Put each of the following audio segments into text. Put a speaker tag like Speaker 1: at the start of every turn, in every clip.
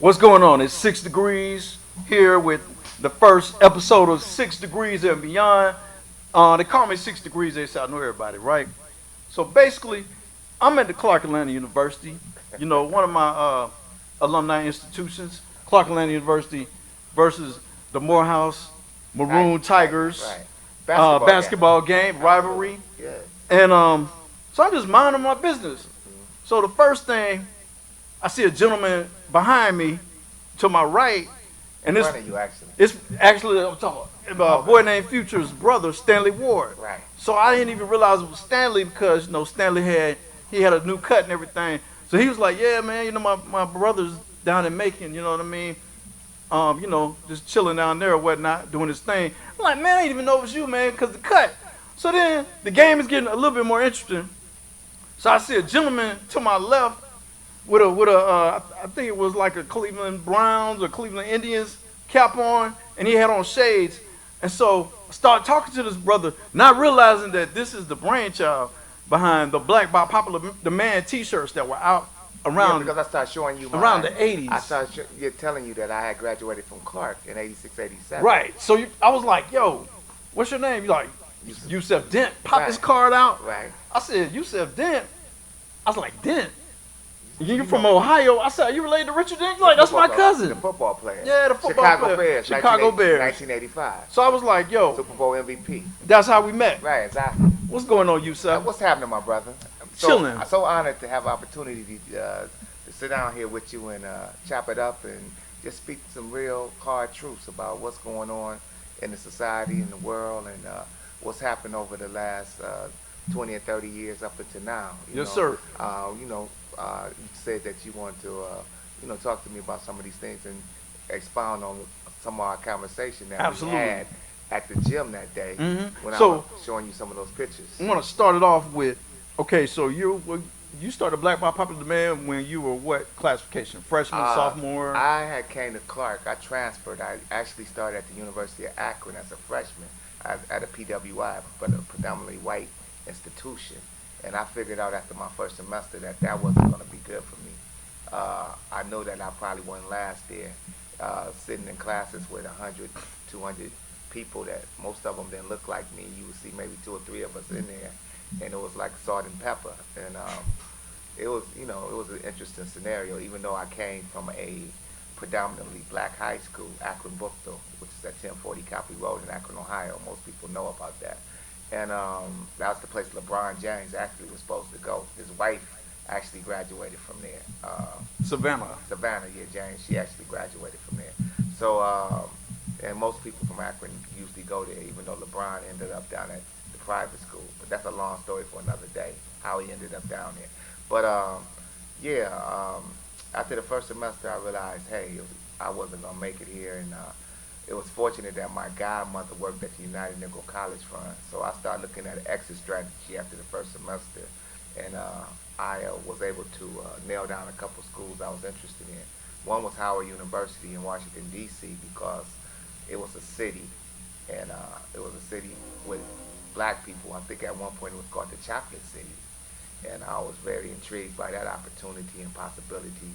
Speaker 1: What's going on? It's 6 Degrees here with the first episode of 6 Degrees and Beyond. They call me 6 Degrees, they say I know everybody, right? So basically, I'm at the Clark Atlanta University, one of my alumni institutions, Clark Atlanta University versus the Morehouse Maroon Tigers
Speaker 2: Right.
Speaker 1: basketball game, rivalry.
Speaker 2: Yeah.
Speaker 1: And so I'm just minding my business. So the first thing, I see a gentleman behind me to my right, and
Speaker 2: In front of you, actually.
Speaker 1: it's actually I'm talking about a boy named Future's brother, Stanley Ward.
Speaker 2: Right.
Speaker 1: So I didn't even realize it was Stanley because Stanley had a new cut and everything. So he was like, yeah, man, my brother's down in Macon, you know what I mean? Just chilling down there or whatnot, doing his thing. I'm like, man, I didn't even know it was you, man, because the cut. So then the game is getting a little bit more interesting. So I see a gentleman to my left with a I think it was like a Cleveland Browns or Cleveland Indians cap on, and he had on shades. And so I started talking to this brother, not realizing that this is the brainchild behind the Black by Popular Demand T-shirts that were out around
Speaker 2: because I started showing you
Speaker 1: around the 80s.
Speaker 2: I started telling you that I had graduated from Clark in 86, 87.
Speaker 1: Right. So I was like, yo, what's your name? You're like, Yusuf Dent. Pop his card out.
Speaker 2: Right.
Speaker 1: I said, Yusuf Dent. I was like, Dent. You're from Ohio. I said, are you related to Richard Dent? You're like, that's my cousin.
Speaker 2: The football player.
Speaker 1: Yeah, the football player.
Speaker 2: Bears.
Speaker 1: Chicago Bears.
Speaker 2: 1985.
Speaker 1: So I was like, yo.
Speaker 2: Super Bowl MVP.
Speaker 1: That's how we met.
Speaker 2: Right, exactly.
Speaker 1: What's going on, Yusuf?
Speaker 2: What's happening, my brother?
Speaker 1: Chilling.
Speaker 2: I'm so honored to have opportunity to sit down here with you and chop it up and just speak some real hard truths about what's going on in the society, in the world, and what's happened over the last 20 and 30 years up until now.
Speaker 1: Yes, sir.
Speaker 2: You said that you want to, talk to me about some of these things and expound on some of our conversation that we had at the gym that day when I was showing you some of those pictures.
Speaker 1: I want to start it off with, okay, so you started Black by Popular Demand when you were what classification? Freshman, sophomore?
Speaker 2: I had came to Clark. I transferred. I actually started at the University of Akron as a freshman at a PWI, but a predominantly white institution. And I figured out after my first semester that wasn't going to be good for me. I know that I probably wouldn't last there, sitting in classes with 100, 200 people that most of them didn't look like me. You would see maybe 2 or 3 of us in there, and it was like salt and pepper. And it was an interesting scenario, even though I came from a predominantly black high school, Akron Bookville, which is at 1040 Copley Road in Akron, Ohio. Most people know about that. And that was the place LeBron James actually was supposed to go. His wife actually graduated from there.
Speaker 1: Savannah,
Speaker 2: yeah, James. She actually graduated from there. So, and most people from Akron usually go there, even though LeBron ended up down at the private school. But that's a long story for another day, how he ended up down there. But, after the first semester, I realized, hey, I wasn't going to make it here. And it was fortunate that my godmother worked at the United Negro College Fund. So I started looking at an exit strategy after the first semester. And I was able to nail down a couple schools I was interested in. One was Howard University in Washington, D.C., because it was a city. And it was a city with black people. I think at one point it was called the Chocolate City. And I was very intrigued by that opportunity and possibility.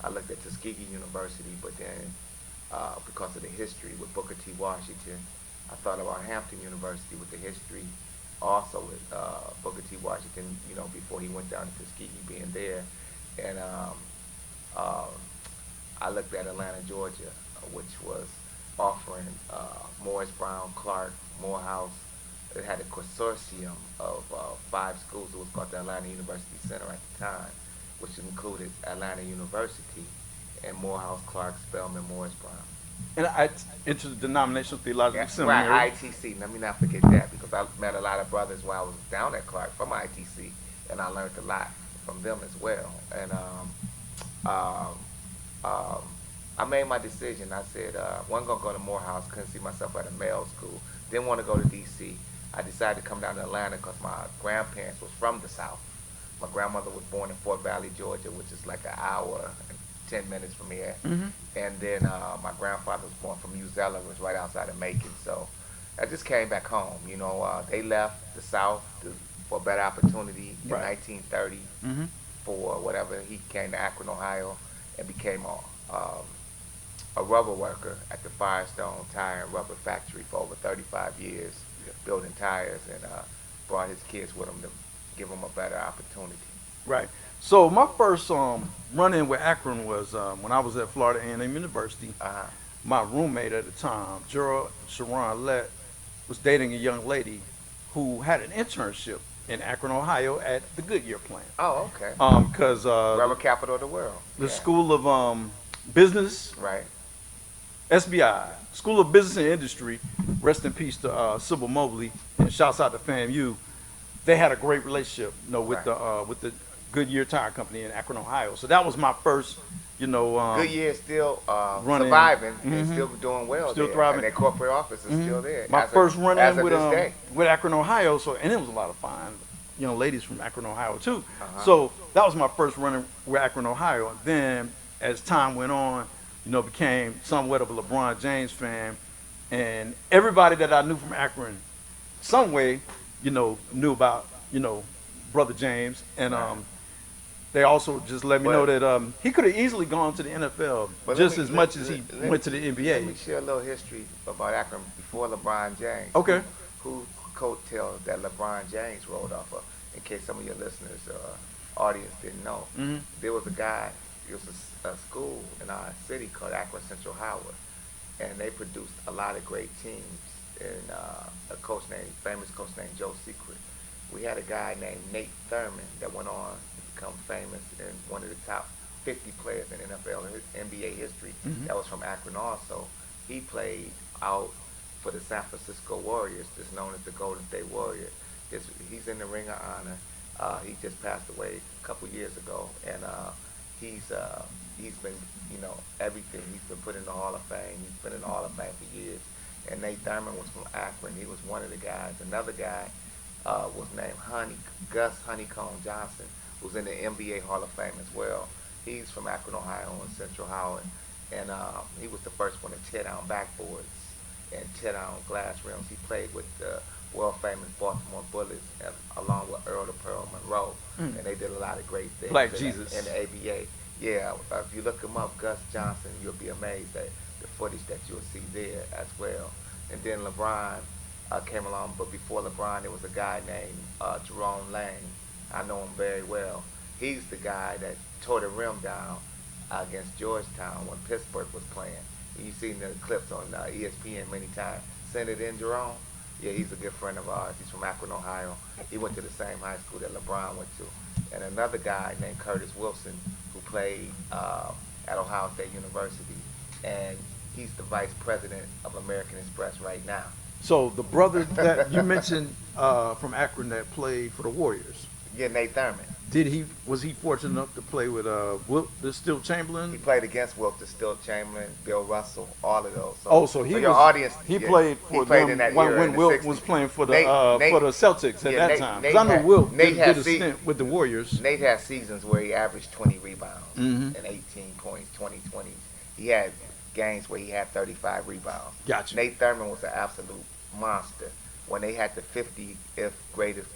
Speaker 2: I looked at Tuskegee University, but then because of the history with Booker T. Washington, I thought about Hampton University with the history also with Booker T. Washington, before he went down to Tuskegee being there. And I looked at Atlanta, Georgia, which was offering Morris Brown, Clark, Morehouse. It had a consortium of 5 schools. It was called the Atlanta University Center at the time, which included Atlanta University and Morehouse, Clark, Spelman, Morris Brown.
Speaker 1: And Interdenominational Theological Seminary.
Speaker 2: Right, ITC. Let me not forget that, because I met a lot of brothers while I was down at Clark from ITC, and I learned a lot from them as well. And I made my decision. I said, wasn't going to go to Morehouse, couldn't see myself at a male school, didn't want to go to D.C. I decided to come down to Atlanta because my grandparents was from the South. My grandmother was born in Fort Valley, Georgia, which is like an hour and 10 minutes from here. And then my grandfather was born from Uzella, which was right outside of Macon. So I just came back home. They left the South for a better opportunity in 1930 for whatever. He came to Akron, Ohio, and became um, a rubber worker at the Firestone Tire and Rubber Factory for over 35 years, building tires, and brought his kids with him to give them a better opportunity.
Speaker 1: Right. So my first run-in with Akron was when I was at Florida A&M University.
Speaker 2: Uh-huh.
Speaker 1: My roommate at the time, Gerald Sharon Lett, was dating a young lady who had an internship in Akron, Ohio, at the Goodyear plant.
Speaker 2: Oh, okay.
Speaker 1: Because
Speaker 2: Rubber capital of the world.
Speaker 1: the
Speaker 2: Yeah.
Speaker 1: School of Business,
Speaker 2: Right.
Speaker 1: SBI, School of Business and Industry, rest in peace to Sybil Mobley, and shouts out to FAMU. They had a great relationship, with the Goodyear Tire Company in Akron, Ohio. So that was my first,
Speaker 2: Goodyear is still
Speaker 1: running,
Speaker 2: surviving and still doing well.
Speaker 1: still
Speaker 2: there.
Speaker 1: thriving.
Speaker 2: And their corporate office is still there.
Speaker 1: My first run-in
Speaker 2: day.
Speaker 1: with Akron, Ohio. So, and it was a lot of fine, ladies from Akron, Ohio too.
Speaker 2: Uh-huh.
Speaker 1: So that was my first run-in with Akron, Ohio. Then, as time went on, became somewhat of a LeBron James fan, and everybody that I knew from Akron, some way, knew about, brother James, and they also just let me know that he could have easily gone to the NFL just as much as he went to the NBA.
Speaker 2: Let me share a little history about Akron before LeBron James.
Speaker 1: Okay.
Speaker 2: Who coattails that LeBron James rode off of, in case some of your listeners audience didn't know.
Speaker 1: Mm-hmm.
Speaker 2: There was a guy, it was a school in our city called Akron Central Howard, and they produced a lot of great teams, and a famous coach named Joe Secret. We had a guy named Nate Thurman that went on to become famous and one of the top 50 players in NFL and NBA history.
Speaker 1: Mm-hmm.
Speaker 2: That was from Akron also. He played out for the San Francisco Warriors, that's known as the Golden State Warriors. He's in the Ring of Honor. He just passed away a couple years ago, and he's been, everything. He's been put in the Hall of Fame. He's been in the Hall of Fame for years. And Nate Thurman was from Akron. He was one of the guys. Another guy was named Gus Honeycomb Johnson, who's in the NBA Hall of Fame as well. He's from Akron, Ohio, and Central Howard, and he was the first one to tear down backboards and tear down glass rims. He played with the world famous Baltimore Bullets, and, along with Earl the Pearl Monroe, and they did a lot of great things.
Speaker 1: Black
Speaker 2: in
Speaker 1: Jesus.
Speaker 2: In the ABA. Yeah, if you look him up, Gus Johnson, you'll be amazed at the footage that you'll see there as well. And then LeBron came along, but before LeBron, there was a guy named Jerome Lane. I know him very well. He's the guy that tore the rim down against Georgetown when Pittsburgh was playing. You've seen the clips on ESPN many times. Senator in Jerome, yeah, he's a good friend of ours. He's from Akron, Ohio. He went to the same high school that LeBron went to. And another guy named Curtis Wilson, who played at Ohio State University, and he's the vice president of American Express right now.
Speaker 1: So the brother that you mentioned from Akron that played for the Warriors,
Speaker 2: Yeah, Nate Thurman.
Speaker 1: was he fortunate enough to play with Wilt the Still Chamberlain?
Speaker 2: He played against Wilt Still Chamberlain, Bill Russell, all of those.
Speaker 1: So he
Speaker 2: your
Speaker 1: was,
Speaker 2: audience,
Speaker 1: he played for them
Speaker 2: in that
Speaker 1: when,
Speaker 2: era in the
Speaker 1: Wilt
Speaker 2: 60s.
Speaker 1: was playing for the
Speaker 2: Nate,
Speaker 1: for the Celtics at that time.
Speaker 2: Nate
Speaker 1: Because I know Wilt
Speaker 2: Nate
Speaker 1: did
Speaker 2: had
Speaker 1: a stint with the Warriors.
Speaker 2: Nate had seasons where he averaged 20 rebounds
Speaker 1: Mhm.
Speaker 2: and 18 points, 20. He had games where he had 35 rebounds.
Speaker 1: Gotcha.
Speaker 2: Nate Thurman was an absolute monster. When they had the 50th greatest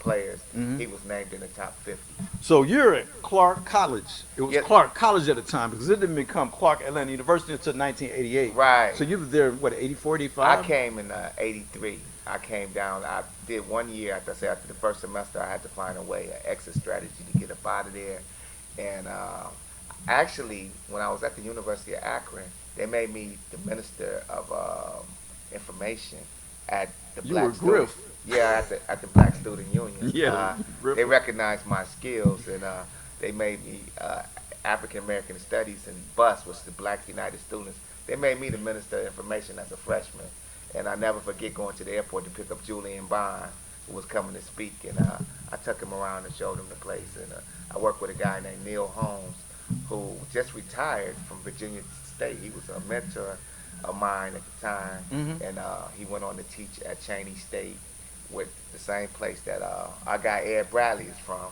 Speaker 2: players,
Speaker 1: Mhm.
Speaker 2: he was named in the top 50.
Speaker 1: So you're at Clark College. It was
Speaker 2: Yeah.
Speaker 1: Clark College at the time because it didn't become Clark Atlanta University until 1988.
Speaker 2: Right.
Speaker 1: So you were there, what, 84, 85?
Speaker 2: I came in 83. I came down. I did 1 year. After the first semester, I had to find a way, an exit strategy to get up out of there. And actually, when I was at the University of Akron, they made me the minister of information at the
Speaker 1: You
Speaker 2: Black
Speaker 1: were
Speaker 2: Student.
Speaker 1: Griff.
Speaker 2: Yeah, at the Black Student Union.
Speaker 1: Yeah, Griff.
Speaker 2: They recognized my skills, and they made me African American Studies and BUS, which is the Black United Students. They made me the minister of information as a freshman. And I never forget going to the airport to pick up Julian Bond, who was coming to speak, and I took him around and showed him the place. And I worked with a guy named Neil Holmes, who just retired from Virginia State. He was a mentor of mine at the time, and he went on to teach at Cheney State, with the same place that our guy Ed Bradley is from.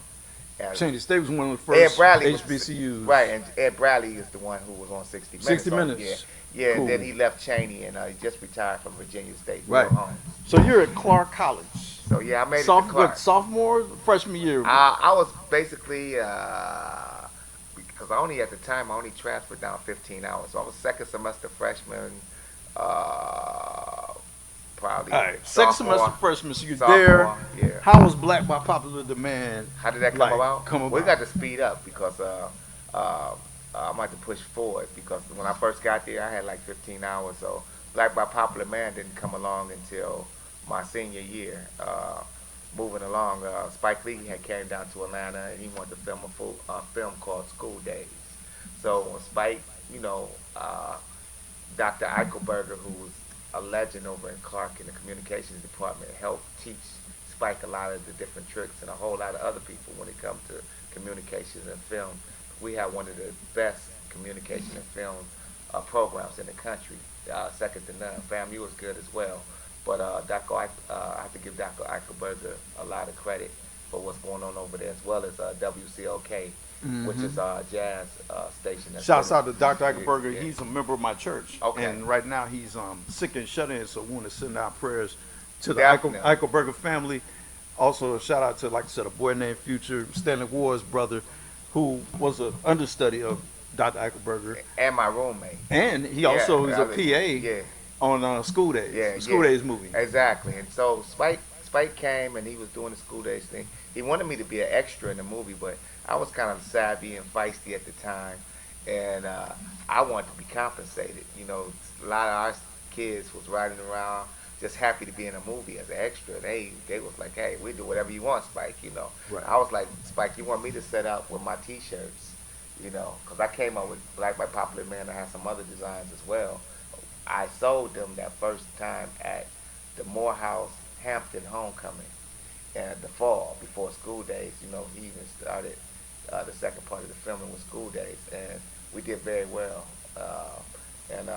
Speaker 1: Cheney State was one of the
Speaker 2: Ed
Speaker 1: first
Speaker 2: Bradley
Speaker 1: HBCUs.
Speaker 2: right, and Ed Bradley is the one who was on 60 Minutes.
Speaker 1: 60 Minutes.
Speaker 2: Yeah,
Speaker 1: Cool.
Speaker 2: and then he left Cheney, and he just retired from Virginia State.
Speaker 1: Right.
Speaker 2: Neil Holmes.
Speaker 1: So you're at Clark College.
Speaker 2: So yeah, I made it to Clark.
Speaker 1: Sophomore, freshman year.
Speaker 2: I was basically because I only at the time I only transferred down 15 hours. So I was second semester freshman, uh,
Speaker 1: All
Speaker 2: probably
Speaker 1: right, second semester
Speaker 2: sophomore,
Speaker 1: freshman, so you're there.
Speaker 2: sophomore. Yeah.
Speaker 1: How was Black by popular demand
Speaker 2: How did that come
Speaker 1: like
Speaker 2: about?
Speaker 1: come
Speaker 2: We
Speaker 1: about?
Speaker 2: got to speed up because uh, I'm about to push forward because when I first got there, I had like 15 hours. So Black by Popular Man didn't come along until my senior year. Moving along, Spike Lee had came down to Atlanta and he wanted to film a full film called School Days. So when Spike, you know, Dr. Eichelberger, who was a legend over in Clark in the communications department, helped teach Spike a lot of the different tricks and a whole lot of other people when it comes to communications and film. We have one of the best communication and film programs in the country, second to none. FAMU was good as well, but I have to give Dr. Eichelberger a lot of credit for what's going on over there, as well as WCOK, which
Speaker 1: Hmm.
Speaker 2: is a jazz station. That's
Speaker 1: Shouts
Speaker 2: really,
Speaker 1: out to Dr. Eichelberger.
Speaker 2: yeah.
Speaker 1: He's a member of my church,
Speaker 2: Okay.
Speaker 1: and right now he's sick and shut in. So we want to send out prayers to the
Speaker 2: Definitely.
Speaker 1: Eichelberger family. Also, a shout out to, like I said, a boy named Future, Stanley Ward's brother, who was an understudy of Dr. Eichelberger,
Speaker 2: And my roommate.
Speaker 1: and he
Speaker 2: Yeah,
Speaker 1: also is a
Speaker 2: yeah,
Speaker 1: PA on School Days,
Speaker 2: yeah,
Speaker 1: the School
Speaker 2: yeah.
Speaker 1: Days movie.
Speaker 2: Exactly. And so Spike came and he was doing the School Days thing. He wanted me to be an extra in the movie, but I was kind of savvy and feisty at the time, and I wanted to be compensated. You know, a lot of our kids was riding around just happy to be in a movie as an extra. They was like, hey, we do whatever you want, Spike. You know.
Speaker 1: Right.
Speaker 2: I was like, Spike, you want me to set up with my T-shirts? You know, because I came up with Black by Popular Man. I had some other designs as well. I sold them that first time at the Morehouse Hampton Homecoming in the fall before School Days. You know, he even started the second part of the filming with School Days, and we did very well. And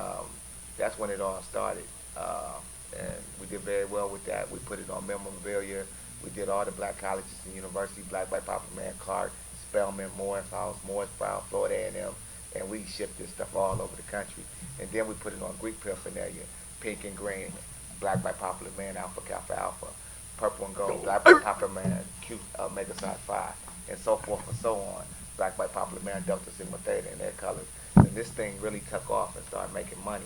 Speaker 2: That's when it all started. And we did very well with that. We put it on memorabilia. We did all the black colleges and universities, Black by Popular Man, Clark, Spelman, Morehouse, Morris Brown, Florida A&M, and we shipped this stuff all over the country. And then we put it on Greek paraphernalia, pink and green, Black by Popular Man, Alpha Kappa Alpha, purple and gold, Black by Popular Man, Q Omega Psi Phi, and so forth and so on. Black by Popular Man, Delta Sigma Theta in their colors. And this thing really took off and started making money.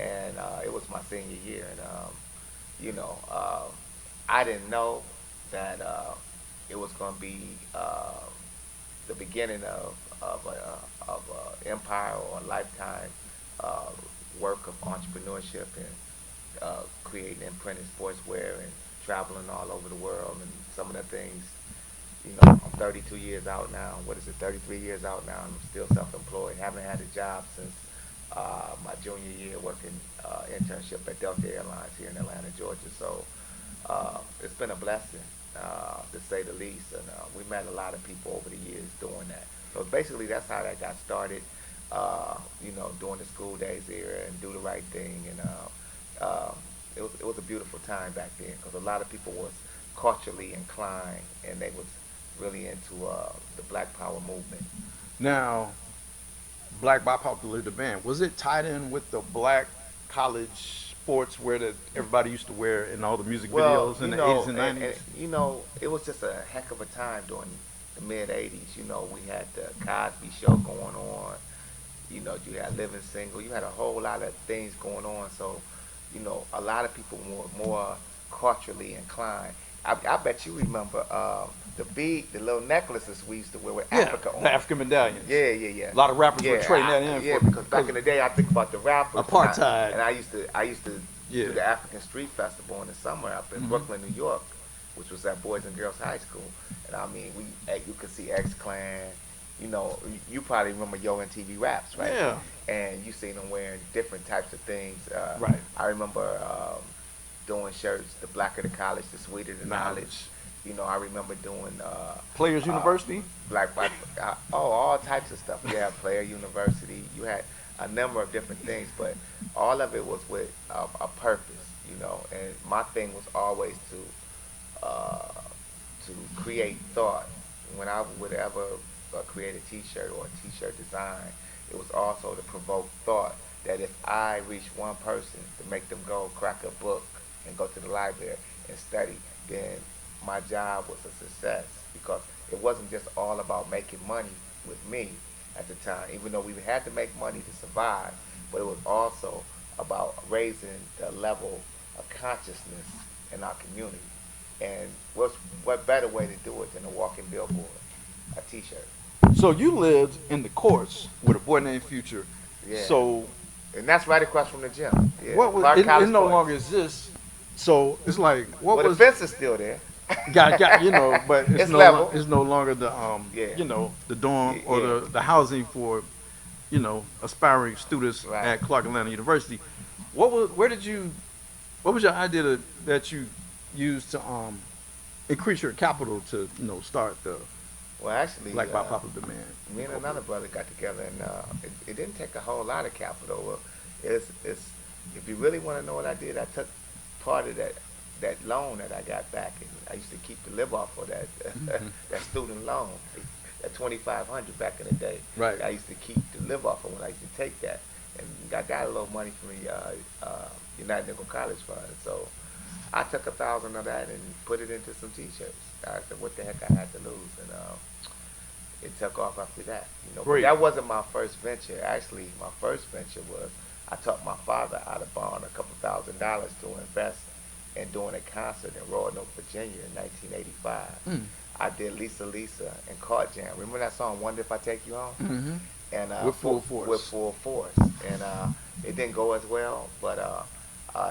Speaker 2: And it was my senior year, and you know, I didn't know that it was going to be the beginning of a empire or a lifetime uh, work of entrepreneurship and creating and printing sportswear and traveling all over the world and some of the things. You know, I'm 32 years out now. What is it? 33 years out now. And I'm still self-employed. Haven't had a job since my junior year working internship at Delta Airlines here in Atlanta, Georgia. So it's been a blessing, to say the least. And we met a lot of people over the years doing that. So basically, that's how that got started. You know, during the School Days era and do the right thing. And it was a beautiful time back then because a lot of people was culturally inclined and they was really into the Black Power movement.
Speaker 1: Now, Black by popular demand, was it tied in with the black college sports wear that everybody used to wear in all the music
Speaker 2: Well,
Speaker 1: videos in
Speaker 2: you
Speaker 1: the
Speaker 2: know,
Speaker 1: 80s and
Speaker 2: and
Speaker 1: 90s?
Speaker 2: you know, it was just a heck of a time during the mid '80s. You know, we had the Cosby Show going on. You know, you had Living Single. You had a whole lot of things going on. So, you know, a lot of people were more culturally inclined. I bet you remember the little necklaces we used to wear with
Speaker 1: Yeah,
Speaker 2: Africa on
Speaker 1: the
Speaker 2: it.
Speaker 1: African medallions.
Speaker 2: Yeah, yeah, yeah.
Speaker 1: A lot of rappers were
Speaker 2: Yeah,
Speaker 1: trading that in
Speaker 2: yeah,
Speaker 1: for
Speaker 2: because back in the day, I think about the rappers.
Speaker 1: apartheid.
Speaker 2: And I used to
Speaker 1: Yeah.
Speaker 2: do the African Street Festival in the summer up in
Speaker 1: Hmm.
Speaker 2: Brooklyn, New York, which was at Boys and Girls High School. And I mean, you could see X Clan. You know, you probably remember Yo MTV Raps, right?
Speaker 1: Yeah.
Speaker 2: And you seen them wearing different types of things.
Speaker 1: Right.
Speaker 2: I remember doing shirts, the blacker the college, the sweeter the knowledge. You know, I remember doing
Speaker 1: Players University?
Speaker 2: Black, all types of stuff. You had Player University. You had a number of different things, but all of it was with a purpose, you know. And my thing was always to create thought. When I would ever create a T-shirt or a T-shirt design, it was also to provoke thought. That if I reach one person to make them go crack a book and go to the library and study, then my job was a success because it wasn't just all about making money with me. at the time, even though we had to make money to survive, but it was also about raising the level of consciousness in our community. And what better way to do it than a walking billboard, a T-shirt?
Speaker 1: So you lived in the courts with a boy named Future.
Speaker 2: Yeah.
Speaker 1: So
Speaker 2: And that's right across from the gym. Yeah.
Speaker 1: what was
Speaker 2: Clark
Speaker 1: it?
Speaker 2: College
Speaker 1: It no
Speaker 2: Courts.
Speaker 1: longer exists. So it's like what
Speaker 2: Well, the
Speaker 1: was
Speaker 2: fence is still there.
Speaker 1: got you know, but
Speaker 2: It's level.
Speaker 1: it's no longer the
Speaker 2: Yeah.
Speaker 1: you know the dorm or
Speaker 2: Yeah.
Speaker 1: the housing for you know aspiring students
Speaker 2: Right.
Speaker 1: at Clark Atlanta University. What was your idea that you used to increase your capital to you know start the
Speaker 2: Well, actually,
Speaker 1: Black by Popular Demand?
Speaker 2: me and another brother got together, and it didn't take a whole lot of capital. Well, it's if you really want to know what I did, I took part of that loan that I got back, and I used to keep the live off of that that student loan, that 2,500 back in the day.
Speaker 1: Right.
Speaker 2: I used to keep the live off of when I used to take that, and I got a little money from the United Negro College Fund, so I took 1,000 of that and put it into some T-shirts. I said, what the heck I had to lose, and it took off after that. You know, but that wasn't my first venture. Actually, my first venture was I taught my father how to bond a couple $1,000s to invest in doing a concert in Roanoke, Virginia in 1985. I did Lisa Lisa and Cart Jam. Remember that song, Wonder If I Take You Home?
Speaker 1: Mm-hmm.
Speaker 2: And
Speaker 1: With Full Force.
Speaker 2: With Full Force. And it didn't go as well, but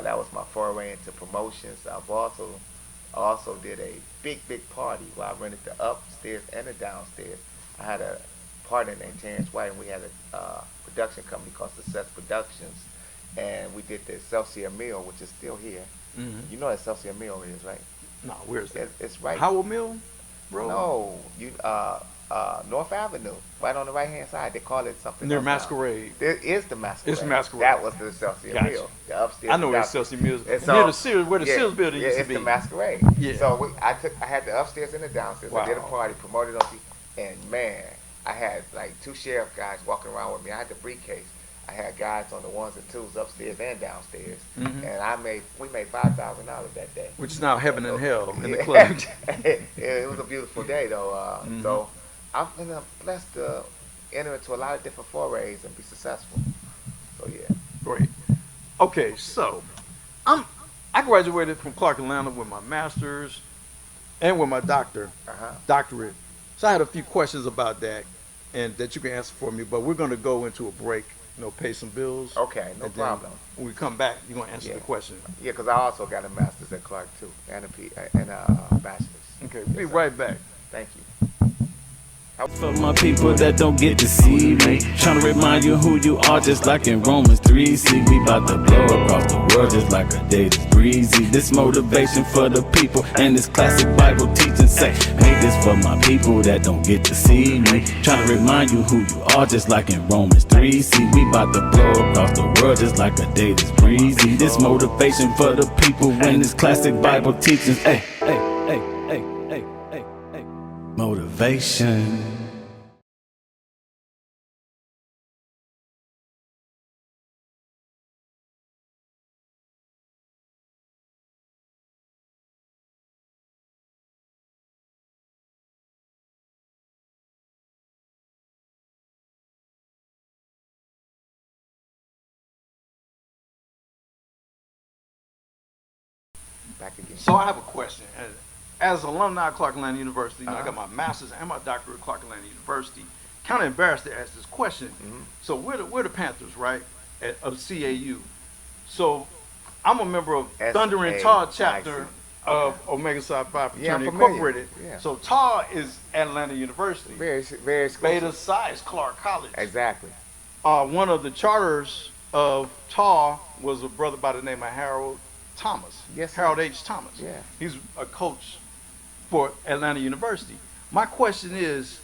Speaker 2: that was my foray into promotions. I've also did a big party where I rented the upstairs and the downstairs. I had a partner named Terrence White, and we had a production company called Success Productions, and we did the Excelsior Mill, which is still here.
Speaker 1: Mm-hmm.
Speaker 2: You know what Excelsior Mill is, right?
Speaker 1: No, where's that?
Speaker 2: It's right.
Speaker 1: Howell Mill, bro?
Speaker 2: No, you North Avenue, right on the right hand side. They call it something
Speaker 1: Near
Speaker 2: else now.
Speaker 1: Masquerade.
Speaker 2: There is the Masquerade.
Speaker 1: It's Masquerade.
Speaker 2: That was the Excelsior
Speaker 1: Gotcha.
Speaker 2: Mill. The upstairs.
Speaker 1: I know where
Speaker 2: and
Speaker 1: Excelsior Mill is.
Speaker 2: And so-
Speaker 1: Near the Sears, where the Sears building used to
Speaker 2: it's
Speaker 1: be.
Speaker 2: the Masquerade.
Speaker 1: Yeah.
Speaker 2: So I had the upstairs and the downstairs. I did a
Speaker 1: Wow.
Speaker 2: party, promoted on TV, and man, I had like 2 sheriff guys walking around with me. I had the briefcase. I had guys on the ones and twos upstairs and downstairs,
Speaker 1: Mhm.
Speaker 2: and we made $5,000 that day.
Speaker 1: Which is now heaven and hell in the
Speaker 2: Yeah.
Speaker 1: club.
Speaker 2: It was a beautiful day though.
Speaker 1: Mhm.
Speaker 2: So I've been blessed to enter into a lot of different forays and be successful. So yeah.
Speaker 1: Great. Okay, so I graduated from Clark Atlanta with my master's and with my doctorate. So I had a few questions about that and that you can answer for me, but we're going to go into a break, you know, pay some bills.
Speaker 2: Okay, no
Speaker 1: and then
Speaker 2: problem.
Speaker 1: when we come back, you're going to answer
Speaker 2: Yeah.
Speaker 1: the question.
Speaker 2: Yeah, because I also got a master's at Clark too, and a bachelor's.
Speaker 1: Okay, we'll be right back.
Speaker 2: Thank you.
Speaker 3: For my people that don't get to see me, trying to remind you who you are, just like in Romans 3. See, we about to blow across the world just like a day that's breezy. This motivation for the people and this classic Bible teaching say, make this for my people that don't get to see me, trying to remind you who you are, just like in Romans 3. See, we about to blow across the world just like a day that's breezy. This motivation for the people and this classic Bible teachings. Hey, hey, hey, hey, hey, hey, hey. Motivation.
Speaker 2: Back again.
Speaker 1: So I have a question. As alumni of Clark Atlanta University, you know, I got my master's and my doctorate at Clark Atlanta University. Kind of embarrassed to ask this question.
Speaker 2: Mhm.
Speaker 1: So we're the Panthers, right, of CAU. So I'm a member of Thunder and Tar chapter of Omega Psi Phi Fraternity
Speaker 2: Yeah, I'm familiar.
Speaker 1: Incorporated.
Speaker 2: Yeah.
Speaker 1: So Tar is Atlanta University.
Speaker 2: Very exclusive.
Speaker 1: Beta Psi is Clark College.
Speaker 2: Exactly.
Speaker 1: One of the charters of Tar was a brother by the name of Harold Thomas.
Speaker 2: Yes, sir.
Speaker 1: Harold H. Thomas.
Speaker 2: Yeah.
Speaker 1: He's a coach for Atlanta University. My question is,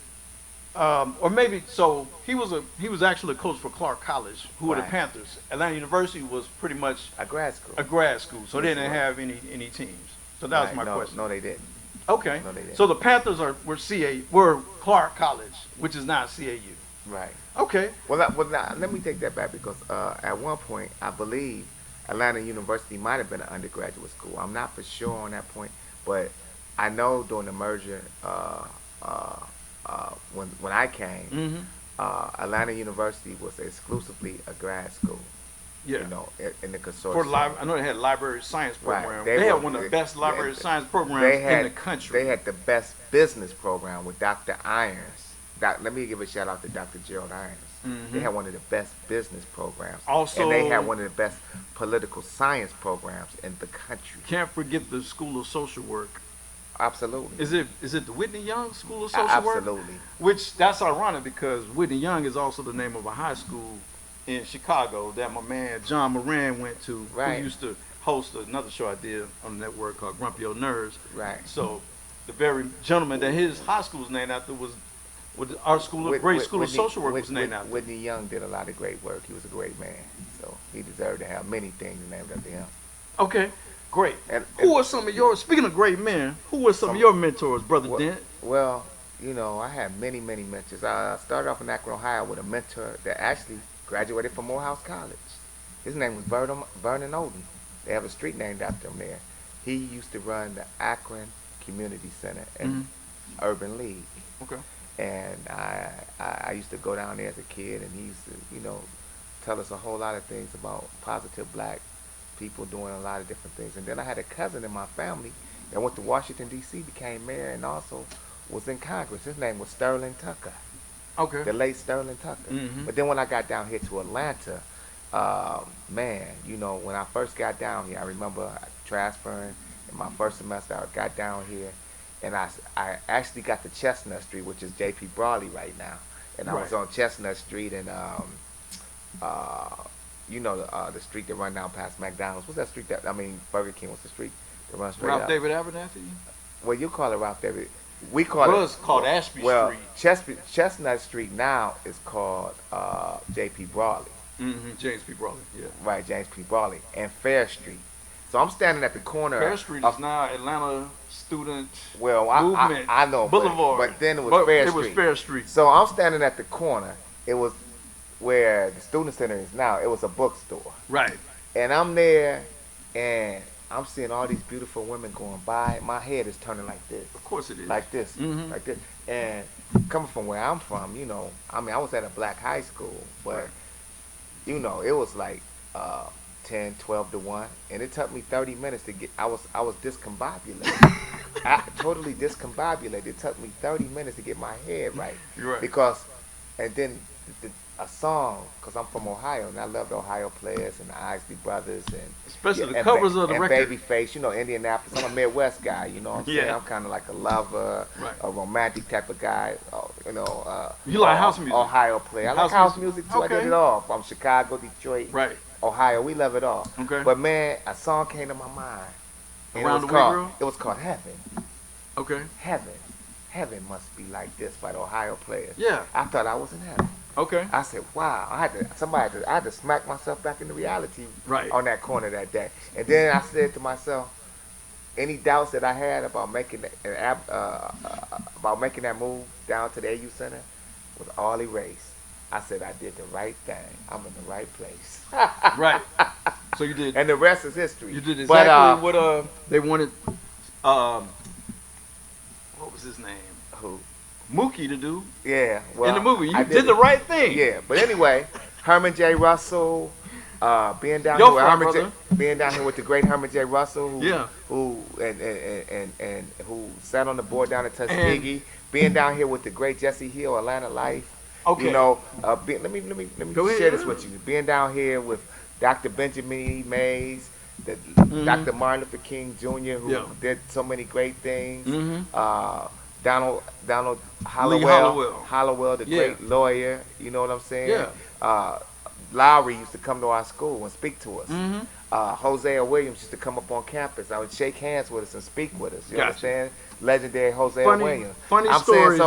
Speaker 1: or maybe so he was actually a coach for Clark College, who were the
Speaker 2: Right.
Speaker 1: Panthers. Atlanta University was pretty much
Speaker 2: A grad school.
Speaker 1: a grad school, so they
Speaker 2: Yes,
Speaker 1: didn't
Speaker 2: right.
Speaker 1: have any teams. So that was
Speaker 2: Right.
Speaker 1: my
Speaker 2: No,
Speaker 1: question.
Speaker 2: No, they didn't.
Speaker 1: Okay.
Speaker 2: No, they didn't.
Speaker 1: So the Panthers were Clark College, which is not CAU.
Speaker 2: Right.
Speaker 1: Okay.
Speaker 2: Well, now, let me take that back because at one point I believe Atlanta University might have been an undergraduate school. I'm not for sure on that point, but I know during the merger when I came,
Speaker 1: Mm-hmm.
Speaker 2: Atlanta University was exclusively a grad school.
Speaker 1: Yeah.
Speaker 2: You know, in the consortium.
Speaker 1: For I know they had library science program.
Speaker 2: Right.
Speaker 1: They had one of the best library science programs in the country.
Speaker 2: They had the best business program with Dr. Irons. Let me give a shout out to Dr. Gerald Irons. They had one of the best business programs.
Speaker 1: Also,
Speaker 2: and they had one of the best political science programs in the country.
Speaker 1: Can't forget the School of Social Work.
Speaker 2: Absolutely.
Speaker 1: Is it the Whitney Young School of Social Work?
Speaker 2: Absolutely.
Speaker 1: Which that's ironic because Whitney Young is also the name of a high school in Chicago that my man John Moran went to,
Speaker 2: right.
Speaker 1: who used to host another show I did on the network called Grumpy Old Nerds.
Speaker 2: Right.
Speaker 1: So the very gentleman that his high school was named after was our school, School of Social Work was named after.
Speaker 2: Whitney Young did a lot of great work. He was a great man, so he deserved to have many things named after him.
Speaker 1: Okay, great. Who are some of your, speaking of great men, who are some of your mentors, Brother Dent?
Speaker 2: Well, you know, I had many mentors. I started off in Akron, Ohio with a mentor that actually graduated from Morehouse College. His name was Vernon Oden. They have a street named after him there. He used to run the Akron Community Center and Urban League.
Speaker 1: Okay.
Speaker 2: And I used to go down there as a kid, and he used to, you know, tell us a whole lot of things about positive black people doing a lot of different things. And then I had a cousin in my family that went to Washington, D.C., became mayor, and also was in Congress. His name was Sterling Tucker.
Speaker 1: Okay.
Speaker 2: The late Sterling Tucker. But then when I got down here to Atlanta, man, you know, when I first got down here, I remember transferring in my first semester. I got down here, and I actually got to Chestnut Street, which is J.P. Brawley right now. And I was on Chestnut Street, and you know, the street that run down past McDonald's. What's that street that, Burger King was the street that runs straight
Speaker 1: Ralph
Speaker 2: up?
Speaker 1: David Abernathy?
Speaker 2: Well, you call it Ralph David. We call it.
Speaker 1: It's called Ashby Street.
Speaker 2: Chestnut Street now is called J.P. Brawley.
Speaker 1: James P. Brawley, yeah.
Speaker 2: Right, James P. Brawley. And Fair Street. So I'm standing at the corner.
Speaker 1: Fair Street is now Atlanta Student
Speaker 2: Movement I know,
Speaker 1: Boulevard.
Speaker 2: But then it was Fair Street.
Speaker 1: It was Fair Street.
Speaker 2: So I'm standing at the corner. It was where the Student Center is now. It was a bookstore.
Speaker 1: Right.
Speaker 2: And I'm there, and I'm seeing all these beautiful women going by. My head is turning like this.
Speaker 1: Of course it is.
Speaker 2: Like this. Like this. And coming from where I'm from, you know, I was at a black high school, but, you know, it was like 10, 12 to 1. And it took me 30 minutes to get, I was discombobulated. Totally discombobulated. It took me 30 minutes to get my head right.
Speaker 1: Right.
Speaker 2: Because, and then a song, because I'm from Ohio, and I love the Ohio Players and the Isley Brothers, and
Speaker 1: especially the covers of the record.
Speaker 2: And Babyface, you know, Indianapolis. I'm a Midwest guy, you know what I'm saying? I'm kind of like a lover, a romantic type of guy, you know.
Speaker 1: You like house music?
Speaker 2: Ohio player. I like house music too. Okay. I did it all. From Chicago, Detroit, Ohio. We love it all.
Speaker 1: Okay.
Speaker 2: But man, a song came to my mind.
Speaker 1: Around the Way Girl?
Speaker 2: It was called Heaven.
Speaker 1: Okay.
Speaker 2: Heaven must be like this by the Ohio Players.
Speaker 1: Yeah.
Speaker 2: I thought I was in heaven.
Speaker 1: Okay.
Speaker 2: I said, wow. I had to smack myself back into reality on that corner that day. And then I said to myself, any doubts that I had about making that move down to the AU Center was all erased. I said I did the right thing. I'm in the right place.
Speaker 1: Right. So you did.
Speaker 2: And the rest is history.
Speaker 1: You did exactly what they wanted. What was his name?
Speaker 2: Who?
Speaker 1: Mookie to do.
Speaker 2: Yeah. Well,
Speaker 1: in the movie, you did the right thing.
Speaker 2: Yeah. But anyway, Herman J. Russell, being down here with the great Herman J. Russell, who sat on the board down at Tuskegee, being down here with the great Jesse Hill, Atlanta Life. Okay. You know, let me share this with you. Being down here with Dr. Benjamin E. Mays, Dr. Martin Luther King Jr., who did so many great things. Donald Hollowell, the great lawyer. You know what I'm saying? Yeah. Lowry used to come to our school and speak to us. Hosea Williams used to come up on campus. I would shake hands with us and speak with us. You understand? Legendary Hosea Williams.
Speaker 1: Funny story.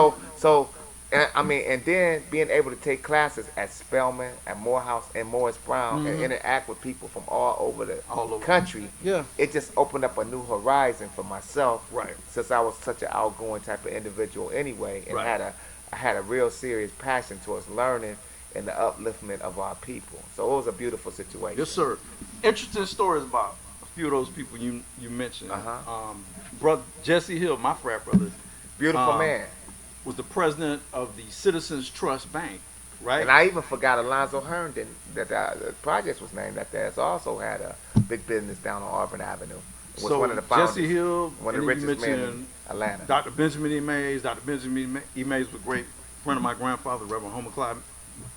Speaker 2: And then being able to take classes at Spelman, at Morehouse, and Morris Brown, and interact with people from all over the country, it just opened up a new horizon for myself. Right. Since I was such an outgoing type of individual anyway, and I had a real serious passion towards learning and the upliftment of our people. So it was a beautiful situation.
Speaker 1: Yes, sir. Interesting stories about a few of those people you mentioned. Brother Jesse Hill, my frat brother,
Speaker 2: beautiful man,
Speaker 1: was the president of the Citizens Trust Bank right?
Speaker 2: And I even forgot Alonzo Herndon, that the project was named after. Has also had a big business down on Auburn Avenue. Was
Speaker 1: So
Speaker 2: one of the founders,
Speaker 1: Jesse Hill,
Speaker 2: one of
Speaker 1: and
Speaker 2: the
Speaker 1: then you
Speaker 2: richest men in
Speaker 1: mentioned
Speaker 2: Atlanta.
Speaker 1: Dr. Benjamin E. Mays. Dr. Benjamin E. Mays was a great friend of my grandfather, Reverend Homer Clyde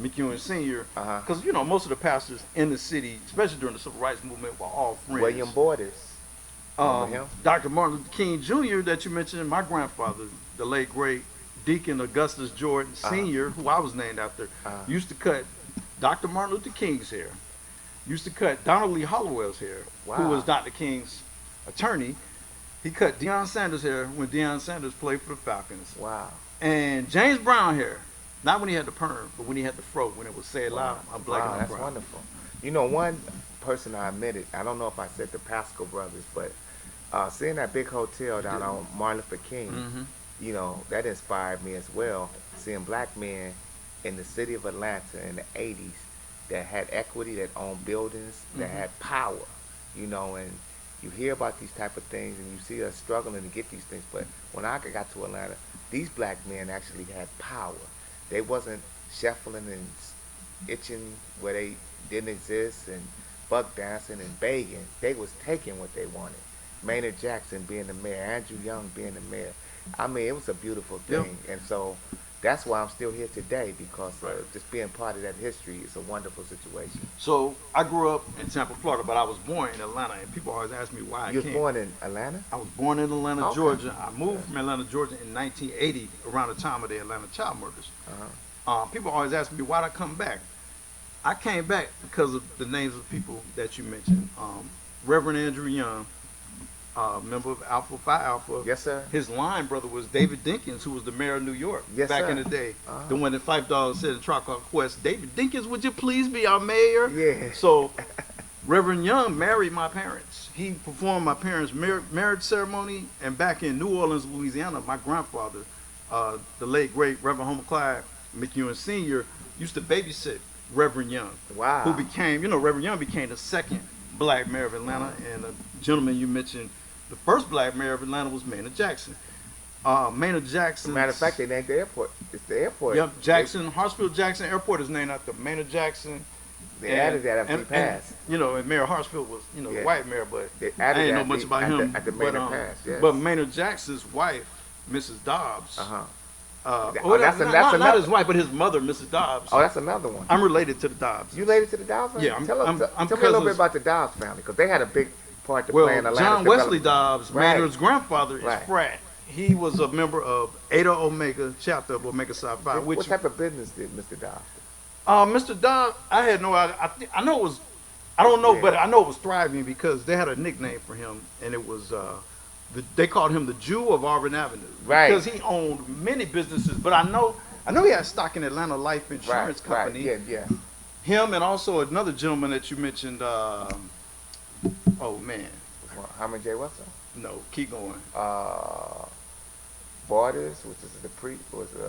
Speaker 1: McEwen Sr. Because, you know, most of the pastors in the city, especially during the Civil Rights Movement, were all friends.
Speaker 2: William Borders.
Speaker 1: Dr. Martin Luther King Jr. that you mentioned, my grandfather, the late great Deacon Augustus Jordan Sr., who I was named after, used to cut Dr. Martin Luther King's hair, used to cut Donald Lee Hollowell's hair, who was Dr. King's attorney. He cut Deion Sanders' hair when Deion Sanders played for the Falcons.
Speaker 2: Wow.
Speaker 1: And James Brown hair, not when he had the perm, but when he had the fro, when it was said loud, I'm black and I'm
Speaker 2: that's
Speaker 1: brown.
Speaker 2: wonderful. You know, one person I admitted, I don't know if I said the Pascal brothers, but seeing that big hotel down on Martin Luther King, you know, that inspired me as well. Seeing black men in the city of Atlanta in the 80s that had equity, that owned buildings, that had power, you know, and you hear about these type of things and you see us struggling to get these things. But when I got to Atlanta, these black men actually had power. They wasn't shuffling and itching where they didn't exist and buck dancing and begging. They was taking what they wanted. Maynard Jackson being the mayor, Andrew Young being the mayor. I mean, it was a beautiful thing. And so that's why I'm still here today, because just being part of that history is a wonderful situation.
Speaker 1: So I grew up in Tampa, Florida, but I was born in Atlanta, and people always ask me why I
Speaker 2: You
Speaker 1: came.
Speaker 2: was born in Atlanta?
Speaker 1: I was born in Atlanta, Georgia. I moved from Atlanta, Georgia in 1980, around the time of the Atlanta child murders. People always ask me, why'd I come back? I came back because of the names of people that you mentioned. Reverend Andrew Young, member of Alpha Phi Alpha.
Speaker 2: Yes, sir.
Speaker 1: His line brother was David Dinkins, who was the mayor of New York back in the day. The one that Phife Dawg said in Trial Called Quest, David Dinkins, would you please be our mayor?
Speaker 2: Yeah.
Speaker 1: So Reverend Young married my parents. He performed my parents' marriage ceremony, and back in New Orleans, Louisiana, my grandfather, the late great Reverend Homer Clyde McEwen Sr., used to babysit Reverend Young.
Speaker 2: Wow.
Speaker 1: Who became, Reverend Young became the second black mayor of Atlanta, and the gentleman you mentioned, the first black mayor of Atlanta, was Maynard Jackson. Maynard Jackson.
Speaker 2: Matter of fact, they named the airport. It's the airport.
Speaker 1: Yep, Jackson, Hartsfield-Jackson Airport is named after Maynard Jackson.
Speaker 2: They added that after he passed.
Speaker 1: And Mayor Hartsfield was, the white mayor, but
Speaker 2: They
Speaker 1: I
Speaker 2: added
Speaker 1: ain't know
Speaker 2: that
Speaker 1: much about him.
Speaker 2: At the Maynard passed, yes.
Speaker 1: But Maynard Jackson's wife, Mrs. Dobbs.
Speaker 2: Not
Speaker 1: his wife, but his mother, Mrs. Dobbs.
Speaker 2: Oh, that's another one.
Speaker 1: I'm related to the Dobbs.
Speaker 2: You related to the Dobbs family?
Speaker 1: Yeah,
Speaker 2: tell me a little
Speaker 1: cousins.
Speaker 2: bit about the Dobbs family, because they had a big part to play in Atlanta.
Speaker 1: John Wesley Dobbs,
Speaker 2: Right.
Speaker 1: Maynard's grandfather, is frat. He was a member of Eta Omega, chapter of Omega Psi Phi.
Speaker 2: What type of business did Mr. Dobbs do?
Speaker 1: Mr. Dobbs, I had no idea. I know it was, I don't know, but I know it was thriving because they had a nickname for him, and it was, they called him the Jew of Auburn Avenue.
Speaker 2: Right.
Speaker 1: Because he owned many businesses, but I know he had stock in Atlanta Life Insurance Company.
Speaker 2: Right, yeah.
Speaker 1: Him and also another gentleman that you mentioned, oh man.
Speaker 2: Harmon J. Russell?
Speaker 1: No, keep going.
Speaker 2: Borders, which is the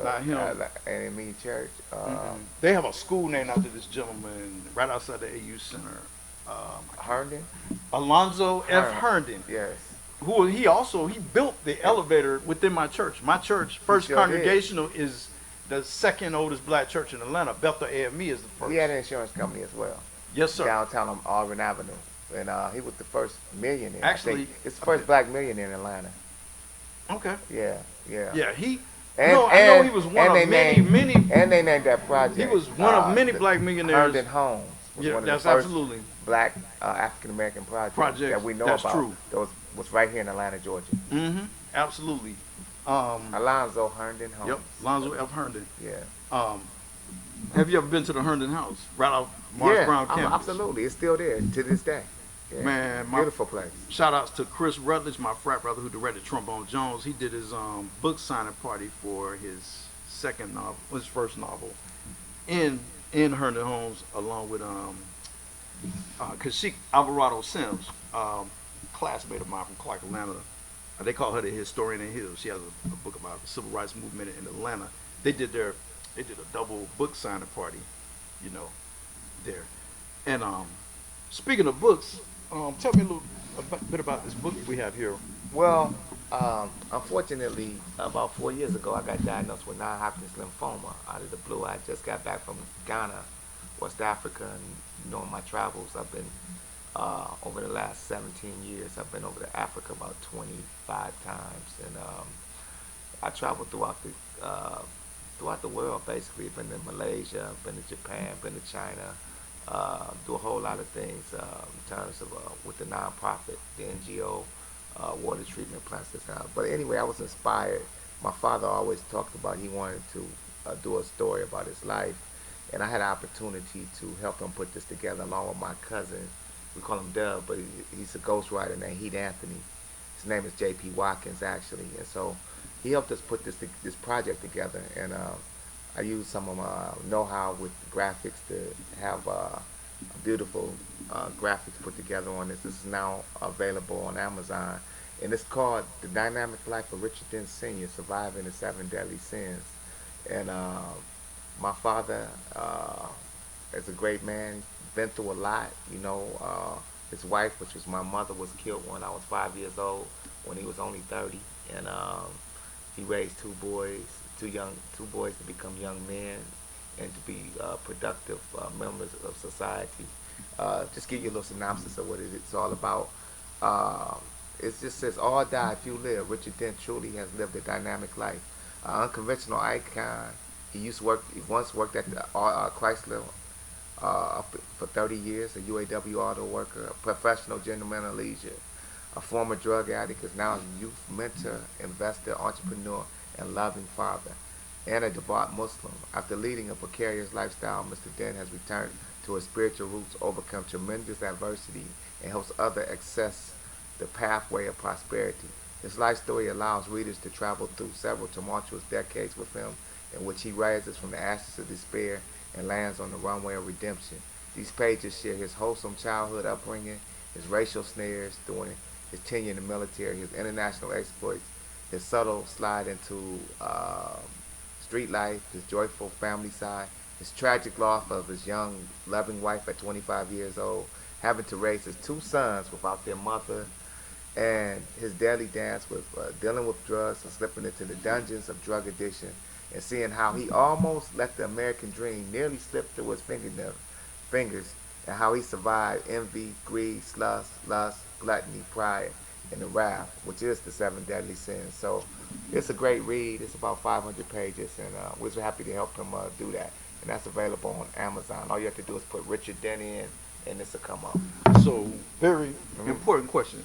Speaker 1: Not him.
Speaker 2: AME Church.
Speaker 1: They have a school named after this gentleman right outside the AU Center.
Speaker 2: Herndon?
Speaker 1: Alonzo F. Herndon.
Speaker 2: Yes.
Speaker 1: Who he built the elevator within my church. My church, First Congregational, is the second oldest black church in Atlanta. Bethel AME is the first.
Speaker 2: He had an insurance company as well.
Speaker 1: Yes, sir.
Speaker 2: Downtown on Auburn Avenue. And he was the first millionaire.
Speaker 1: Actually,
Speaker 2: it's the first black millionaire in Atlanta.
Speaker 1: Okay.
Speaker 2: Yeah.
Speaker 1: Yeah, I know he was one of many.
Speaker 2: And they named that project.
Speaker 1: He was one of many black millionaires.
Speaker 2: Herndon Homes.
Speaker 1: Yeah,
Speaker 2: one of
Speaker 1: that's
Speaker 2: the first
Speaker 1: absolutely.
Speaker 2: Black African American projects that we know
Speaker 1: that's
Speaker 2: about.
Speaker 1: True.
Speaker 2: That was right here in Atlanta, Georgia.
Speaker 1: Absolutely.
Speaker 2: Alonzo Herndon Homes.
Speaker 1: Yep, Alonzo F. Herndon.
Speaker 2: Yeah.
Speaker 1: Have you ever been to the Herndon House right off Morris Brown campus?
Speaker 2: Absolutely. It's still there to this day. Yeah.
Speaker 1: Man,
Speaker 2: beautiful place.
Speaker 1: Shout outs to Chris Rutledge, my frat brother who directed Trombone Jones. He did his book signing party for his first novel in Herndon Homes, along with Kashik Alvarado Sims, classmate of mine from Clark, Atlanta. They call her the historian in Hills. She has a book about the civil rights movement in Atlanta. They did a double book signing party, there. And speaking of books, tell me a bit about this book we have here.
Speaker 2: Well, Unfortunately, about 4 years ago, I got diagnosed with non-Hodgkin's lymphoma out of the blue. I just got back from Ghana, West Africa, and in my travels, I've been over the last 17 years. I've been over to Africa about 25 times, and I traveled throughout the world basically. Been to Malaysia, been to Japan, been to China. Do a whole lot of things in terms of with the nonprofit, the NGO, water treatment plants. This kind of. But anyway, I was inspired. My father always talked about he wanted to do a story about his life, and I had an opportunity to help him put this together along with my cousin. We call him Dub, but he's a ghostwriter named Heat Anthony. His name is J.P. Watkins actually, and so he helped us put this project together. And I used some of my know-how with graphics to have beautiful graphics put together on this. This is now available on Amazon, and it's called The Dynamic Life of Richard Dent Sr., Surviving the Seven Deadly Sins. And my father is a great man, been through a lot. His wife, which was my mother, was killed when I was 5 years old, when he was only 30. And he raised two boys to become young men and to be productive members of society. Just give you a little synopsis of what it's all about. It just says, all die, few live. Richard Dent truly has lived a dynamic life. Unconventional icon. He once worked at the Chrysler for 30 years, a UAW auto worker, a professional gentleman of leisure, a former drug addict, is now a youth mentor, investor, entrepreneur, and loving father, and a devout Muslim. After leading a precarious lifestyle, Mr. Dent has returned to his spiritual roots, overcome tremendous adversity, and helps others access the pathway of prosperity. His life story allows readers to travel through several tumultuous decades with him, in which he rises from the ashes of despair and lands on the runway of redemption. These pages share his wholesome childhood upbringing, his racial snares during his tenure in the military, his international exploits, his subtle slide into street life, his joyful family side, his tragic loss of his young, loving wife at 25 years old, having to raise his two sons without their mother, and his daily dance with dealing with drugs and slipping into the dungeons of drug addiction, and seeing how he almost let the American dream nearly slip through his fingers, and how he survived envy, greed, lust, gluttony, pride, and the wrath, which is the seven deadly sins. So it's a great read. It's about 500 pages, and we're so happy to help him do that. And that's available on Amazon. All you have to do is put Richard Dent in, and this will come up.
Speaker 1: So, very important question.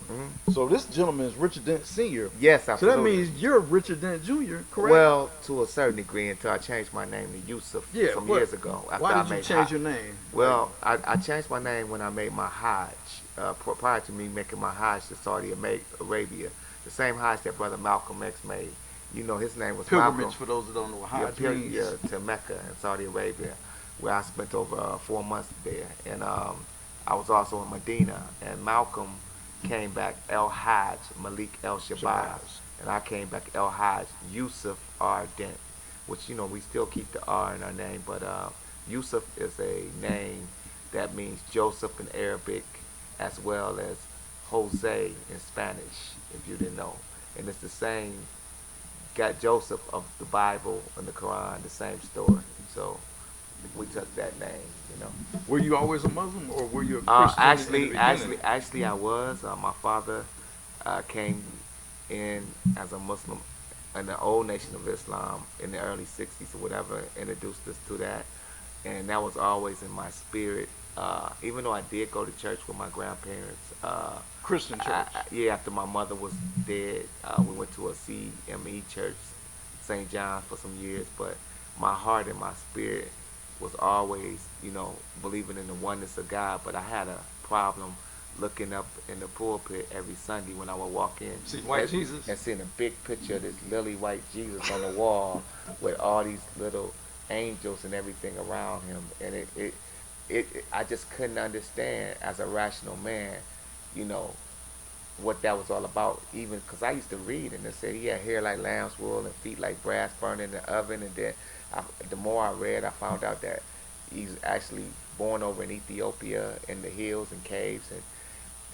Speaker 1: So this gentleman is Richard Dent Sr.
Speaker 2: Yes,
Speaker 1: So that
Speaker 2: absolutely.
Speaker 1: means you're Richard Dent Jr., correct?
Speaker 2: Well, to a certain degree, until I changed my name to Yusuf some years ago. After
Speaker 1: why
Speaker 2: I
Speaker 1: did you
Speaker 2: made
Speaker 1: change your name?
Speaker 2: Well, I changed my name when I made my Hajj. Prior to me making my Hajj to Saudi Arabia, the same Hajj that Brother Malcolm X made. His name was
Speaker 1: Pilgrimage,
Speaker 2: Malcolm.
Speaker 1: for those that don't know what Hajj means.
Speaker 2: To Mecca in Saudi Arabia, where I spent over 4 months there. And I was also in Medina, and Malcolm came back El Hajj Malik El Shabazz, and I came back El Hajj Yusuf R. Dent, which we still keep the R in our name, but Yusuf is a name that means Joseph in Arabic, as well as Jose in Spanish, if you didn't know. And it's the same, got Joseph of the Bible and the Quran, the same story. So we took that name.
Speaker 1: Were you always a Muslim, or were you a Christian?
Speaker 2: Actually, I was. My father came in as a Muslim in the old Nation of Islam in the early '60s or whatever, introduced us to that, and that was always in my spirit. Even though I did go to church with my grandparents,
Speaker 1: Christian church.
Speaker 2: After my mother was dead, we went to a CME church, St. John, for some years, but my heart and my spirit was always, believing in the oneness of God. But I had a problem looking up in the pulpit every Sunday when I would walk in.
Speaker 1: See white Jesus?
Speaker 2: And seeing a big picture of this lily white Jesus on the wall with all these little angels and everything around him. And I just couldn't understand as a rational man, what that was all about. Even because I used to read and they said he had hair like lamb's wool and feet like brass burning in the oven. And then the more I read, I found out that he's actually born over in Ethiopia in the hills and caves, and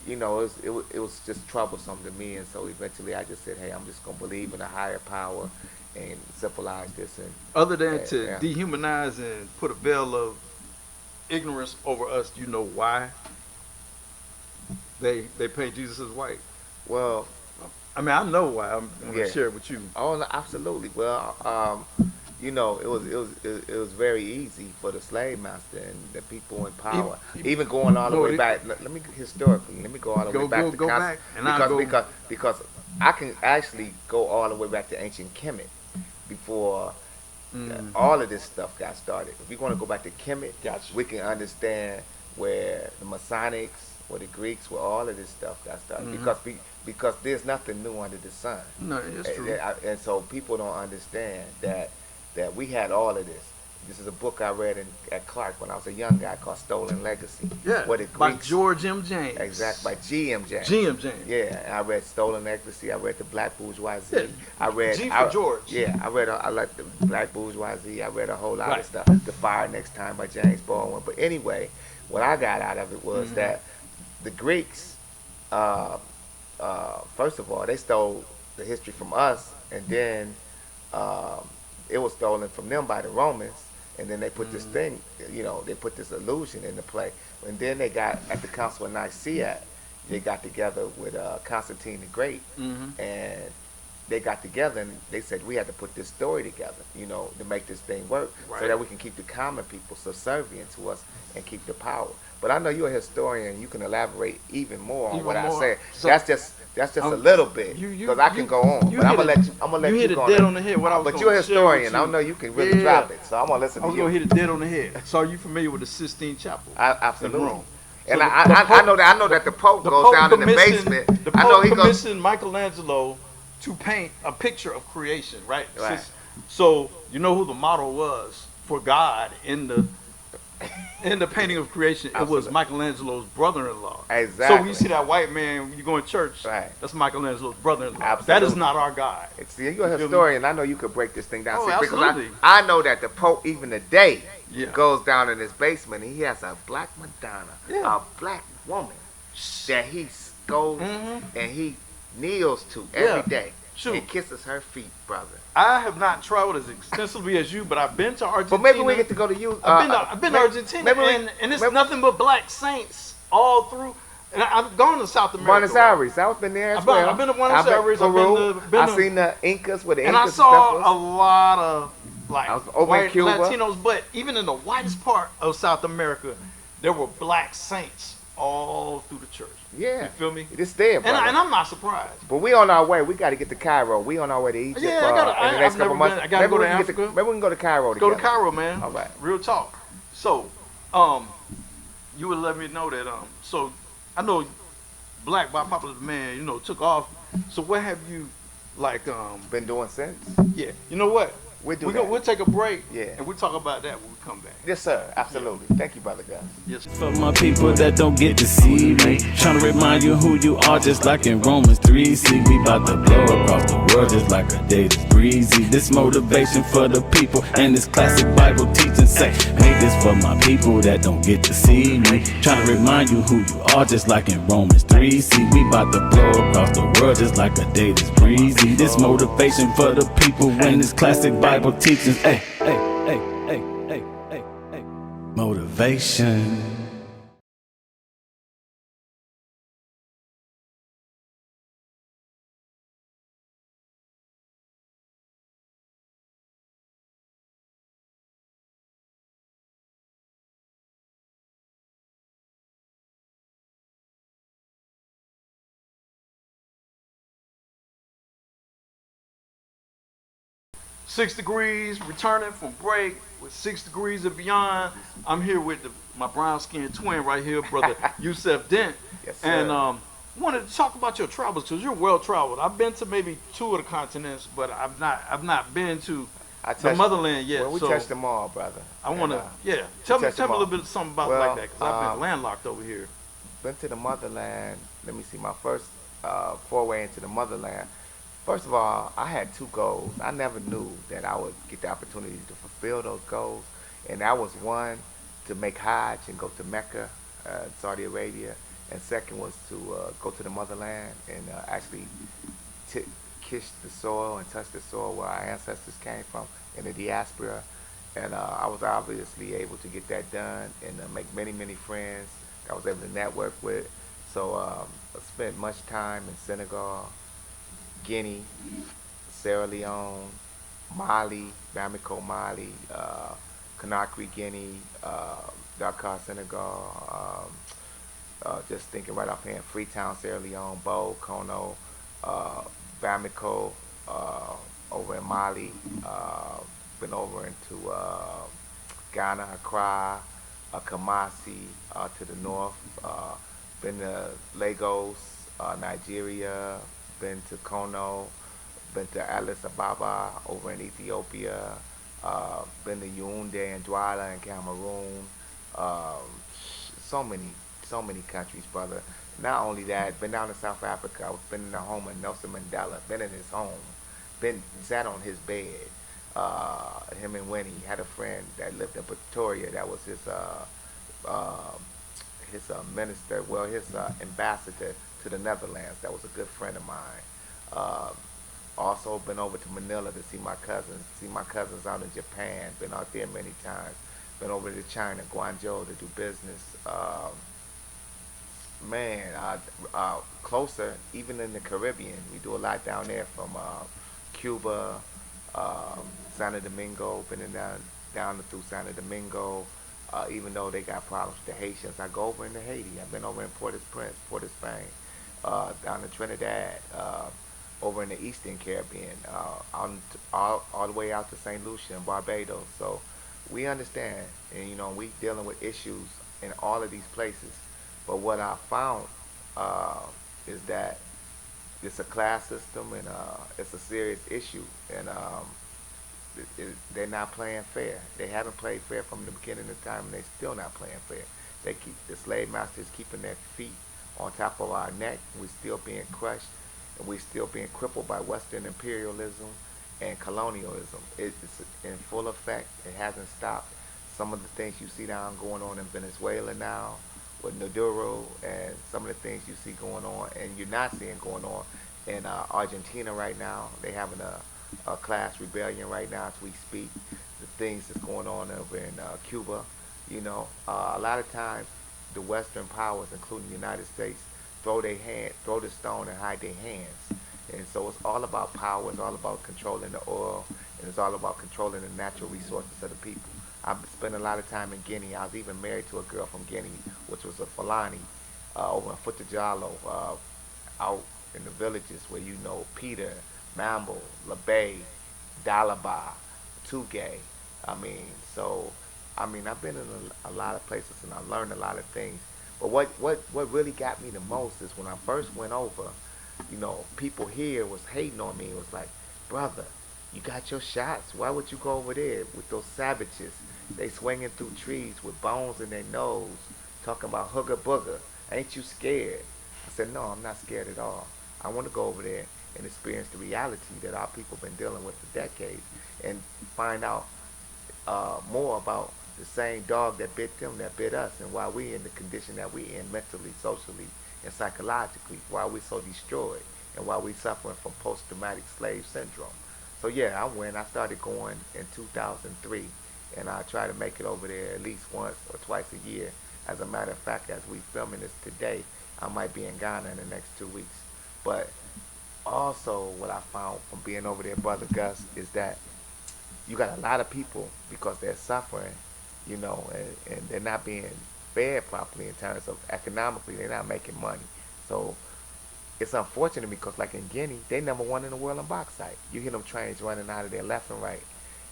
Speaker 2: you know, it was just troublesome to me, and so eventually I just said, hey, I'm just gonna believe in a higher power and civilize this,
Speaker 1: Other than to
Speaker 2: yeah.
Speaker 1: dehumanize and put a veil of ignorance over us, do you know why they paint Jesus as white?
Speaker 2: Well,
Speaker 1: I mean, I know why. I'm going
Speaker 2: yeah.
Speaker 1: to share it with you.
Speaker 2: Oh, no, absolutely. Well, you know, it was very easy for the slave master and the people in power, even going all the way back. Let me historically. Let me go all the way back to
Speaker 1: go back, and
Speaker 2: because I can actually go all the way back to ancient Kemet before all of this stuff got started. If we want to go back to Kemet,
Speaker 1: Gotcha.
Speaker 2: we can understand where the Masonics or the Greeks, where all of this stuff got started. Because there's nothing new under the sun.
Speaker 1: No, it's true.
Speaker 2: And so people don't understand that we had all of this. This is a book I read at Clark when I was a young guy called Stolen Legacy.
Speaker 1: Yeah,
Speaker 2: where the
Speaker 1: by
Speaker 2: Greeks,
Speaker 1: George M. James.
Speaker 2: Exactly, by G.M. James.
Speaker 1: G.M. James.
Speaker 2: Yeah, and I read Stolen Legacy. I read the Black Bourgeoisie.
Speaker 1: Yeah.
Speaker 2: I read
Speaker 1: G for George.
Speaker 2: Yeah, I like the Black Bourgeoisie. I read a whole lot
Speaker 1: Right.
Speaker 2: of stuff. The Fire Next Time by James Baldwin. But anyway, what I got out of it was that the Greeks, first of all, they stole the history from us, and then it was stolen from them by the Romans, and then they put this thing, you know, they put this illusion into play. And then they got, at the Council of Nicaea, they got together with Constantine the Great, and they got together and they said we had to put this story together, you know, to make this thing work, so that we can keep the common people subservient to us and keep the power. But I know you're a historian, you can elaborate even more on what I said. So that's just a little bit, because I can go on, but I'm gonna let you go on.
Speaker 1: You hit it dead on the head.
Speaker 2: But you're a historian, I know you can really drop it, so I'm gonna listen to you.
Speaker 1: I was gonna hit it dead on the head. So are you familiar with the Sistine Chapel?
Speaker 2: Absolutely.
Speaker 1: In Rome?
Speaker 2: And
Speaker 1: So
Speaker 2: I know that the Pope goes down in the basement.
Speaker 1: The
Speaker 2: I know
Speaker 1: Pope
Speaker 2: he goes.
Speaker 1: commissioned Michelangelo to paint a picture of creation, right? So you know who the model was for God in the painting of creation? It was Michelangelo's brother-in-law.
Speaker 2: Exactly.
Speaker 1: So when you see that white man when you go in church, that's Michelangelo's brother-in-law.
Speaker 2: Absolutely.
Speaker 1: That is not our God.
Speaker 2: See, you're a historian. I know you could break this thing down.
Speaker 1: Oh,
Speaker 2: See,
Speaker 1: absolutely.
Speaker 2: Because I know that the Pope, even today,
Speaker 1: Yeah.
Speaker 2: goes down in his basement and he has a black Madonna, a black woman that he goes and he kneels to every day and kisses her feet, brother.
Speaker 1: I have not traveled as extensively as you, but I've been to Argentina.
Speaker 2: But maybe we get to go to you.
Speaker 1: I've been to Argentina, and it's nothing but black saints all through. And I've gone to South America.
Speaker 2: Buenos Aires. I've been there as well.
Speaker 1: I've been to Buenos Aires.
Speaker 2: Peru. I've seen the Incas with the
Speaker 1: and
Speaker 2: Incas.
Speaker 1: I saw a lot of white
Speaker 2: Cuba.
Speaker 1: Latinos, but even in the whitest part of South America, there were black saints all through the church.
Speaker 2: Yeah.
Speaker 1: You feel me?
Speaker 2: It's there, brother.
Speaker 1: And I'm not surprised.
Speaker 2: But we on our way. We got to get to Cairo. We on our way to Egypt.
Speaker 1: Yeah, in the next couple months. I got to go to Africa.
Speaker 2: Maybe we can go to Cairo together.
Speaker 1: Go to Cairo, man.
Speaker 2: All right.
Speaker 1: Real talk. So, you would let me know that, so I know Black by Popular Demand, you know, took off. So what have you,
Speaker 2: been doing since?
Speaker 1: Yeah. You know what?
Speaker 2: We'll
Speaker 1: take a break.
Speaker 2: Yeah.
Speaker 1: And we'll talk about that when we come back.
Speaker 2: Yes, sir. Absolutely. Thank you, brother Gus.
Speaker 1: Yes.
Speaker 3: For my people that don't get to see me, trying to remind you who you are, just like in Romans 3. See, we about to blow across the world just like a day that's breezy. This motivation for the people and this classic Bible teaching say, make this for my people that don't get to see me. Trying to remind you who you are, just like in Romans 3. See, we about to blow across the world just like a day that's breezy. This motivation for the people and this classic Bible teachings. Hey, hey, hey, hey, hey, hey, hey. Motivation.
Speaker 1: Six Degrees, returning from break with 6 Degrees and Beyond. I'm here with my brown-skinned twin right here, brother Yusuf Dent.
Speaker 2: Yes, sir.
Speaker 1: And wanted to talk about your travels because you're well-traveled. I've been to maybe 2 of the continents, but I've not been to the motherland yet.
Speaker 2: Well, we touched them all, brother.
Speaker 1: I want to, tell me a little bit something about like that because I've been landlocked over here.
Speaker 2: Been to the motherland. Let me see, my first foray into the motherland. First of all, I had 2 goals. I never knew that I would get the opportunity to fulfill those goals. And that was one, to make Hajj and go to Mecca, Saudi Arabia. and second was to go to the motherland and actually t- kiss the soil and touch the soil where our ancestors came from in the diaspora. And I was obviously able to get that done and make many, many friends that I was able to network with. So I spent much time in Senegal, Guinea, Sierra Leone, Mali, Bamako, Mali, Conakry, Guinea, Dakar, Senegal, just thinking right offhand, Freetown, Sierra Leone, Bo, Kono, uh, Bamako, over in Mali, been over into Ghana, Accra, Kumasi to the north, been to Lagos, Nigeria, been to Kono, been to Addis Ababa over in Ethiopia, been to Yaoundé and Douala in Cameroon. Um, so many countries, brother. Not only that, been down to South Africa. I've been in the home of Nelson Mandela. Been in his home. Been sat on his bed. Him and Winnie had a friend that lived in Pretoria. That was uh, his minister. Well, his ambassador to the Netherlands. That was a good friend of mine. Uh, Also been over to Manila to see my cousins. See my cousins out in Japan. Been out there many times. Been over to China, Guangzhou to do business. Man, closer, even in the Caribbean. We do a lot down there from Cuba, Santo Domingo, been in down through Santo Domingo. Even though they got problems with the Haitians, I go over into Haiti. I've been over in Port-au-Prince, Port-au-Spain, down in Trinidad, over in the Eastern Caribbean, all the way out to St. Lucia and Barbados. So we understand, and we dealing with issues in all of these places. But what I found is that it's a class system and it's a serious issue, and they're not playing fair. They haven't played fair from the beginning of time, and they're still not playing fair. They keep the slave masters keeping their feet on top of our neck. We're still being crushed, and we're still being crippled by Western imperialism and colonialism. It's in full effect. It hasn't stopped. Some of the things you see down going on in Venezuela now, with Maduro, and some of the things you see going on, and you're not seeing going on in Argentina right now. They're having a class rebellion right now as we speak. The things that's going on over in Cuba, a lot of times the Western powers, including the United States, throw the stone and hide their hands. And so it's all about power. It's all about controlling the oil, and it's all about controlling the natural resources of the people. I've spent a lot of time in Guinea. I was even married to a girl from Guinea, which was a Fulani, over in Futajalo, out in the villages where Peter, Mambo, LeBay, Dalaba, Tugay. I mean, so, I've been in a lot of places and I learned a lot of things. But what really got me the most is when I first went over, people here was hating on me. It was like, brother, you got your shots. Why would you go over there with those savages? They swinging through trees with bones in their nose, talking about hugger booger. Ain't you scared? I said, no, I'm not scared at all. I want to go over there and experience the reality that our people been dealing with for decades, and find out more about the same dog that bit them, that bit us, and why we in the condition that we in mentally, socially, and psychologically, why we so destroyed, and why we suffering from post-traumatic slave syndrome. So yeah, I started going in 2003, and I try to make it over there at least once or twice a year. As a matter of fact, as we filming this today, I might be in Ghana in the next 2 weeks. But also what I found from being over there, Brother Gus, is that you got a lot of people, because they're suffering, and they're not being fed properly in terms of economically, they're not making money. So it's unfortunate because, like in Guinea, they number one in the world in bauxite. You hear them trains running out of there left and right.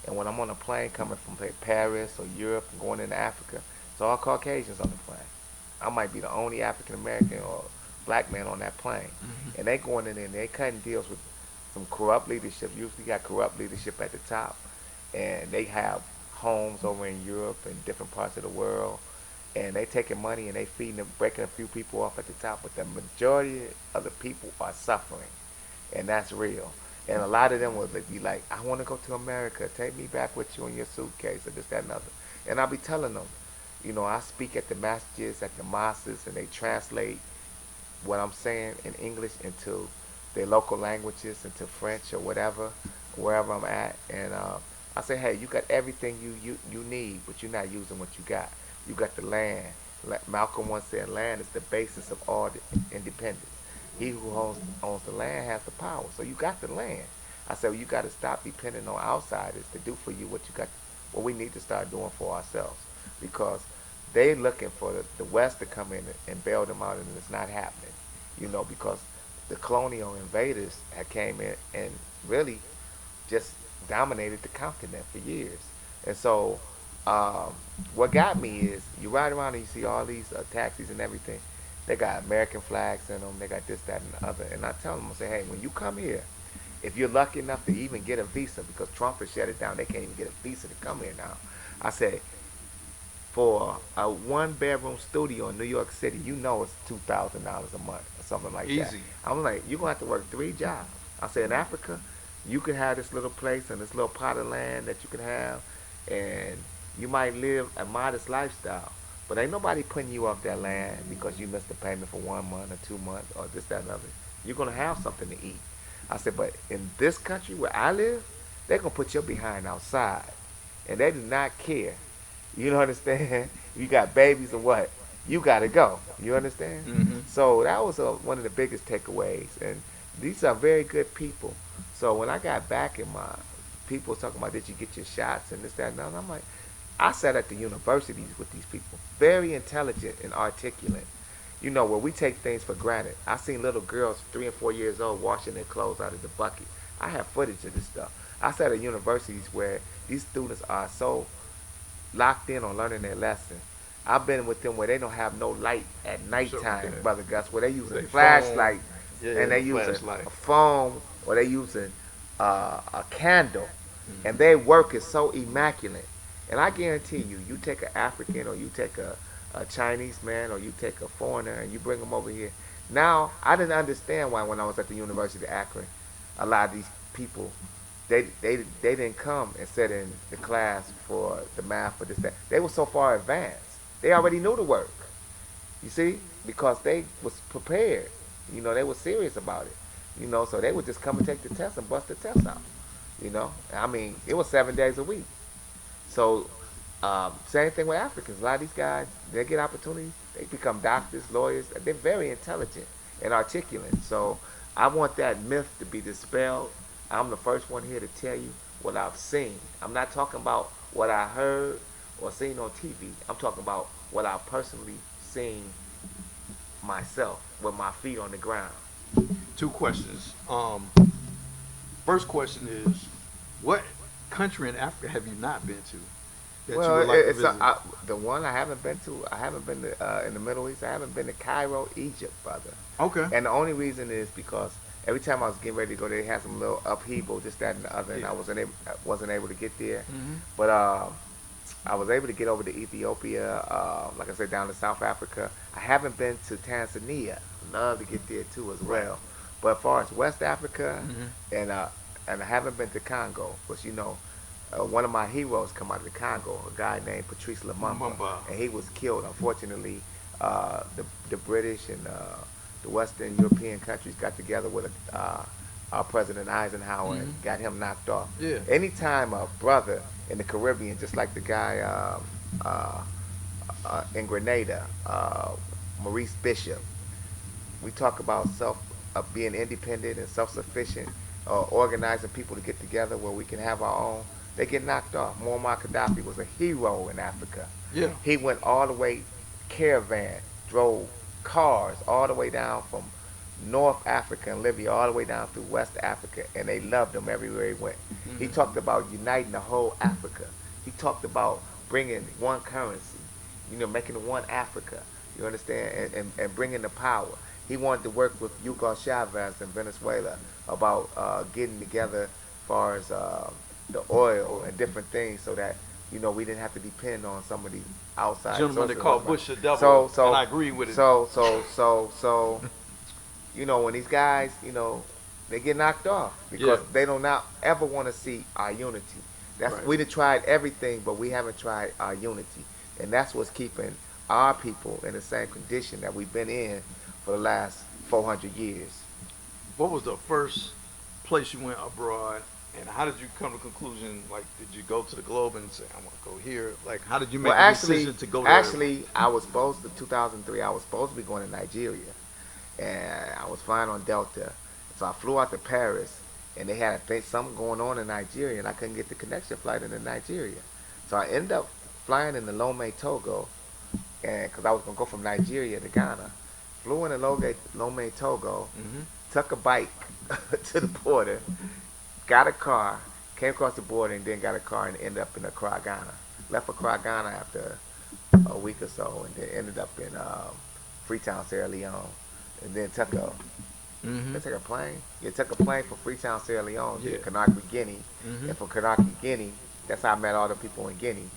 Speaker 2: And when I'm on a plane coming from Paris or Europe and going into Africa, it's all Caucasians on the plane. I might be the only African American or black man on that plane. And they going in there and they cutting deals with some corrupt leadership. Usually got corrupt leadership at the top. And they have homes over in Europe and different parts of the world. And they taking money and they feeding them, breaking a few people off at the top. But the majority of the people are suffering. And that's real. And a lot of them will be like, I want to go to America. Take me back with you in your suitcase or this, that, and other. And I'll be telling them, I speak at the masjids, at the mosques, and they translate what I'm saying in English into their local languages, into French or whatever, wherever I'm at. And I say, hey, you got everything you need, but you're not using what you got. You got the land. Malcolm once said, land is the basis of all the independence. He who owns the land has the power. So you got the land. I said, well, you got to stop depending on outsiders to do for you what we need to start doing for ourselves. Because they looking for the West to come in and bail them out, and it's not happening. Because the colonial invaders had came in and really just dominated the continent for years. And so what got me is you ride around and you see all these taxis and everything. They got American flags in them. They got this, that, and the other. And I tell them, I say, hey, when you come here, if you're lucky enough to even get a visa, because Trump has shut it down, they can't even get a visa to come here now. I say, for a one-bedroom studio in New York City, it's $2,000 a month or something like that.
Speaker 1: Easy.
Speaker 2: I'm like, you're going to have to work 3 jobs. I say, in Africa, you could have this little place and this little pot of land that you can have, and you might live a modest lifestyle. But ain't nobody putting you off that land because you missed a payment for 1 month or 2 months or this, that, and other. You're going to have something to eat. I said, but in this country where I live, they're going to put your behind outside. And they do not care. You know, understand? You got babies or what? You got to go. You understand?
Speaker 1: Mm-hmm.
Speaker 2: So that was one of the biggest takeaways. And these are very good people. So when I got back in my people was talking about, did you get your shots and this, that, and that, and I'm like, I sat at the universities with these people, very intelligent and articulate, where we take things for granted. I seen little girls 3 and 4 years old washing their clothes out of the bucket. I have footage of this stuff. I sat at universities where these students are so locked in on learning their lesson. I've been with them where they don't have no light at nighttime,
Speaker 1: Sure.
Speaker 2: Brother Gus, where they using
Speaker 1: They
Speaker 2: flashlight,
Speaker 1: phone.
Speaker 2: and they using
Speaker 1: Flashlight.
Speaker 2: a phone, or they using a candle, and their work is so immaculate. And I guarantee you, you take an African or you take a Chinese man or you take a foreigner and you bring them over here. Now, I didn't understand why when I was at the University of Akron, a lot of these people, they didn't come and sit in the class for the math for this, that. They were so far advanced. They already knew the work. You see? Because they was prepared. They were serious about it. So they would just come and take the test and bust the test out. I mean, it was 7 days a week. So, same thing with Africans. A lot of these guys, they get opportunities. They become doctors, lawyers. They're very intelligent and articulate. So, I want that myth to be dispelled. I'm the first one here to tell you what I've seen. I'm not talking about what I heard or seen on TV. I'm talking about what I've personally seen myself with my feet on the ground.
Speaker 1: 2 questions. First question is, what country in Africa have you not been to that you would like to visit?
Speaker 2: The one I haven't been to, I haven't been to, in the Middle East. I haven't been to Cairo, Egypt, brother.
Speaker 1: Okay.
Speaker 2: And the only reason is because every time I was getting ready to go, they had some little upheaval, this, that, and the other, and I wasn't able to get there.
Speaker 1: Mm-hmm.
Speaker 2: But I was able to get over to Ethiopia, like I said, down to South Africa. I haven't been to Tanzania. Love to get there too as well. But as far as West Africa, and I haven't been to Congo, because one of my heroes come out of the Congo, a guy named Patrice Lumumba, and he was killed. Unfortunately, the British and the Western European countries got together with our President Eisenhower and got him knocked off.
Speaker 1: Yeah.
Speaker 2: Anytime a brother in the Caribbean, just like the guy in Grenada, Maurice Bishop, we talk about being independent and self-sufficient, organizing people to get together where we can have our own. They get knocked off. Muammar Gaddafi was a hero in Africa.
Speaker 1: Yeah.
Speaker 2: He went all the way, caravan, drove cars all the way down from North Africa and Libya all the way down through West Africa, and they loved him everywhere he went. He talked about uniting the whole Africa. He talked about bringing one currency, making one Africa, you understand, and bringing the power. He wanted to work with Hugo Chavez in Venezuela about getting together as far as the oil and different things, so that we didn't have to depend on some of these outside.
Speaker 1: Gentlemen, they call Bush the devil, and I agree with it.
Speaker 2: So when these guys, they get knocked off because they do not ever want to see our unity. We've tried everything, but we haven't tried our unity, and that's what's keeping our people in the same condition that we've been in for the last 400 years.
Speaker 1: What was the first place you went abroad, and how did you come to the conclusion? Like, did you go to the globe and say, "I want to go here"? Like, how did you make
Speaker 2: Well,
Speaker 1: the decision to go there?
Speaker 2: actually, I was supposed to 2003. I was supposed to be going to Nigeria, and I was flying on Delta. So I flew out to Paris, and they had something going on in Nigeria, and I couldn't get the connection flight into Nigeria. So I ended up flying into Lomé, Togo, and because I was gonna go from Nigeria to Ghana, flew into Lomé, Togo, took a bike to the border, got a car, came across the border, and then got a car and ended up in Accra, Ghana. Left Accra, Ghana after a week or so, and then ended up in Freetown, Sierra Leone, and then took a took a plane. Yeah, took a plane from Freetown, Sierra Leone to Conakry, Guinea, and from Conakry, Guinea, that's how I met all the people in Guinea.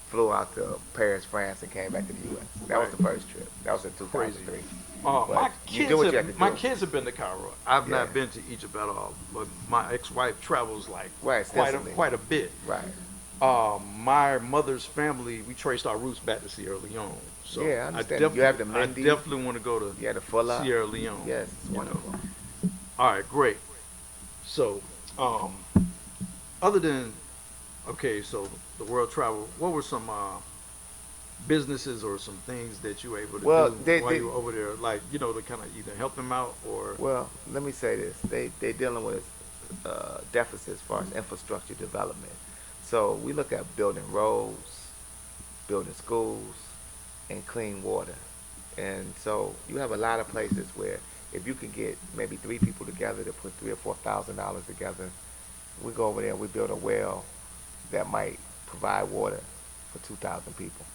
Speaker 2: Flew out to Paris, France, and came back to the U.S. That was the first trip. That was in 2003.
Speaker 1: My kids have been to Cairo. I've not been to Egypt at all, but my ex-wife travels like quite a bit.
Speaker 2: Right.
Speaker 1: My mother's family, we traced our roots back to Sierra Leone. So
Speaker 2: yeah, I understand. You have the
Speaker 1: I definitely want to go to
Speaker 2: the Fuller.
Speaker 1: Sierra Leone.
Speaker 2: Yes, it's wonderful.
Speaker 1: All right, great. So, other than, so the world travel, what were some businesses or some things that you were able to do while you were over there? Like, to kind of either help them out or...
Speaker 2: Well, let me say this. They're dealing with deficits as far as infrastructure development. So we look at building roads, building schools, and clean water. And so you have a lot of places where if you can get maybe 3 people together to put $3,000 or $4,000 together, we go over there and we build a well that might provide water for 2,000 people.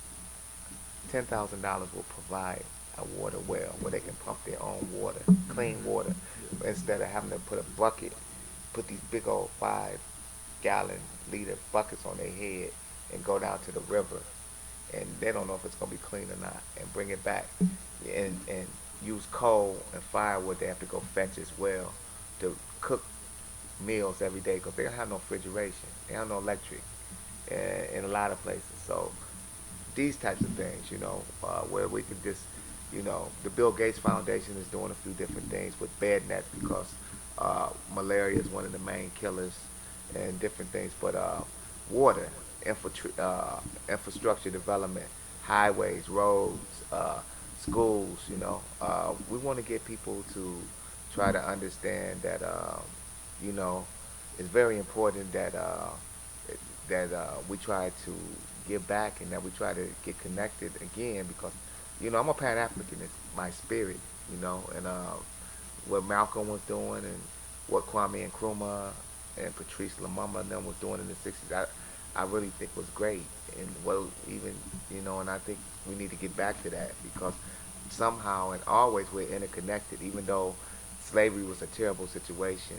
Speaker 2: $10,000 will provide a water well where they can pump their own water, clean water, instead of having to put a bucket, put these big old 5-gallon liter buckets on their head and go down to the river, and they don't know if it's going to be clean or not, and bring it back and use coal and firewood they have to go fetch as well to cook meals every day, because they don't have no refrigeration, they don't have no electric in a lot of places. So these types of things, where we can just, the Bill Gates Foundation is doing a few different things with bed nets, because malaria is one of the main killers, and different things. But water, infrastructure development, highways, roads, schools, we want to get people to try to understand that, it's very important that we try to give back, and that we try to get connected again, because I'm a Pan-African, it's my spirit, and what Malcolm was doing and what Kwame Nkrumah and Patrice Lumumba and them was doing in the 60s, I really think was great. And and I think we need to get back to that, because somehow and always we're interconnected. Even though slavery was a terrible situation,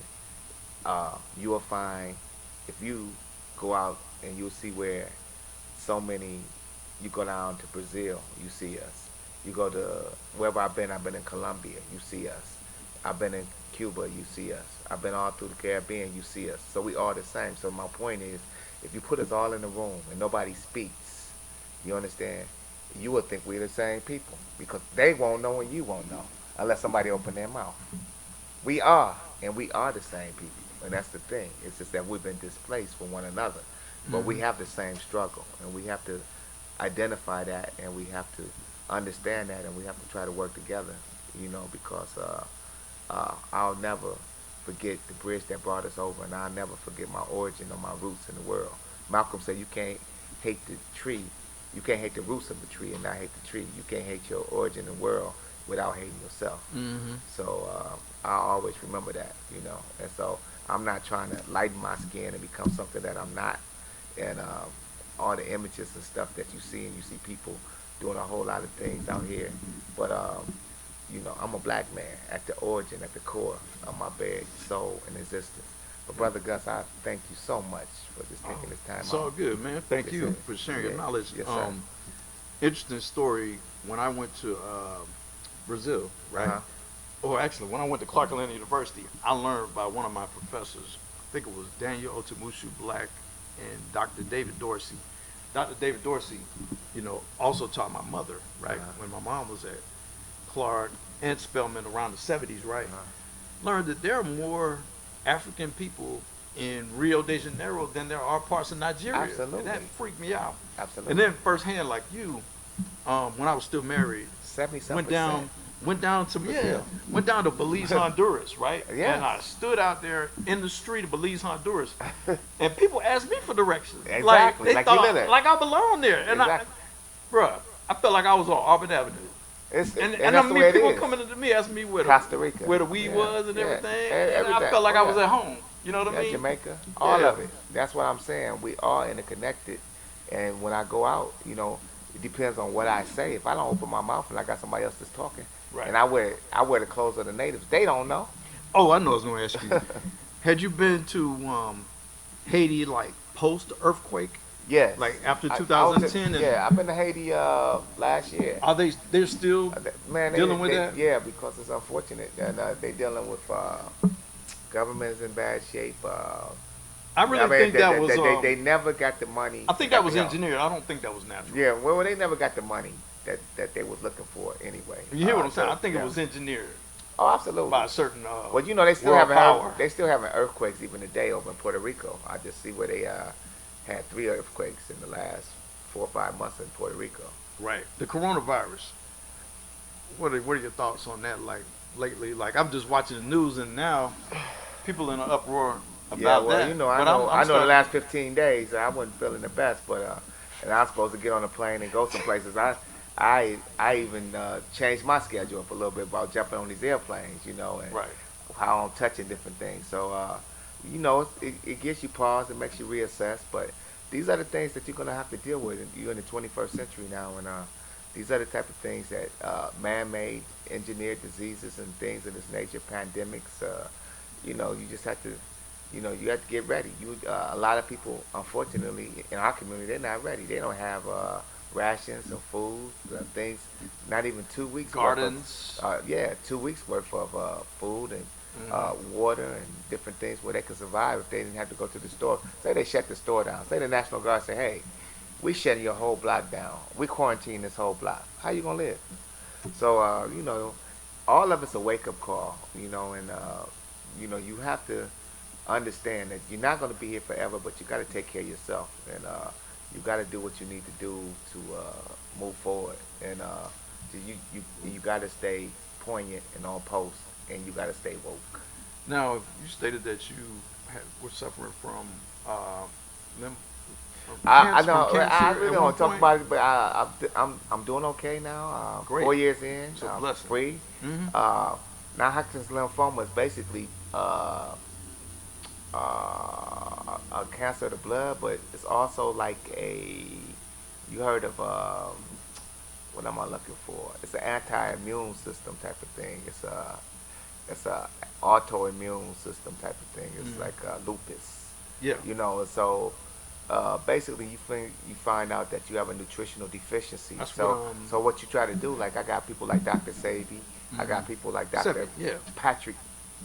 Speaker 2: you will find, if you go out and you'll see where so many, you go down to Brazil, you see us. You go to wherever I've been in Colombia, you see us. I've been in Cuba, you see us. I've been all through the Caribbean, you see us. So we all the same. So my point is, if you put us all in a room and nobody speaks, you understand, you would think we're the same people, because they won't know and you won't know unless somebody open their mouth. We are, and we are the same people, and that's the thing. It's just that we've been displaced from one another, but we have the same struggle, and we have to identify that, and we have to understand that, and we have to try to work together, because I'll never forget the bridge that brought us over, and I'll never forget my origin or my roots in the world. Malcolm said you can't hate the tree, you can't hate the roots of the tree and not hate the tree. You can't hate your origin in the world without hating yourself. So I always remember that, and so I'm not trying to lighten my skin and become something that I'm not. And all the images and stuff that you see, and you see people doing a whole lot of things out here, but I'm a black man at the origin, at the core of my very soul and existence. But Brother Gus, I thank you so much for just taking this time.
Speaker 1: It's all good, man. Thank you for sharing your knowledge.
Speaker 2: Yes, sir.
Speaker 1: Interesting story. When I went to Brazil, right? Or actually, when I went to Clark Atlanta University, I learned by one of my professors. I think it was Daniel Otamushu Black and Dr. David Dorsey. Dr. David Dorsey, also taught my mother, right? When my mom was at Clark, and Spelman around the 70s, right?
Speaker 2: Uh-huh.
Speaker 1: Learned that there are more African people in Rio de Janeiro than there are parts of Nigeria.
Speaker 2: Absolutely.
Speaker 1: And that freaked me out.
Speaker 2: Absolutely.
Speaker 1: And then firsthand, like you, when I was still married,
Speaker 2: 70-something
Speaker 1: went down went down to Belize, Honduras, right?
Speaker 2: Yeah.
Speaker 1: And I stood out there in the street of Belize, Honduras, and people asked me for directions.
Speaker 2: Exactly,
Speaker 1: They
Speaker 2: like you
Speaker 1: thought
Speaker 2: live there.
Speaker 1: like I belonged there, and
Speaker 2: Exactly.
Speaker 1: I felt like I was on Auburn Avenue.
Speaker 2: And
Speaker 1: And
Speaker 2: that's
Speaker 1: I
Speaker 2: the
Speaker 1: mean,
Speaker 2: way it
Speaker 1: people
Speaker 2: is.
Speaker 1: coming to me asking me
Speaker 2: Costa Rica.
Speaker 1: where the weed
Speaker 2: Yeah.
Speaker 1: was and
Speaker 2: Yeah.
Speaker 1: everything,
Speaker 2: And
Speaker 1: and I
Speaker 2: everything.
Speaker 1: felt like
Speaker 2: Oh,
Speaker 1: I was
Speaker 2: yeah.
Speaker 1: at home. You know what I
Speaker 2: Yeah,
Speaker 1: mean?
Speaker 2: Jamaica, all
Speaker 1: Yeah.
Speaker 2: of it. That's what I'm saying. We are interconnected, and when I go out, it depends on what I say. If I don't open my mouth and I got somebody else that's talking,
Speaker 1: Right.
Speaker 2: and I wear the clothes of the natives, they don't know.
Speaker 1: Oh, I know I was going to ask you. Had you been to Haiti like post earthquake?
Speaker 2: Yes.
Speaker 1: Like after
Speaker 2: I
Speaker 1: 2010?
Speaker 2: yeah, I've been to Haiti last year.
Speaker 1: Are they're still
Speaker 2: Man,
Speaker 1: dealing with that?
Speaker 2: Yeah, because it's unfortunate, and they're dealing with government's in bad shape.
Speaker 1: I really think that was.
Speaker 2: They never got the money.
Speaker 1: I think that was
Speaker 2: you know.
Speaker 1: engineered. I don't think that was natural.
Speaker 2: Yeah, well, they never got the money that they was looking for anyway.
Speaker 1: You hear what I'm saying?
Speaker 2: so,
Speaker 1: I think
Speaker 2: yeah.
Speaker 1: it was engineered
Speaker 2: Oh, absolutely.
Speaker 1: by a certain.
Speaker 2: Well, they still
Speaker 1: world
Speaker 2: having
Speaker 1: power.
Speaker 2: they still having earthquakes even today over in Puerto Rico. I just see where they had 3 earthquakes in the last 4 or 5 months in Puerto Rico.
Speaker 1: Right. The coronavirus. What are your thoughts on that? Like lately, like I'm just watching the news and now people in an uproar about
Speaker 2: Yeah, well,
Speaker 1: that.
Speaker 2: I
Speaker 1: But
Speaker 2: know.
Speaker 1: I'm
Speaker 2: I know the
Speaker 1: starting-
Speaker 2: last 15 days I wasn't feeling the best, but and I was supposed to get on a plane and go some places. I even changed my schedule up a little bit about jumping on these airplanes, and
Speaker 1: Right.
Speaker 2: how I'm touching different things. So it gives you pause, it makes you reassess. But these are the things that you're gonna have to deal with. And you're in the 21st century now, and these are the type of things that man-made, engineered diseases and things of this nature, pandemics. You just have to. You have to get ready. A lot of people, unfortunately, in our community, they're not ready. They don't have rations of food, things. Not even 2 weeks.
Speaker 1: Gardens.
Speaker 2: Worth of, 2 weeks worth of food and water and different things where they could survive if they didn't have to go to the store. Say they shut the store down. Say the National Guard say, "Hey, we shutting your whole block down. We quarantine this whole block. How you gonna live?" So all of it's a wake up call. And you have to understand that you're not going to be here forever, but you got to take care of yourself, and you got to do what you need to do to move forward, and you got to stay poignant and on post, and you got to stay woke.
Speaker 1: Now, you stated that you were suffering from
Speaker 2: I know.
Speaker 1: cancer
Speaker 2: I
Speaker 1: at
Speaker 2: really
Speaker 1: one
Speaker 2: don't want to talk
Speaker 1: point?
Speaker 2: about it, but I'm doing okay now.
Speaker 1: Great.
Speaker 2: 4 years in,
Speaker 1: It's a
Speaker 2: I'm
Speaker 1: blessing.
Speaker 2: free.
Speaker 1: Mhm.
Speaker 2: Non-Hodgkin's lymphoma is basically a cancer of the blood, but it's also like you heard of what am I looking for? It's an anti-immune system type of thing. It's a autoimmune system type of thing. It's like lupus.
Speaker 1: Yeah.
Speaker 2: So basically you find out that you have a nutritional deficiency.
Speaker 1: That's
Speaker 2: So
Speaker 1: what,
Speaker 2: so what you try to do, like I got people like Dr. Sabi, I got people like Dr.
Speaker 1: Seven, yeah.
Speaker 2: Patrick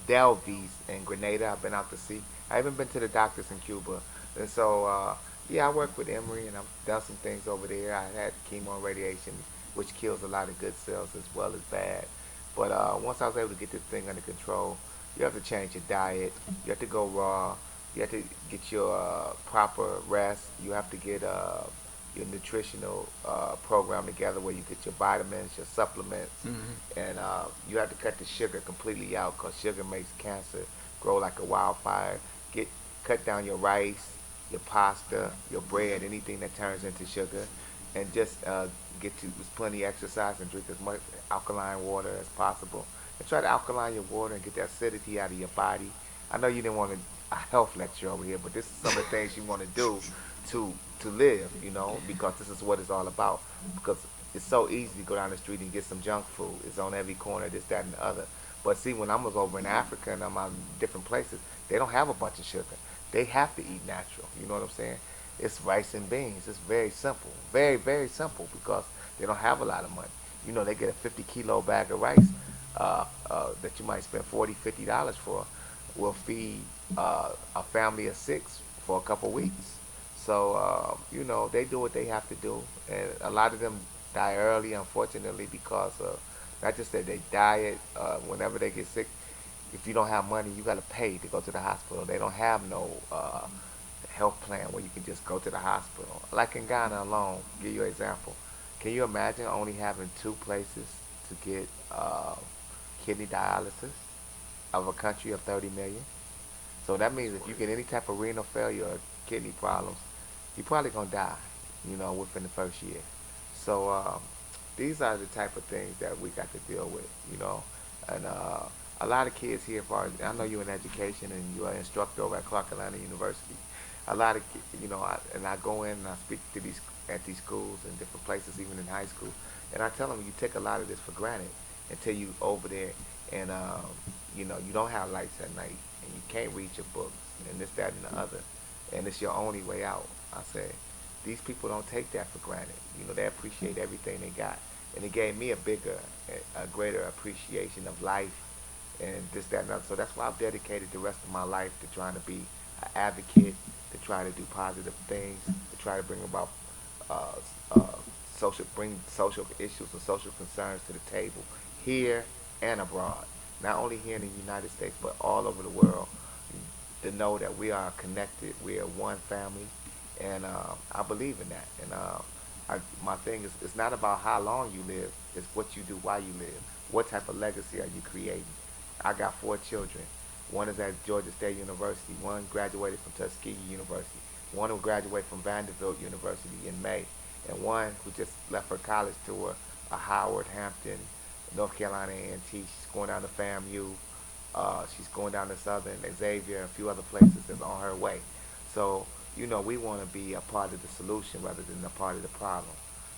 Speaker 2: Delvies in Grenada. I've been out to see. I haven't been to the doctors in Cuba. And so I work with Emory, and I've done some things over there. I had chemo and radiation, which kills a lot of good cells as well as bad. But once I was able to get this thing under control, you have to change your diet. You have to go raw. You have to get your proper rest. You have to get your nutritional program together where you get your vitamins, your supplements, and you have to cut the sugar completely out because sugar makes cancer grow like a wildfire. Cut down your rice, your pasta, your bread, anything that turns into sugar, and just get to plenty of exercise and drink as much alkaline water as possible. And try to alkaline your water and get the acidity out of your body. I know you didn't want a health lecture over here, but this is some of the things you want to do to live, because this is what it's all about. Because it's so easy to go down the street and get some junk food. It's on every corner, this, that, and the other. But see, when I was over in Africa and I'm out in different places, they don't have a bunch of sugar. They have to eat natural. You know what I'm saying? It's rice and beans. It's very simple. Very, very simple because they don't have a lot of money. They get a 50-kilo bag of rice that you might spend $40, $50 for will feed a family of 6 for a couple weeks. So, they do what they have to do. And a lot of them die early, unfortunately, because of Not just that they diet, whenever they get sick. If you don't have money, you got to pay to go to the hospital. They don't have no health plan where you can just go to the hospital. Like in Ghana alone, give you an example. Can you imagine only having 2 places to get kidney dialysis of a country of 30 million? So that means if you get any type of renal failure or kidney problems, you're probably going to die, within the first year. So these are the type of things that we got to deal with, and a lot of kids here, I know you're in education and you're an instructor over at Clark Atlanta University. A lot of, and I go in and I speak to at these schools and different places, even in high school, and I tell them you take a lot of this for granted until you over there and, you don't have lights at night and you can't read your books and this, that, and the other, and it's your only way out. I said, these people don't take that for granted. They appreciate everything they got, and it gave me a greater appreciation of life and this, that, and other. So that's why I've dedicated the rest of my life to trying to be an advocate, to try to do positive things, to try to bring about bring social issues and social concerns to the table here and abroad. Not only here in the United States, but all over the world, to know that we are connected, we are one family, and I believe in that. And my thing is, it's not about how long you live, it's what you do while you live. What type of legacy are you creating? I got 4 children. One is at Georgia State University. One graduated from Tuskegee University. One who graduated from Vanderbilt University in May. And one who just left her college tour, Howard, Hampton, North Carolina A&T. She's going down to FAMU. She's going down to Southern, Xavier, and a few other places that's on her way. So, we want to be a part of the solution rather than a part of the problem.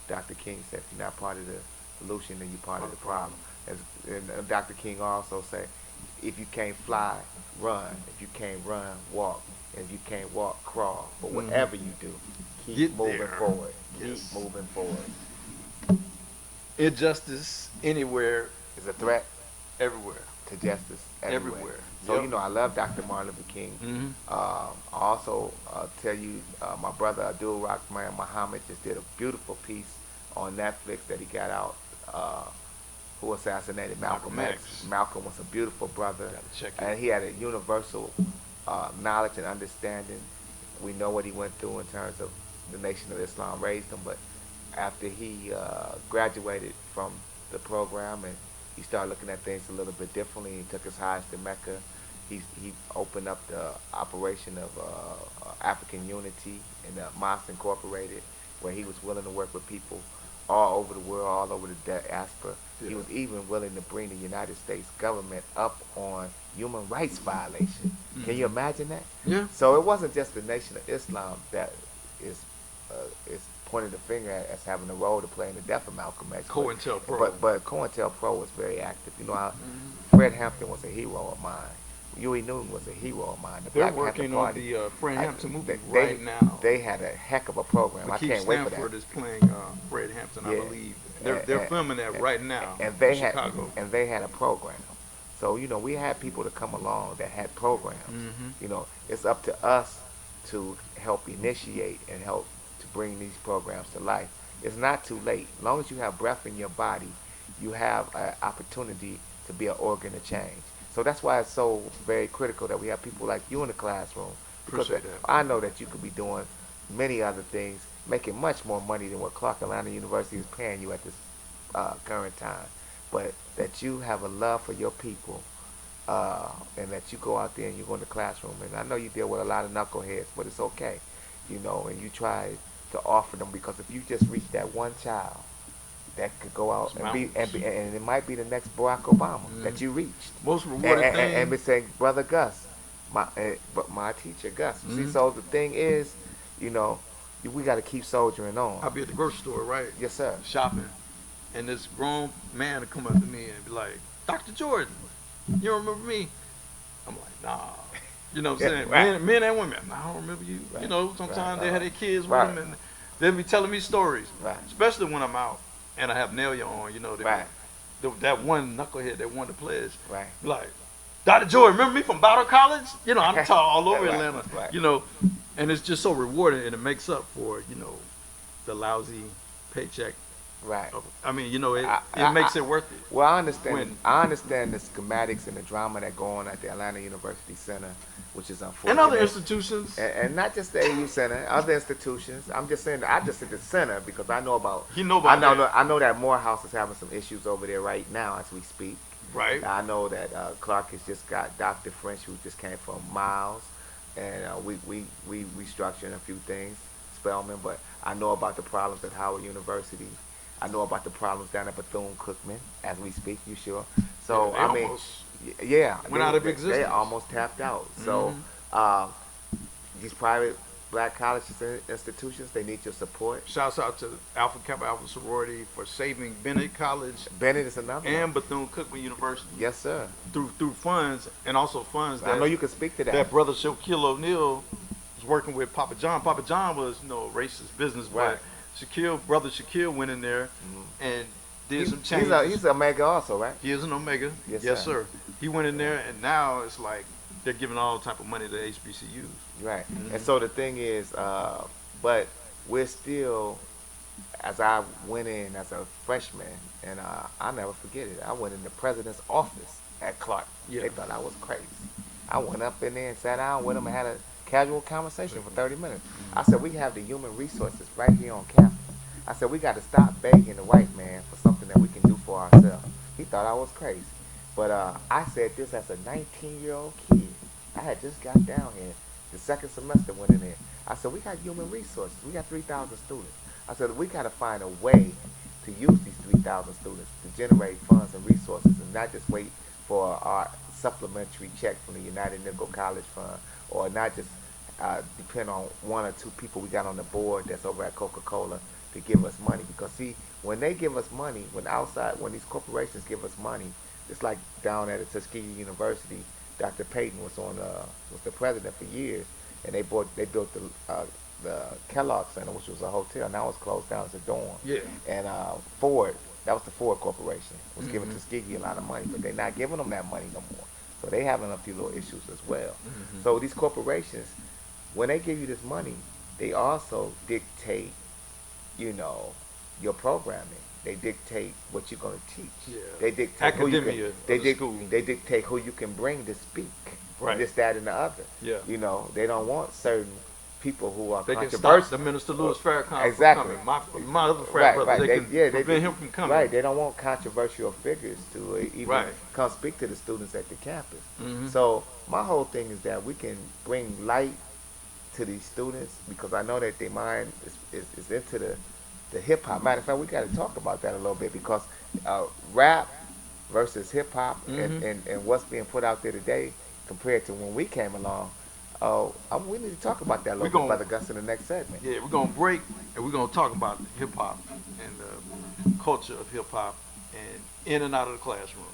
Speaker 2: Dr. King said, if you're not part of the solution, then you're part of the problem. And Dr. King also said, if you can't fly, run. If you can't run, walk. And if you can't walk, crawl. But whatever you do, keep moving forward.
Speaker 1: Yes.
Speaker 2: Keep moving forward.
Speaker 1: Injustice anywhere
Speaker 2: It's a threat
Speaker 1: everywhere.
Speaker 2: to justice everywhere. So,
Speaker 1: Yep.
Speaker 2: I love Dr. Martin Luther King. I also tell you, my brother Abdul Rahman Muhammad just did a beautiful piece on Netflix that he got out, who assassinated Malcolm X. Malcolm was a beautiful brother, and he had a universal knowledge and understanding. We know what he went through in terms of the Nation of Islam raised him, but after he graduated from the program and he started looking at things a little bit differently, he took his Hajj to Mecca. He opened up the operation of African Unity in the Mosque Incorporated, where he was willing to work with people all over the world, all over the diaspora. Yeah. He was even willing to bring the United States government up on human rights violation. Can you imagine that?
Speaker 1: Yeah.
Speaker 2: So it wasn't just the Nation of Islam that is pointing the finger at as having a role to play in the death of Malcolm X.
Speaker 1: COINTELPRO.
Speaker 2: But COINTELPRO was very active. Fred Hampton was a hero of mine. Huey Newton was a hero of mine.
Speaker 1: They're working on the Fred Hampton movie right now.
Speaker 2: They had a heck of a program. I can't wait for that.
Speaker 1: Stanford is playing Fred Hampton, I believe. They're filming that right now in Chicago.
Speaker 2: And they had a program. So, we had people to come along that had programs. It's up to us to help initiate and help to bring these programs to life. It's not too late. As long as you have breath in your body, you have an opportunity to be an organ of change. So that's why it's so very critical that we have people like you in the classroom. Because
Speaker 1: Appreciate that.
Speaker 2: I know that you could be doing many other things, making much more money than what Clark Atlanta University is paying you at this current time. But that you have a love for your people, and that you go out there and you go in the classroom. And I know you deal with a lot of knuckleheads, but it's okay, and you try to offer them, because if you just reach that one child that could go out and it might be the next Barack Obama that you reached.
Speaker 1: Most rewarding thing.
Speaker 2: And be saying, Brother Gus, my teacher Gus. See, so the thing is, we got to keep soldiering on.
Speaker 1: I'll be at the grocery store, right?
Speaker 2: Yes, sir.
Speaker 1: Shopping, and this grown man would come up to me and be like, "Dr. Jordan, you don't remember me?" I'm like, "Nah." You know what I'm saying?
Speaker 2: Right.
Speaker 1: Men and women, I don't remember you.
Speaker 2: Right.
Speaker 1: Sometimes they had their kids with them, and they'll be telling me stories, especially when I'm out and I have Nelia on. That one knucklehead that won the pledge.
Speaker 2: Right.
Speaker 1: Like, Dr. Jordan, remember me from Battle College? I'm taught all over Atlanta.
Speaker 2: Right.
Speaker 1: And it's just so rewarding, and it makes up for the lousy paycheck
Speaker 2: Right.
Speaker 1: I mean, you know,
Speaker 2: I,
Speaker 1: it makes it worth it.
Speaker 2: Well, I understand.
Speaker 1: When-
Speaker 2: I understand the schematics and the drama that go on at the Atlanta University Center, which is unfortunate.
Speaker 1: And other institutions.
Speaker 2: And not just the AU Center, other institutions. I'm just saying. I just said the center because I know about.
Speaker 1: You know about that.
Speaker 2: I know that Morehouse is having some issues over there right now as we speak.
Speaker 1: Right.
Speaker 2: I know that Clark has just got Dr. French, who just came from Miles, and we restructuring a few things, Spelman. But I know about the problems at Howard University. I know about the problems down at Bethune-Cookman as we speak. You sure? So
Speaker 1: Yeah,
Speaker 2: I mean, yeah,
Speaker 1: went out of existence.
Speaker 2: They almost tapped out. So these private black colleges and institutions, they need your support.
Speaker 1: Shouts out to Alpha Kappa Alpha Sorority for saving Bennett College
Speaker 2: Bennett is another
Speaker 1: and
Speaker 2: one.
Speaker 1: Bethune-Cookman University.
Speaker 2: Yes, sir.
Speaker 1: Through funds and also funds that
Speaker 2: I know you can speak to that.
Speaker 1: that brother Shaquille O'Neal was working with Papa John. Papa John was, you know, a racist business,
Speaker 2: Right.
Speaker 1: but brother Shaquille went in there and did some
Speaker 2: He's
Speaker 1: changes.
Speaker 2: he's Omega also, right?
Speaker 1: He is an Omega.
Speaker 2: Yes,
Speaker 1: sir. He went in there, and now it's like they're giving all type of money to HBCUs.
Speaker 2: Right. And so the thing is, but we're still, as I went in as a freshman, and I'll never forget it. I went in the president's office at Clark.
Speaker 1: Yeah.
Speaker 2: They thought I was crazy. I went up in there and sat down with them and had a casual conversation for 30 minutes. I said, we have the human resources right here on campus. I said, we got to stop begging the white man for something that we can do for ourselves. He thought I was crazy. But I said this as a 19-year-old kid. I had just got down here. The second semester went in there. I said, we got human resources. We got 3,000 students. I said, we got to find a way to use these 3,000 students to generate funds and resources and not just wait for our supplementary check from the United Negro College Fund, or not just depend on one or two people we got on the board that's over at Coca-Cola to give us money. Because see, when they give us money, when these corporations give us money, it's like down at Tuskegee University, Dr. Payton was the president for years, and they built the Kellogg Center, which was a hotel. Now it's closed down as a dorm.
Speaker 1: Yeah.
Speaker 2: And Ford, that was the Ford Corporation, was giving Tuskegee a lot of money, but they're not giving them that money no more. So they having a few little issues as well. So these corporations, when they give you this money, they also dictate, you know, your programming. They dictate what you're going to teach.
Speaker 1: Yeah.
Speaker 2: They dictate
Speaker 1: Academia
Speaker 2: who you
Speaker 1: of
Speaker 2: can,
Speaker 1: the school.
Speaker 2: they dictate who you can bring to speak.
Speaker 1: Right.
Speaker 2: This, that, and the other.
Speaker 1: Yeah.
Speaker 2: You know, they don't want certain people who are
Speaker 1: They can
Speaker 2: controversial.
Speaker 1: stop the Minister Louis Farrakhan
Speaker 2: Exactly.
Speaker 1: from coming. My other frat brother, they can prevent him from coming.
Speaker 2: Right, they don't want controversial figures to even
Speaker 1: Right.
Speaker 2: come speak to the students at the campus.
Speaker 1: Mhm.
Speaker 2: So my whole thing is that we can bring light to these students, because I know that their mind is into the hip hop. Matter of fact, we got to talk about that a little bit, because rap versus hip hop and what's being put out there today compared to when we came along. We need to talk about that a little bit, Brother Gus, in the next segment.
Speaker 1: Yeah, we're gonna break and we're gonna talk about hip hop and the culture of hip hop and in and out of the classroom.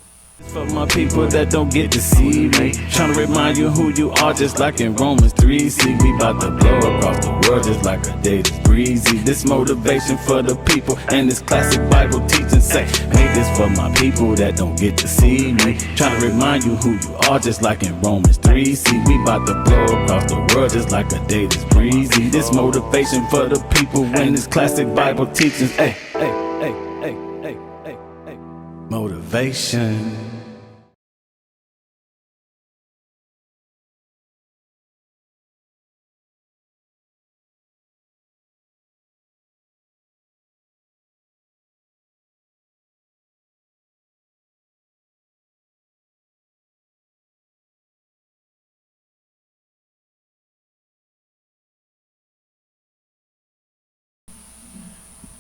Speaker 3: For my people that don't get to see me, trying to remind you who you are, just like in Romans 3. See, we about to blow across the world just like a day that's breezy. This motivation for the people and this classic Bible teaching say, make this for my people that don't get to see me, trying to remind you who you are, just like in Romans 3. See, we about to blow across the world just like a day that's breezy. This motivation for the people and this classic Bible teachings. Hey, hey, hey, hey, hey, hey, hey. Motivation.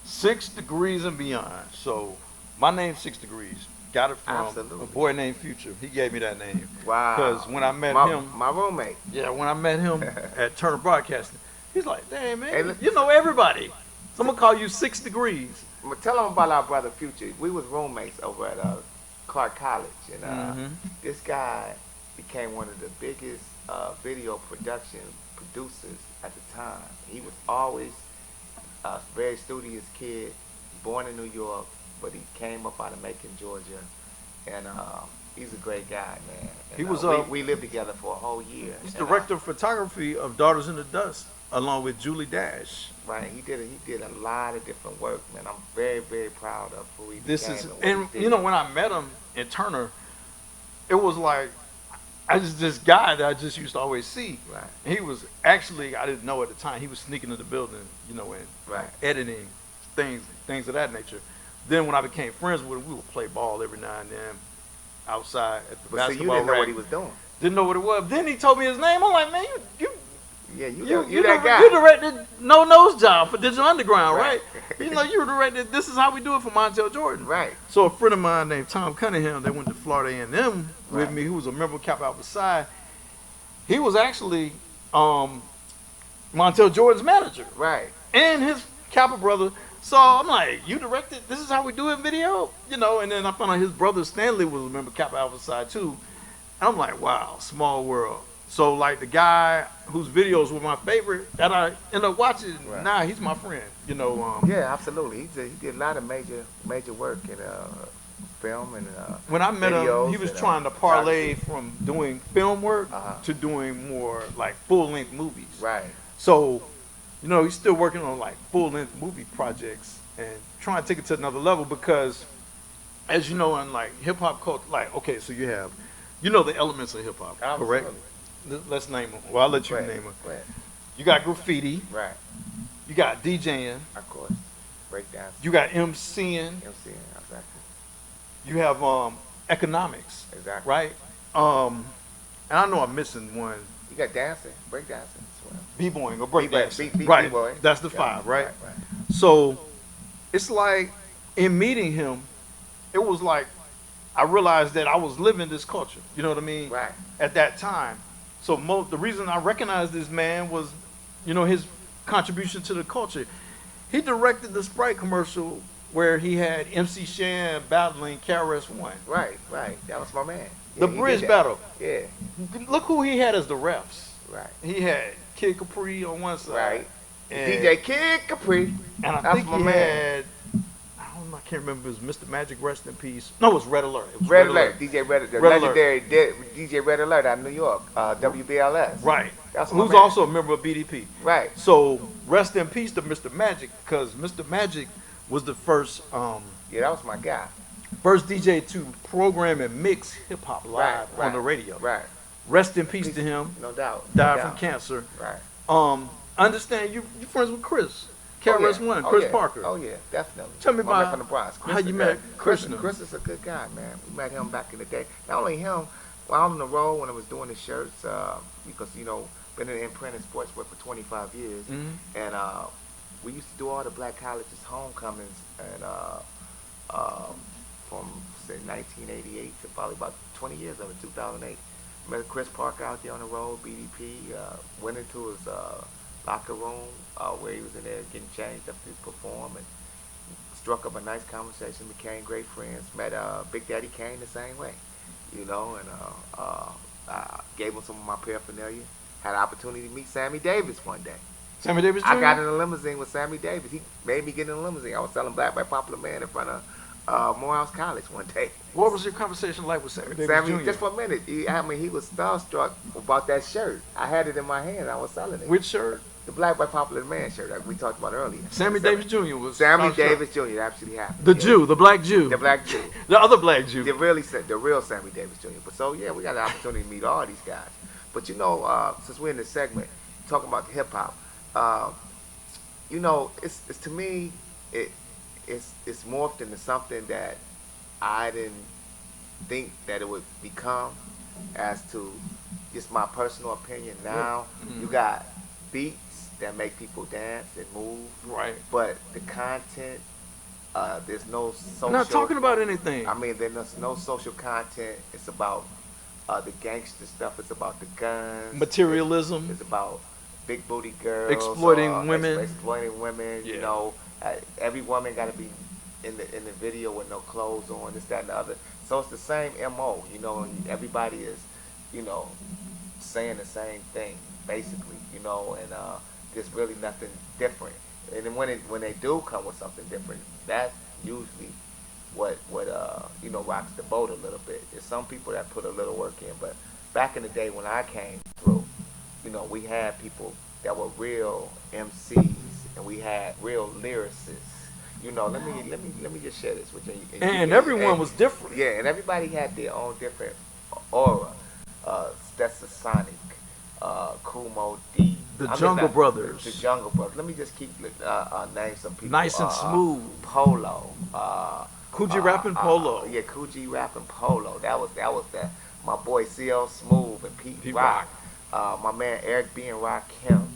Speaker 1: Six Degrees and Beyond. So my name's 6 Degrees. Got it from
Speaker 2: Absolutely.
Speaker 1: a boy named Future. He gave me that name.
Speaker 2: Wow.
Speaker 1: Because when I met him,
Speaker 2: my roommate.
Speaker 1: yeah, when I met him at Turner Broadcasting, he's like, "Damn man,
Speaker 2: Hey, look-
Speaker 1: you know everybody. So I'm gonna call you 6 Degrees."
Speaker 2: Tell them about our brother Future. We was roommates over at Clark College, and this guy became one of the biggest video production producers at the time. He was always a very studious kid, born in New York, but he came up out of Macon, Georgia, and he's a great guy, man. And,
Speaker 1: He was,
Speaker 2: we lived together for a whole year.
Speaker 1: He's
Speaker 2: And,
Speaker 1: director of photography of Daughters in the Dust along with Julie Dash.
Speaker 2: Right, he did a lot of different work, man. I'm very, very proud of who he
Speaker 1: This
Speaker 2: became
Speaker 1: is,
Speaker 2: and what
Speaker 1: and
Speaker 2: he did.
Speaker 1: you know, when I met him in Turner, it was like I just this guy that I just used to always see.
Speaker 2: Right.
Speaker 1: And he was actually, I didn't know at the time, he was sneaking into the building, you know, and
Speaker 2: Right.
Speaker 1: editing things of that nature. Then when I became friends with him, we would play ball every now and then outside at the
Speaker 2: But see,
Speaker 1: basketball
Speaker 2: you didn't know
Speaker 1: rack.
Speaker 2: what he was doing.
Speaker 1: Didn't know what it was. Then he told me his name. I'm like, man, you
Speaker 2: Yeah, you
Speaker 1: you
Speaker 2: that guy.
Speaker 1: You directed No Nose Job for Digital Underground,
Speaker 2: Right.
Speaker 1: right? You know, you directed This Is How We Do It for Montel Jordan.
Speaker 2: Right.
Speaker 1: So a friend of mine named Tom Cunningham, they went to Florida A&M with
Speaker 2: Right.
Speaker 1: me, who was a member of Kappa Alpha Psi. He was actually Montel Jordan's manager
Speaker 2: Right.
Speaker 1: and his Kappa brother. So I'm like, you directed This Is How We Do It video? You know, and then I found out his brother Stanley was a member of Kappa Alpha Psi too. And I'm like, wow, small world. So like the guy whose videos were my favorite that I ended up watching,
Speaker 2: Right.
Speaker 1: now he's my friend. You know,
Speaker 2: Yeah, absolutely. He did a lot of major work in film and
Speaker 1: when I met him,
Speaker 2: videos
Speaker 1: he was
Speaker 2: and,
Speaker 1: trying to parlay
Speaker 2: photography.
Speaker 1: from doing film work
Speaker 2: Uh-huh.
Speaker 1: to doing more like full-length movies.
Speaker 2: Right.
Speaker 1: So, you know, he's still working on like full-length movie projects and trying to take it to another level because, as you know, in like hip-hop culture, like, okay, so you have, you know, the elements of hip-hop, correct?
Speaker 2: Absolutely.
Speaker 1: Let's name them. Well, I'll let you
Speaker 2: Go ahead.
Speaker 1: name them.
Speaker 2: Go ahead.
Speaker 1: You got graffiti,
Speaker 2: Right.
Speaker 1: you got DJing,
Speaker 2: Of course. Breakdance.
Speaker 1: you got MCing,
Speaker 2: MC. Exactly.
Speaker 1: you have economics,
Speaker 2: Exactly.
Speaker 1: right? And I know I'm missing one.
Speaker 2: You got dancing, breakdancing as well.
Speaker 1: B-boying or breakdancing.
Speaker 2: B-
Speaker 1: Right.
Speaker 2: B-boy.
Speaker 1: That's the
Speaker 2: Yeah.
Speaker 1: five, right?
Speaker 2: Right.
Speaker 1: So it's like in meeting him, it was like I realized that I was living this culture. You know what I mean?
Speaker 2: Right.
Speaker 1: At that time. So the reason I recognized this man was, you know, his contribution to the culture. He directed the Sprite commercial where he had MC Shan battling KRS-One.
Speaker 2: Right. That was my man.
Speaker 1: The
Speaker 2: he
Speaker 1: bridge
Speaker 2: did that.
Speaker 1: battle.
Speaker 2: Yeah.
Speaker 1: Look who he had as the refs.
Speaker 2: Right.
Speaker 1: He had Kid Capri on one side.
Speaker 2: Right.
Speaker 1: And,
Speaker 2: DJ Kid Capri.
Speaker 1: and I
Speaker 2: That's
Speaker 1: think
Speaker 2: my
Speaker 1: he
Speaker 2: man.
Speaker 1: had, I don't know, I can't remember, it was Mr. Magic, rest in peace. No, it was Red Alert. It was
Speaker 2: Red Alert. DJ Red Alert. The
Speaker 1: Red Alert.
Speaker 2: legendary DJ Red Alert out of New York. WBLS.
Speaker 1: Right.
Speaker 2: That's my
Speaker 1: Who's
Speaker 2: man.
Speaker 1: also a member of BDP.
Speaker 2: Right.
Speaker 1: So rest in peace to Mr. Magic, because Mr. Magic was the first
Speaker 2: Yeah, that was my guy.
Speaker 1: first DJ to program and mix hip hop live
Speaker 2: Right.
Speaker 1: on the radio.
Speaker 2: Right.
Speaker 1: Rest in peace to him.
Speaker 2: No doubt.
Speaker 1: Died
Speaker 2: no
Speaker 1: from
Speaker 2: doubt.
Speaker 1: cancer.
Speaker 2: Right.
Speaker 1: Understand you friends with Chris.
Speaker 2: Oh, yeah.
Speaker 1: KRS-One,
Speaker 2: Oh,
Speaker 1: Chris
Speaker 2: yeah.
Speaker 1: Parker.
Speaker 2: Oh yeah, definitely.
Speaker 1: Tell me
Speaker 2: My man
Speaker 1: about
Speaker 2: from the Bronx.
Speaker 1: how you
Speaker 2: is
Speaker 1: met
Speaker 2: good.
Speaker 1: Krishna.
Speaker 2: Chris is a good guy, man. We met him back in the day. Not only him, while I'm on the road when I was doing the shirts, because you know, been in the imprint and sports work for 25 years,
Speaker 1: Mhm.
Speaker 2: and we used to do all the black colleges homecomings, and from say 1988 to probably about 20 years of it, 2008. Met Chris Parker out there on the road, BDP. Went into his locker room where he was in there getting changed after he performed, and struck up a nice conversation, became great friends. Met Big Daddy Kane the same way, you know, and I gave him some of my paraphernalia. Had an opportunity to meet Sammy Davis one day.
Speaker 1: Sammy Davis Jr.?
Speaker 2: I got in a limousine with Sammy Davis. He made me get in a limousine. I was selling Black by Popular Man in front of Morehouse College one day.
Speaker 1: What was your conversation like with Sammy Davis
Speaker 2: Sammy,
Speaker 1: Jr.?
Speaker 2: just for a minute, he was starstruck about that shirt. I had it in my hand. I was selling it.
Speaker 1: Which shirt?
Speaker 2: The Black by Popular Man shirt that we talked about earlier.
Speaker 1: Sammy Davis Jr. was
Speaker 2: Sammy
Speaker 1: starstruck.
Speaker 2: Davis Jr. That actually happened.
Speaker 1: The
Speaker 2: Yeah.
Speaker 1: Jew, the black Jew.
Speaker 2: The black Jew.
Speaker 1: The other black Jew.
Speaker 2: The real Sammy Davis Jr. But so yeah, we got the opportunity to meet all these guys. But you know, since we're in this segment talking about the hip hop, you know, it's to me, it's morphed into something that I didn't think that it would become. As to just my personal opinion now,
Speaker 1: Mm-hmm.
Speaker 2: you got beats that make people dance and move,
Speaker 1: Right.
Speaker 2: but the content, there's no social.
Speaker 1: I'm not talking about anything.
Speaker 2: I mean, there's no social content. It's about the gangster stuff. It's about the guns.
Speaker 1: Materialism.
Speaker 2: It's about big booty girls.
Speaker 1: Exploiting women.
Speaker 2: Exploiting women.
Speaker 1: Yeah.
Speaker 2: You know, every woman got to be in the video with no clothes on. This, that, and the other. So it's the same MO. You know, and everybody is, you know, saying the same thing basically. You know, and there's really nothing different. And then when they do come with something different, that's usually what you know, rocks the boat a little bit. There's some people that put a little work in, but back in the day when I came through, you know, we had people that were real MCs, and we had real lyricists. You know, let me just share this with you.
Speaker 1: And everyone was different.
Speaker 2: Yeah, and everybody had their own different aura. That's the Sonic, Kumo D,
Speaker 1: The Jungle Brothers.
Speaker 2: The Jungle Brothers. Let me just keep name some people.
Speaker 1: Nice and smooth.
Speaker 2: Polo.
Speaker 1: Coogee rapping Polo.
Speaker 2: Yeah, Coogee rapping Polo. That was that. My boy CL Smooth and Pete Rock. My man Eric B. and Rakim.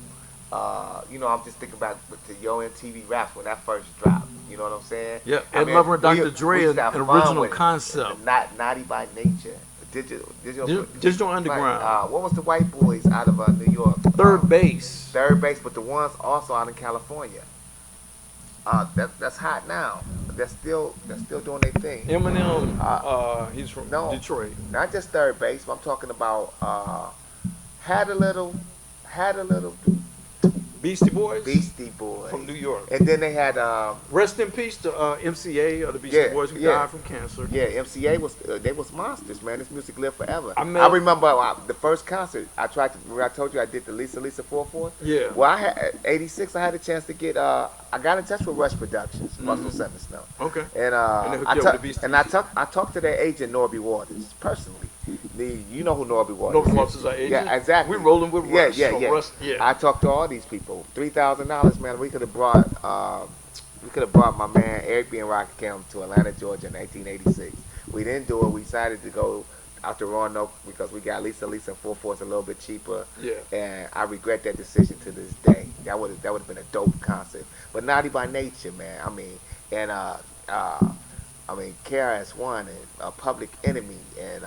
Speaker 2: You know, I'm just thinking about the Yo MTV Raps when that first dropped. You know what I'm saying?
Speaker 1: Yeah, Ed Lover and Dr. Dre, an original concept.
Speaker 2: Not Naughty by Nature.
Speaker 1: Digital Underground.
Speaker 2: What was the white boys out of New York?
Speaker 1: Third Base.
Speaker 2: Third Base, but the ones also out in California. That's hot now. They're still doing their thing.
Speaker 1: Eminem, he's from Detroit.
Speaker 2: Not just Third Base, but I'm talking about had a little
Speaker 1: Beastie Boys.
Speaker 2: Beastie Boys
Speaker 1: from New York.
Speaker 2: And then they had
Speaker 1: rest in peace to MCA or the Beastie Boys who died from cancer.
Speaker 2: Yeah, MCA was monsters, man. This music lived forever. I remember the first concert I told you I did the Lisa 4/4.
Speaker 1: Yeah.
Speaker 2: Well, I had '86. I had a chance to get. I got in touch with Rush Productions, Russell Simmons now.
Speaker 1: Okay.
Speaker 2: And I talked to their agent Norby Waters personally. You know who Norby Waters is.
Speaker 1: Norby Waters is our agent.
Speaker 2: Yeah, exactly.
Speaker 1: We rolling with Rush.
Speaker 2: Yeah. I talked to all these people. $3,000, man. We could have brought my man Eric B. and Rakim to Atlanta, Georgia in 1986. We didn't do it. We decided to go out to Roanoke because we got Lisa 4/4 a little bit cheaper.
Speaker 1: Yeah.
Speaker 2: And I regret that decision to this day. That would have been a dope concert. But Naughty by Nature, man. I mean, and KRS-One and Public Enemy and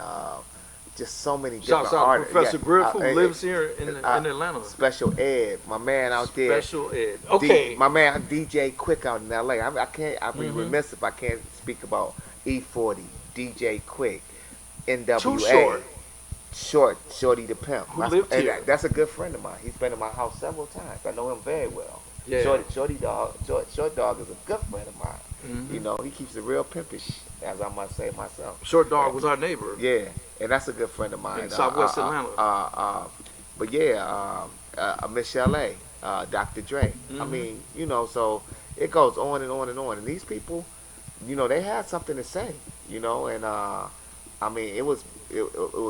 Speaker 2: just so many different artists.
Speaker 1: Professor Griff, who lives here in Atlanta.
Speaker 2: Special Ed, my man out there.
Speaker 1: Special Ed. Okay.
Speaker 2: My man DJ Quick out in LA. I'd be remiss if I can't speak about E40, DJ Quick, NWA.
Speaker 1: Too
Speaker 2: Shorty the Pimp.
Speaker 1: Who lived here.
Speaker 2: That's a good friend of mine. He's been in my house several times. I know him very well.
Speaker 1: Yeah.
Speaker 2: Short Dog is a good friend of mine. Mm-hmm. You know, he keeps it real pimpish, as I must say myself.
Speaker 1: Short Dog was our neighbor.
Speaker 2: Yeah, and that's a good friend of mine.
Speaker 1: In Southwest Atlanta.
Speaker 2: But yeah, Michelle A, Dr. Dre.
Speaker 1: Mm-hmm.
Speaker 2: I mean, you know, so it goes on and on and on. And these people, you know, they had something to say, you know, and I mean, it was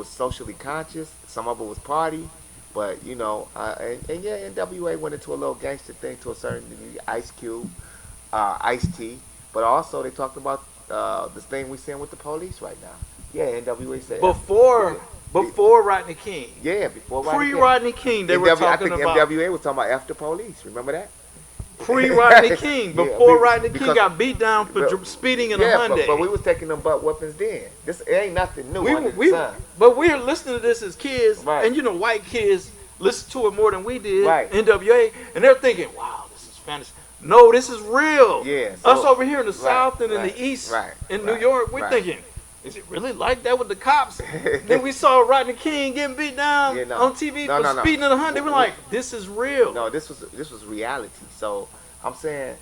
Speaker 2: socially conscious. Some of it was party. But, you know, and yeah, NWA went into a little gangster thing to a certain degree. Ice Cube, Ice-T. But also they talked about this thing we're seeing with the police right now. Yeah, NWA said.
Speaker 1: Before Rodney King.
Speaker 2: Yeah, before Rodney King.
Speaker 1: Pre-Rodney King, they were talking about.
Speaker 2: I think NWA was talking about after police. Remember that?
Speaker 1: Pre-Rodney King. Before Rodney King got beat down for speeding in a Hyundai.
Speaker 2: But we was taking them butt weapons then. This ain't nothing new under the sun.
Speaker 1: But we're listening to this as kids,
Speaker 2: right.
Speaker 1: And you know, white kids listen to it more than we did.
Speaker 2: Right.
Speaker 1: NWA, and they're thinking, "Wow, this is fantasy." No, this is real.
Speaker 2: Yeah.
Speaker 1: Us over here in the South and in the East, in New York, we're thinking, is it really like that with the cops? Then we saw Rodney King getting beat down on TV for speeding in a Hyundai. We're like, this is real.
Speaker 2: No, this was reality. So I'm saying,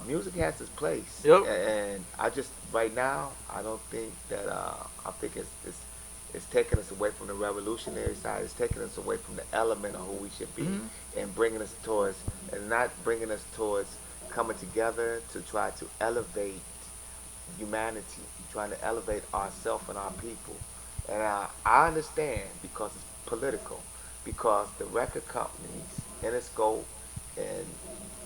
Speaker 2: music has its place.
Speaker 1: Yep.
Speaker 2: And I just right now, I don't think that I think it's taking us away from the revolutionary side. It's taking us away from the element of who we should be, and bringing us towards, and not bringing us towards coming together to try to elevate humanity, trying to elevate ourselves and our people. And I understand because it's political, because the record companies, Interscope and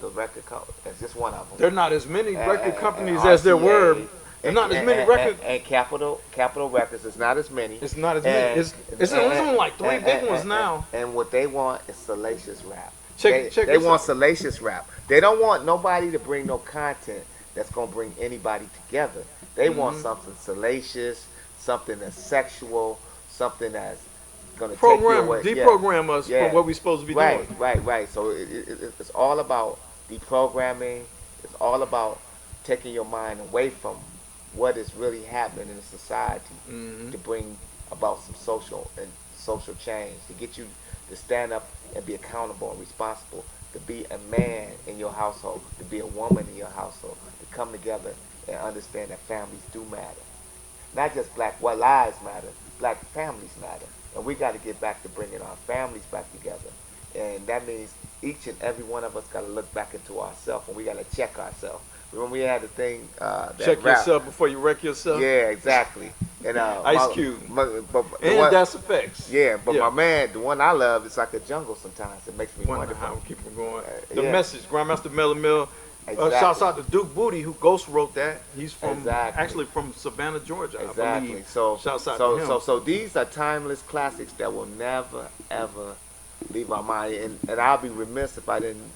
Speaker 2: the record company, that's just one of them.
Speaker 1: There are not as many record companies as there were. There's not as many records.
Speaker 2: And Capitol Records, it's not as many.
Speaker 1: It's not as many. It's only like three big ones now.
Speaker 2: And what they want is salacious rap.
Speaker 1: They
Speaker 2: want salacious rap. They don't want nobody to bring no content that's going to bring anybody together. They want something salacious, something that's sexual, something that's going to take you away.
Speaker 1: Deprogram us from what we're supposed to be doing.
Speaker 2: Right. So it's all about deprogramming. It's all about taking your mind away from what is really happening in society, to bring about some social change, to get you to stand up and be accountable and responsible, to be a man in your household, to be a woman in your household, to come together and understand that families do matter. Not just white lives matter, black families matter. And we got to get back to bringing our families back together And that means each and every one of us got to look back into ourselves, and we got to check ourselves. Remember we had the thing that
Speaker 1: Check
Speaker 2: rap.
Speaker 1: yourself before you wreck yourself.
Speaker 2: Yeah, exactly. And
Speaker 1: Ice Cube.
Speaker 2: But
Speaker 1: And that's effects.
Speaker 2: yeah, but my man, the one I love, it's like a jungle sometimes. It makes me wonder
Speaker 1: How we keep them going.
Speaker 2: Yeah.
Speaker 1: The message, Grandmaster Mellow Mill.
Speaker 2: Exactly.
Speaker 1: Shouts out to Duke Booty, who ghost wrote that. He's from
Speaker 2: Exactly.
Speaker 1: actually from Savannah, Georgia. I
Speaker 2: Exactly.
Speaker 1: believe.
Speaker 2: So
Speaker 1: Shouts out to him.
Speaker 2: So these are timeless classics that will never ever leave our mind. And I'll be remiss if I didn't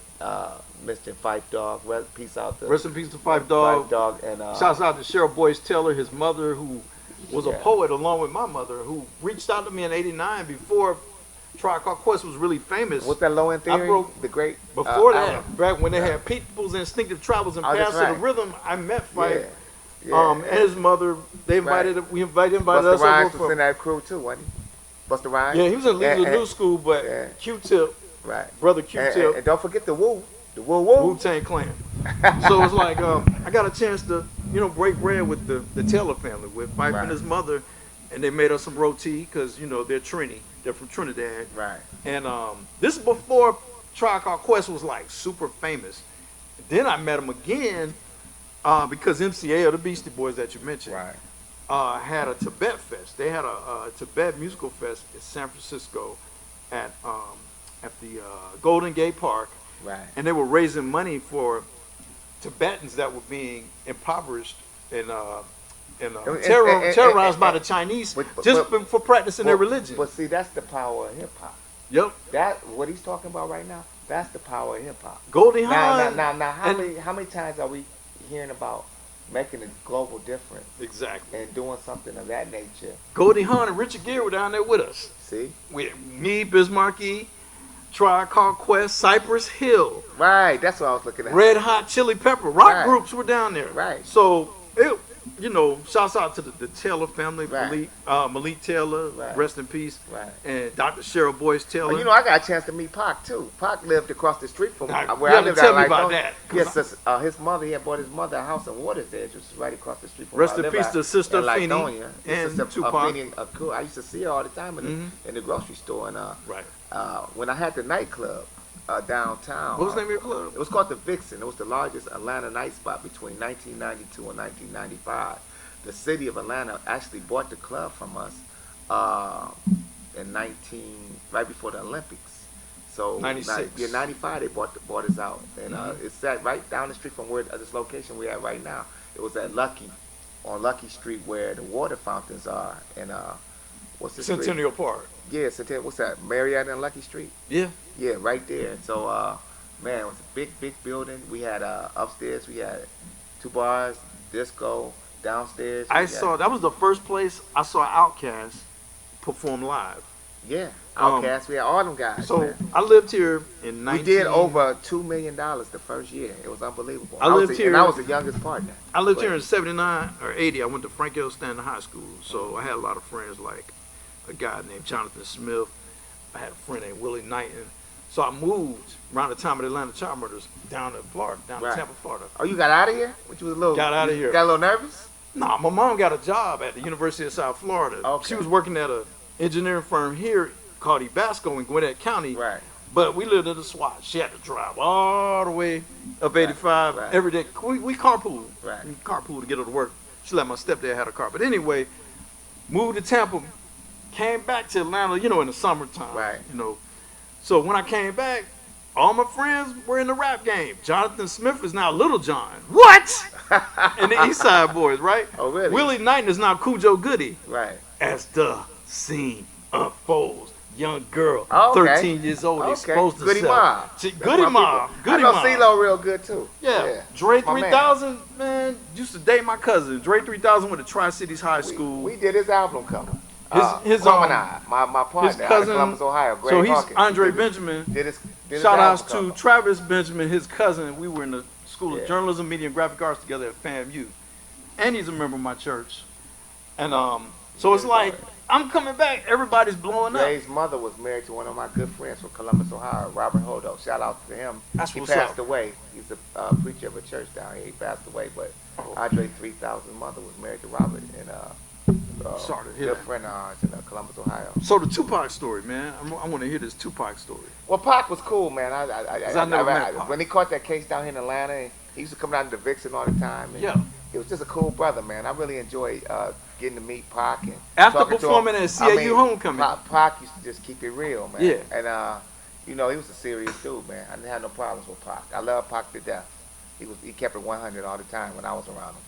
Speaker 2: mention Fife Dog. Peace out to
Speaker 1: Rest in peace to Fife Dog.
Speaker 2: Fife Dog and
Speaker 1: Shouts out to Cheryl Boyce Taylor, his mother, who was a
Speaker 2: Yeah.
Speaker 1: poet along with my mother, who reached out to me in '89 before Tribe Called Quest was really famous.
Speaker 2: what's that Low End Theory?
Speaker 1: broke-
Speaker 2: The great
Speaker 1: Before that,
Speaker 2: album.
Speaker 1: back when they had People's Instinctive Travels and
Speaker 2: Oh, that's
Speaker 1: Paths of the
Speaker 2: right.
Speaker 1: Rhythm, I met Fife.
Speaker 2: Yeah.
Speaker 1: And his mother, they invited, we invited
Speaker 2: Busta
Speaker 1: us
Speaker 2: Rhymes
Speaker 1: over
Speaker 2: was
Speaker 1: for.
Speaker 2: in that crew too, wasn't he? Busta Rhymes.
Speaker 1: Yeah, he was in Legion of
Speaker 2: And-
Speaker 1: New School, but
Speaker 2: yeah.
Speaker 1: Q-Tip,
Speaker 2: Right.
Speaker 1: brother
Speaker 2: And,
Speaker 1: Q-Tip,
Speaker 2: and don't forget the Woo. The Woo Woo.
Speaker 1: Wu-Tang Clan. So it's like I got a chance to, break bread with the Taylor family, with Fife
Speaker 2: Right.
Speaker 1: and his mother, and they made us some roti because they're Trini, they're from Trinidad,
Speaker 2: Right.
Speaker 1: and this is before Tribe Called Quest was like super famous. Then I met him again because MCA, or the Beastie Boys that you mentioned,
Speaker 2: Right.
Speaker 1: had a Tibet Fest. They had a Tibet musical fest in San Francisco at the Golden Gate Park.
Speaker 2: Right.
Speaker 1: And they were raising money for Tibetans that were being impoverished and terrorized by the Chinese for practicing their religion.
Speaker 2: But see, that's the power of hip hop.
Speaker 1: Yep.
Speaker 2: That what he's talking about right now. That's the power of hip hop.
Speaker 1: Goldie
Speaker 2: Now,
Speaker 1: Hawn.
Speaker 2: how many times are we hearing about making a global difference
Speaker 1: Exactly.
Speaker 2: and doing something of that nature?
Speaker 1: Goldie Hawn and Richard Gere were down there with us.
Speaker 2: See?
Speaker 1: With me, Bismarcky, Tribe Called Quest, Cypress Hill,
Speaker 2: Right. That's what I was looking at.
Speaker 1: Red Hot Chili Pepper, rock
Speaker 2: Right.
Speaker 1: groups were down there.
Speaker 2: Right.
Speaker 1: So shouts out to the Taylor family,
Speaker 2: Right.
Speaker 1: Malik Taylor,
Speaker 2: Right.
Speaker 1: rest in peace,
Speaker 2: Right.
Speaker 1: and Dr. Cheryl Boyce Taylor.
Speaker 2: I got a chance to meet Pac too. Pac lived across the street from
Speaker 1: Now,
Speaker 2: where
Speaker 1: you
Speaker 2: I
Speaker 1: have to
Speaker 2: lived.
Speaker 1: tell me
Speaker 2: at
Speaker 1: about
Speaker 2: Lycone.
Speaker 1: that, 'cause
Speaker 2: Yes, his mother. He had bought his mother a house in Waters Edge, which is right across the street from
Speaker 1: Rest
Speaker 2: where I
Speaker 1: in
Speaker 2: live
Speaker 1: peace
Speaker 2: at,
Speaker 1: to Sister
Speaker 2: in
Speaker 1: Feeney
Speaker 2: Lyconia.
Speaker 1: and
Speaker 2: Sister
Speaker 1: Tupac.
Speaker 2: Feeney, I used to see her all the time in the grocery store. And
Speaker 1: Right.
Speaker 2: when I had the nightclub downtown.
Speaker 1: What was the name of your club?
Speaker 2: It was called the Vixen. It was the largest Atlanta night spot between 1992 and 1995. The city of Atlanta actually bought the club from us right before the Olympics. So
Speaker 1: 96.
Speaker 2: 95 they bought us out, and it's sat right down the street from where this location we're at right now. It was at on Lucky Street where the water fountains are, and what's the street?
Speaker 1: Centennial Park.
Speaker 2: Yeah, Centennial. What's that? Marietta and Lucky Street.
Speaker 1: Yeah.
Speaker 2: Yeah, right there. And so, man, it was a big building. We had upstairs, we had 2 bars, disco. Downstairs.
Speaker 1: That was the first place I saw Outkast perform live.
Speaker 2: Yeah, Outkast. We had all them guys.
Speaker 1: So
Speaker 2: man.
Speaker 1: I lived here in 19...
Speaker 2: We did over $2 million the first year. It was unbelievable.
Speaker 1: I lived here.
Speaker 2: And I was the youngest partner.
Speaker 1: I lived here in 79 or 80. I went to Frank L. Stanton High School. So I had a lot of friends, like a guy named Jonathan Smith. I had a friend named Willie Knighton. So I moved around the time of the Atlanta child murders down to Florida, down to Tampa, Florida.
Speaker 2: Oh, you got out of here? When you was a little...
Speaker 1: Got out of here.
Speaker 2: Got a little nervous?
Speaker 1: Nah, my mom got a job at the University of South Florida.
Speaker 2: Okay.
Speaker 1: She was working at an engineering firm here called Ebasco in Gwinnett County.
Speaker 2: Right.
Speaker 1: But we lived in the SWAT. She had to drive all the way up 85
Speaker 2: Right.
Speaker 1: every day. We carpooled.
Speaker 2: Right.
Speaker 1: We carpooled to get her to work. She let my stepdad have a car. But anyway, moved to Tampa, came back to Atlanta, in the summertime.
Speaker 2: Right.
Speaker 1: So when I came back, all my friends were in the rap game. Jonathan Smith is now Little John. What? And the East Side Boys, right?
Speaker 2: Oh, really?
Speaker 1: Willie Knighton is now Cujo Goody.
Speaker 2: Right.
Speaker 1: As the scene unfolds, young girl,
Speaker 2: Oh, okay.
Speaker 1: 13 years old,
Speaker 2: Okay.
Speaker 1: exposed
Speaker 2: Goody
Speaker 1: herself.
Speaker 2: Ma.
Speaker 1: Goody Ma.
Speaker 2: I know CeeLo real good, too.
Speaker 1: Yeah. Dre
Speaker 2: My man.
Speaker 1: 3000, man, used to date my cousin. Dre 3000 went to Tri-Cities High School.
Speaker 2: We did his album cover.
Speaker 1: His
Speaker 2: Promenade, my partner
Speaker 1: his cousin,
Speaker 2: out of Columbus, Ohio. Greg
Speaker 1: so he's
Speaker 2: Hawkins.
Speaker 1: Andre Benjamin.
Speaker 2: Did his
Speaker 1: Shout outs
Speaker 2: album
Speaker 1: to
Speaker 2: cover.
Speaker 1: Travis Benjamin, his cousin. We were in the School
Speaker 2: Yeah.
Speaker 1: of Journalism, Media, and Graphic Arts together at FAMU. And he's a member of my church. And so it's like, I'm coming back. Everybody's blowing up.
Speaker 2: Dre's mother was married to one of my good friends from Columbus, Ohio, Robert Hodo. Shout out to him.
Speaker 1: That's
Speaker 2: he
Speaker 1: what's
Speaker 2: passed
Speaker 1: up.
Speaker 2: away. He's a preacher of a church down here. He passed away, but Andre 3000's mother was married to Robert, and
Speaker 1: Sorry to hear
Speaker 2: Good
Speaker 1: that.
Speaker 2: friend of ours in Columbus, Ohio.
Speaker 1: So the Tupac story, man. I want to hear this Tupac story.
Speaker 2: Well, Pac was cool, man.
Speaker 1: 'Cause I never met Pac.
Speaker 2: When he caught that case down here in Atlanta, he used to come down to Vixen all the time. And
Speaker 1: Yeah.
Speaker 2: he was just a cool brother, man. I really enjoyed getting to meet Pac and
Speaker 1: After
Speaker 2: talking to
Speaker 1: performing
Speaker 2: him.
Speaker 1: at CAU homecoming.
Speaker 2: Pac used to just keep it real, man.
Speaker 1: Yeah.
Speaker 2: And you know, he was a serious dude, man. I didn't have no problems with Pac. I love Pac to death. He kept it 100 all the time when I was around him.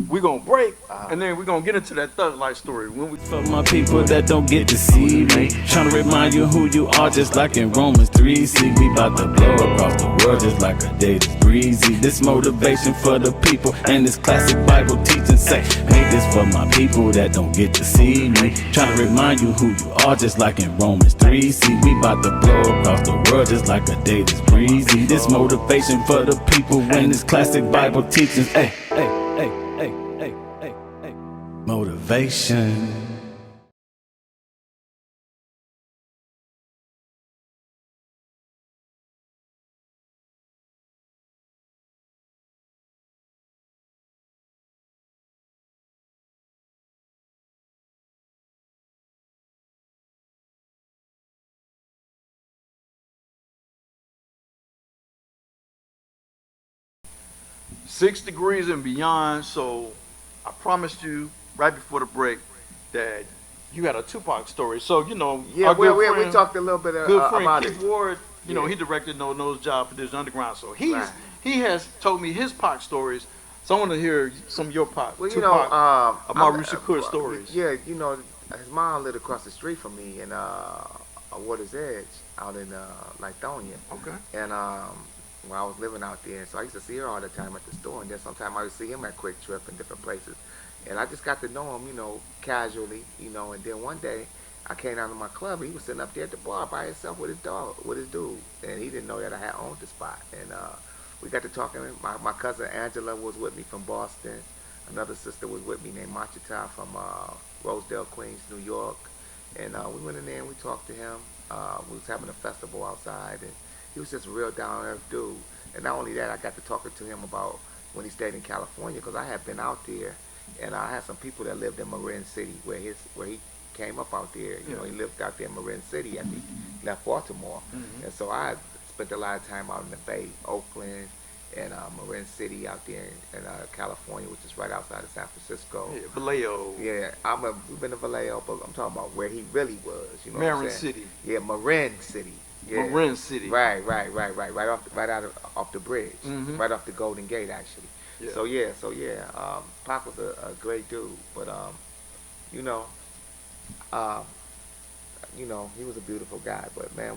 Speaker 1: We're going to break, and then we're going to get into that Thug Life story. When we
Speaker 3: For my people that don't get to see me, trying to remind you who you are, just like in Romans 3. See, we about to blow across the world just like a day that's breezy. This motivation for the people and this classic Bible teaching say, make this for my people that don't get to see me. Trying to remind you who you are, just like in Romans 3. See, we about to blow across the world just like a day that's breezy. This motivation for the people and this classic Bible teaching, hey, hey, hey, hey, hey, hey, hey. Motivation.
Speaker 1: Six degrees and beyond. So I promised you right before the break that you had a Tupac story. So, you know,
Speaker 2: Yeah,
Speaker 1: our good
Speaker 2: we
Speaker 1: friend,
Speaker 2: talked a little bit
Speaker 1: good friend
Speaker 2: about
Speaker 1: Keith
Speaker 2: it.
Speaker 1: Ward, you know,
Speaker 2: Yeah.
Speaker 1: he directed No Nose Job for this Underground. So
Speaker 2: Right.
Speaker 1: he has told me his Pac stories. So I want to hear some of your Pac,
Speaker 2: Well, you
Speaker 1: Tupac,
Speaker 2: know,
Speaker 1: Amaru Shakur stories.
Speaker 2: Yeah, you know, his mom lived across the street from me in Water's Edge out in Lithonia.
Speaker 1: Okay.
Speaker 2: And when I was living out there, so I used to see her all the time at the store, and then sometimes I would see him at Quick Trip and different places. And I just got to know him, you know, casually, you know. And then one day, I came down to my club, and he was sitting up there at the bar by himself with his dog, with his dude, and he didn't know that I had owned the spot. And we got to talking. My cousin Angela was with me from Boston. Another sister was with me named Machita from Rosedale, Queens, New York. And we went in there and we talked to him. We was having a festival outside, and he was just a real down-to-earth dude. And not only that, I got to talking to him about when he stayed in California, because I had been out there, and I had some people that lived in Marin City, where he came up out there. You know, he lived out there in Marin City after he left Baltimore.
Speaker 1: Mm-hmm.
Speaker 2: And so I spent a lot of time out in the Bay, Oakland, and Marin City out there in California, which is right outside of San Francisco.
Speaker 1: Yeah, Vallejo.
Speaker 2: Yeah, we've been to Vallejo, but I'm talking about where he really was. You know,
Speaker 1: Marin City.
Speaker 2: Yeah, Marin City. Yeah.
Speaker 1: Marin City.
Speaker 2: Right off the bridge,
Speaker 1: Mhm.
Speaker 2: right off the Golden Gate, actually.
Speaker 1: Yeah.
Speaker 2: So yeah, Pac was a great dude, but you know, he was a beautiful guy. But man,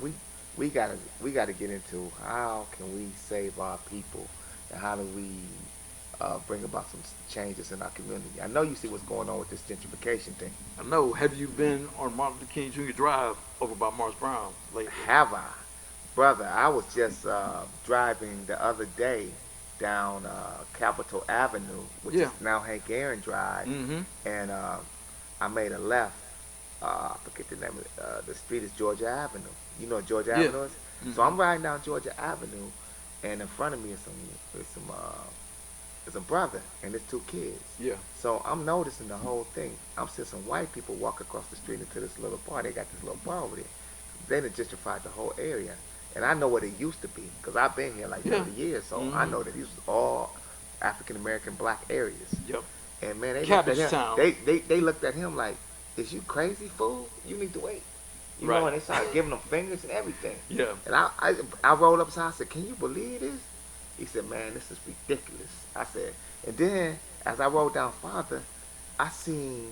Speaker 2: we gotta get into how can we save our people, and how do we bring about some changes in our community. I know you see what's going on with this gentrification thing.
Speaker 1: I know. Have you been on Martin Luther King Jr. Drive over by Morris Brown lately?
Speaker 2: Have I? Brother, I was just driving the other day down Capitol Avenue, which
Speaker 1: Yeah.
Speaker 2: is now Hank Aaron Drive,
Speaker 1: Mm-hmm.
Speaker 2: and I made a left. I forget the name of the street is Georgia Avenue. You know what Georgia
Speaker 1: Yeah.
Speaker 2: Avenue is?
Speaker 1: Mhm.
Speaker 2: So I'm riding down Georgia Avenue, and in front of me is some brother and his two kids.
Speaker 1: Yeah.
Speaker 2: So I'm noticing the whole thing. I'm seeing some white people walk across the street into this little bar. They got this little bar over there. They done gentrified the whole area. And I know what it used to be, because I've been here like 30 years, so I know that these was all African American black areas.
Speaker 1: Yep.
Speaker 2: And man, they
Speaker 1: Cabbage
Speaker 2: looked at
Speaker 1: Town.
Speaker 2: him. They looked at him like, "Is you crazy, fool? You need to wait." You
Speaker 1: Right.
Speaker 2: know, and they started giving them fingers and everything.
Speaker 1: Yeah.
Speaker 2: And I rolled up and I said, "Can you believe this?" He said, "Man, this is ridiculous." I said, and then as I rolled down farther, I seen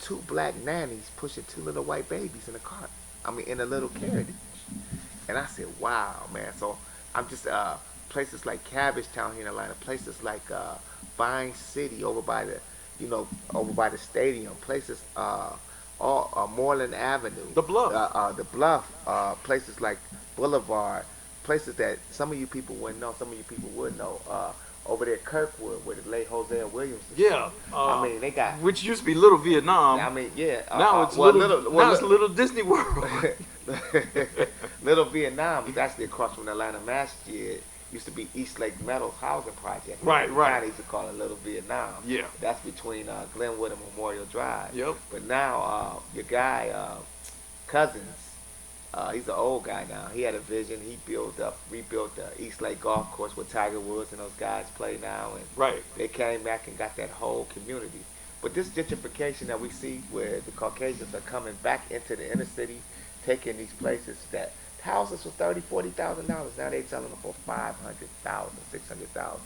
Speaker 2: two black nannies pushing two little white babies in a cart. I mean, in a little carriage. And I said, "Wow, man." So I'm just places like Cabbage Town here in Atlanta, places like Vine City over by the stadium, places all Moreland Avenue,
Speaker 1: The Bluff.
Speaker 2: Places like Boulevard, places that some of you people wouldn't know, some of you people would know. Over there, Kirkwood, where the late Hosea Williams.
Speaker 1: Yeah.
Speaker 2: I mean, they got.
Speaker 1: Which used to be Little Vietnam.
Speaker 2: I mean, yeah.
Speaker 1: Now it's Little Disney World.
Speaker 2: Little Vietnam is actually across from the Atlanta Masjid, used to be East Lake Meadows Housing Project.
Speaker 1: Right, right.
Speaker 2: They used to call it Little Vietnam.
Speaker 1: Yeah.
Speaker 2: That's between Glenwood and Memorial Drive.
Speaker 1: Yep.
Speaker 2: But now your guy Cousins, he's an old guy now. He had a vision. He rebuilt the East Lake Golf Course where Tiger Woods and those guys play now, and
Speaker 1: Right.
Speaker 2: they came back and got that whole community. But this gentrification that we see, where the Caucasians are coming back into the inner city, taking these places that houses for $30,000-$40,000, now they selling them for $500,000, $600,000,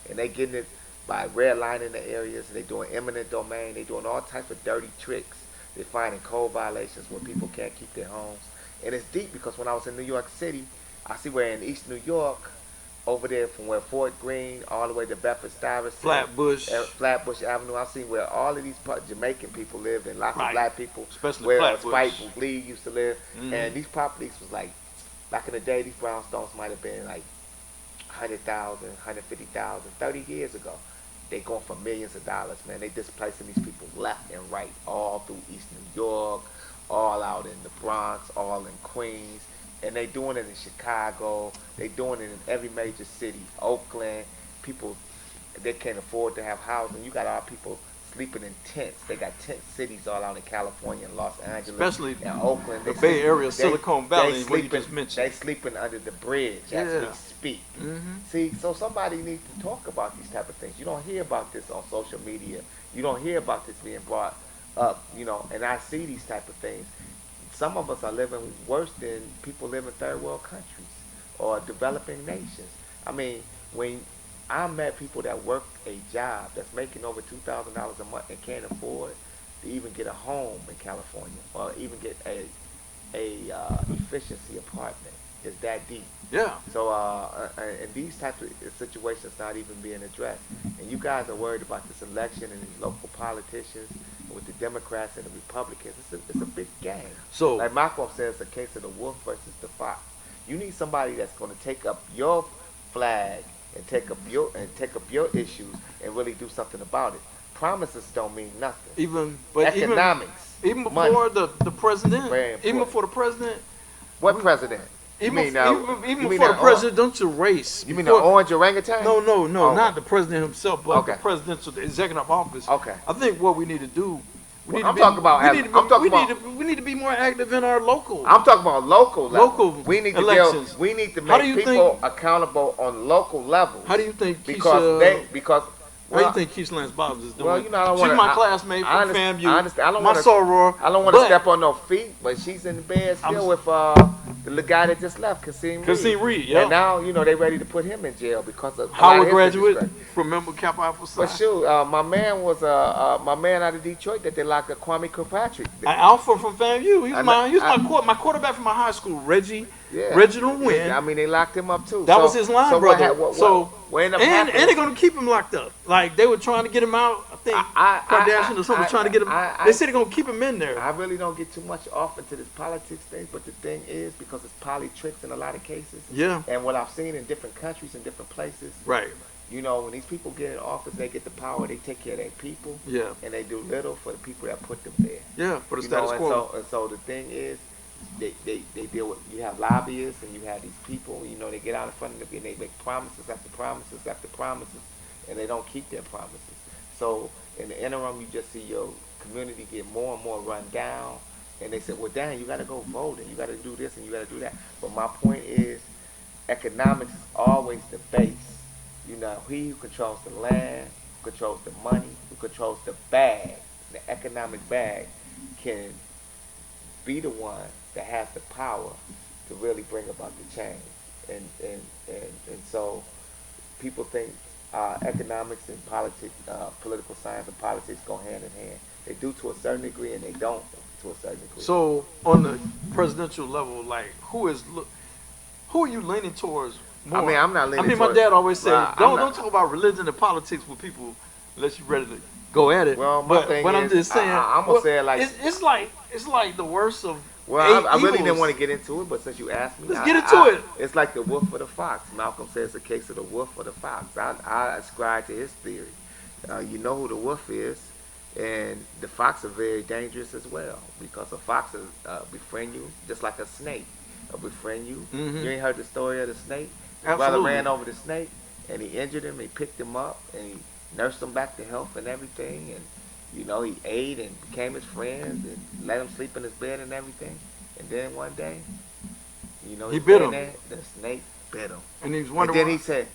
Speaker 2: and they getting it by redlining the areas. They doing eminent domain. They doing all types of dirty tricks. They're finding code violations where people can't keep their homes. And it's deep because when I was in New York City, I see where in East New York, over there from where Fort Greene all the way to Bedford-Stuyvesant, Flatbush Avenue, I've seen where all of these Jamaican people lived and lots of black people,
Speaker 1: especially
Speaker 2: where
Speaker 1: Flatbush.
Speaker 2: Spike Lee used to live. And these properties was like, back in the day, these brownstones might have been like 100,000, 150,000, 30 years ago. They going for millions of dollars, man. They displacing these people left and right, all through East New York, all out in the Bronx, all in Queens, and they doing it in Chicago. They doing it in every major city, Oakland. People, they can't afford to have housing. You got our people sleeping in tents. They got tent cities all out in California and Los Angeles,
Speaker 1: especially
Speaker 2: and Oakland.
Speaker 1: The Bay Area, Silicon Valley, what you just mentioned.
Speaker 2: They sleeping under the bridge as we speak. See, so somebody needs to talk about these type of things. You don't hear about this on social media. You don't hear about this being brought up, and I see these type of things. Some of us are living worse than people live in third world countries or developing nations. I mean, when I met people that work a job that's making over $2,000 a month and can't afford to even get a home in California or even get a efficiency apartment. It's that deep.
Speaker 1: Yeah.
Speaker 2: So, and these types of situations not even being addressed. And you guys are worried about this election and these local politicians with the Democrats and the Republicans. It's a big game.
Speaker 1: So,
Speaker 2: like Malcolm says, the case of the wolf versus the fox. You need somebody that's going to take up your flag and take up your issues and really do something about it. Promises don't mean nothing. Economics.
Speaker 1: Even before the president.
Speaker 2: Even
Speaker 1: before the president.
Speaker 2: What president?
Speaker 1: Even before the presidential race.
Speaker 2: You mean the orange orangutan?
Speaker 1: No, not the president himself, but the presidential, the executive office.
Speaker 2: Okay.
Speaker 1: I think what we need to do, we need to be more active in our local.
Speaker 2: I'm talking about local level.
Speaker 1: Local
Speaker 2: we need
Speaker 1: elections.
Speaker 2: We need to make people accountable on local levels.
Speaker 1: How do you think?
Speaker 2: How
Speaker 1: do you think Keisha Lance Bobs is doing?
Speaker 2: Well, I don't want to.
Speaker 1: She's my classmate from FAMU.
Speaker 2: I understand.
Speaker 1: I don't want
Speaker 2: to step on no feet, but she's in the bed still with the guy that just left, Kasim Reed.
Speaker 1: Yeah.
Speaker 2: And now they ready to put him in jail because of
Speaker 1: Howard graduate from Member Kappa Alpha Psi.
Speaker 2: But shoot, my man was my man out of Detroit that they locked up, Kwame Kirkpatrick.
Speaker 1: Alpha from FAMU. He was my quarterback from my high school, Reggie. Yeah. Reginald Wynn.
Speaker 2: I mean, they locked him up too.
Speaker 1: That was his line brother.
Speaker 2: And
Speaker 1: they're gonna keep him locked up. Like they were trying to get him out. I think Kardashian or someone trying to get him. They said they're gonna keep him in there.
Speaker 2: I really don't get too much off into this politics thing, but the thing is because it's politics in a lot of cases.
Speaker 1: Yeah.
Speaker 2: And what I've seen in different countries and different places.
Speaker 1: Right.
Speaker 2: When these people get in office, they get the power. They take care of their people.
Speaker 1: Yeah.
Speaker 2: And they do little for the people that put them there.
Speaker 1: Yeah. For the status quo.
Speaker 2: And so the thing is. They deal with, you have lobbyists and you have these people, they get out in front of them and they make promises after promises after promises and they don't keep their promises. So in the interim, you just see your community get more and more run down and they say, well, dang, you got to go vote and you got to do this and you got to do that. But my point is economics is always the base. He who controls the land, who controls the money, who controls the bag, the economic bag can be the one that has the power to really bring about the change. And so people think economics and politics, political science and politics go hand in hand. They do to a certain degree and they don't to a certain degree.
Speaker 1: So on the presidential level, like who are you leaning towards more?
Speaker 2: I mean, I'm not leaning
Speaker 1: my dad always said, don't talk about religion and politics with people unless you're ready to go at it.
Speaker 2: Well,
Speaker 1: but I'm just saying,
Speaker 2: I'm gonna say it like
Speaker 1: it's like the worst of.
Speaker 2: Well, I really didn't want to get into it, but since you asked me,
Speaker 1: let's get into it.
Speaker 2: It's like the wolf or the fox. Malcolm says the case of the wolf or the fox. I ascribe to his theory. You know who the wolf is, and the fox are very dangerous as well because a fox will befriend you just like a snake. Befriend you. Mm-hmm. You ain't heard the story of the snake? His brother
Speaker 1: Absolutely.
Speaker 2: ran over the snake, and he injured him. He picked him up, and he nursed him back to health and everything. And he ate and became his friend and let him sleep in his bed and everything. And then one day,
Speaker 1: He
Speaker 2: he's
Speaker 1: bit
Speaker 2: laying
Speaker 1: him.
Speaker 2: there, the snake bit him.
Speaker 1: And he was
Speaker 2: And
Speaker 1: wondering
Speaker 2: then
Speaker 1: why.
Speaker 2: he said,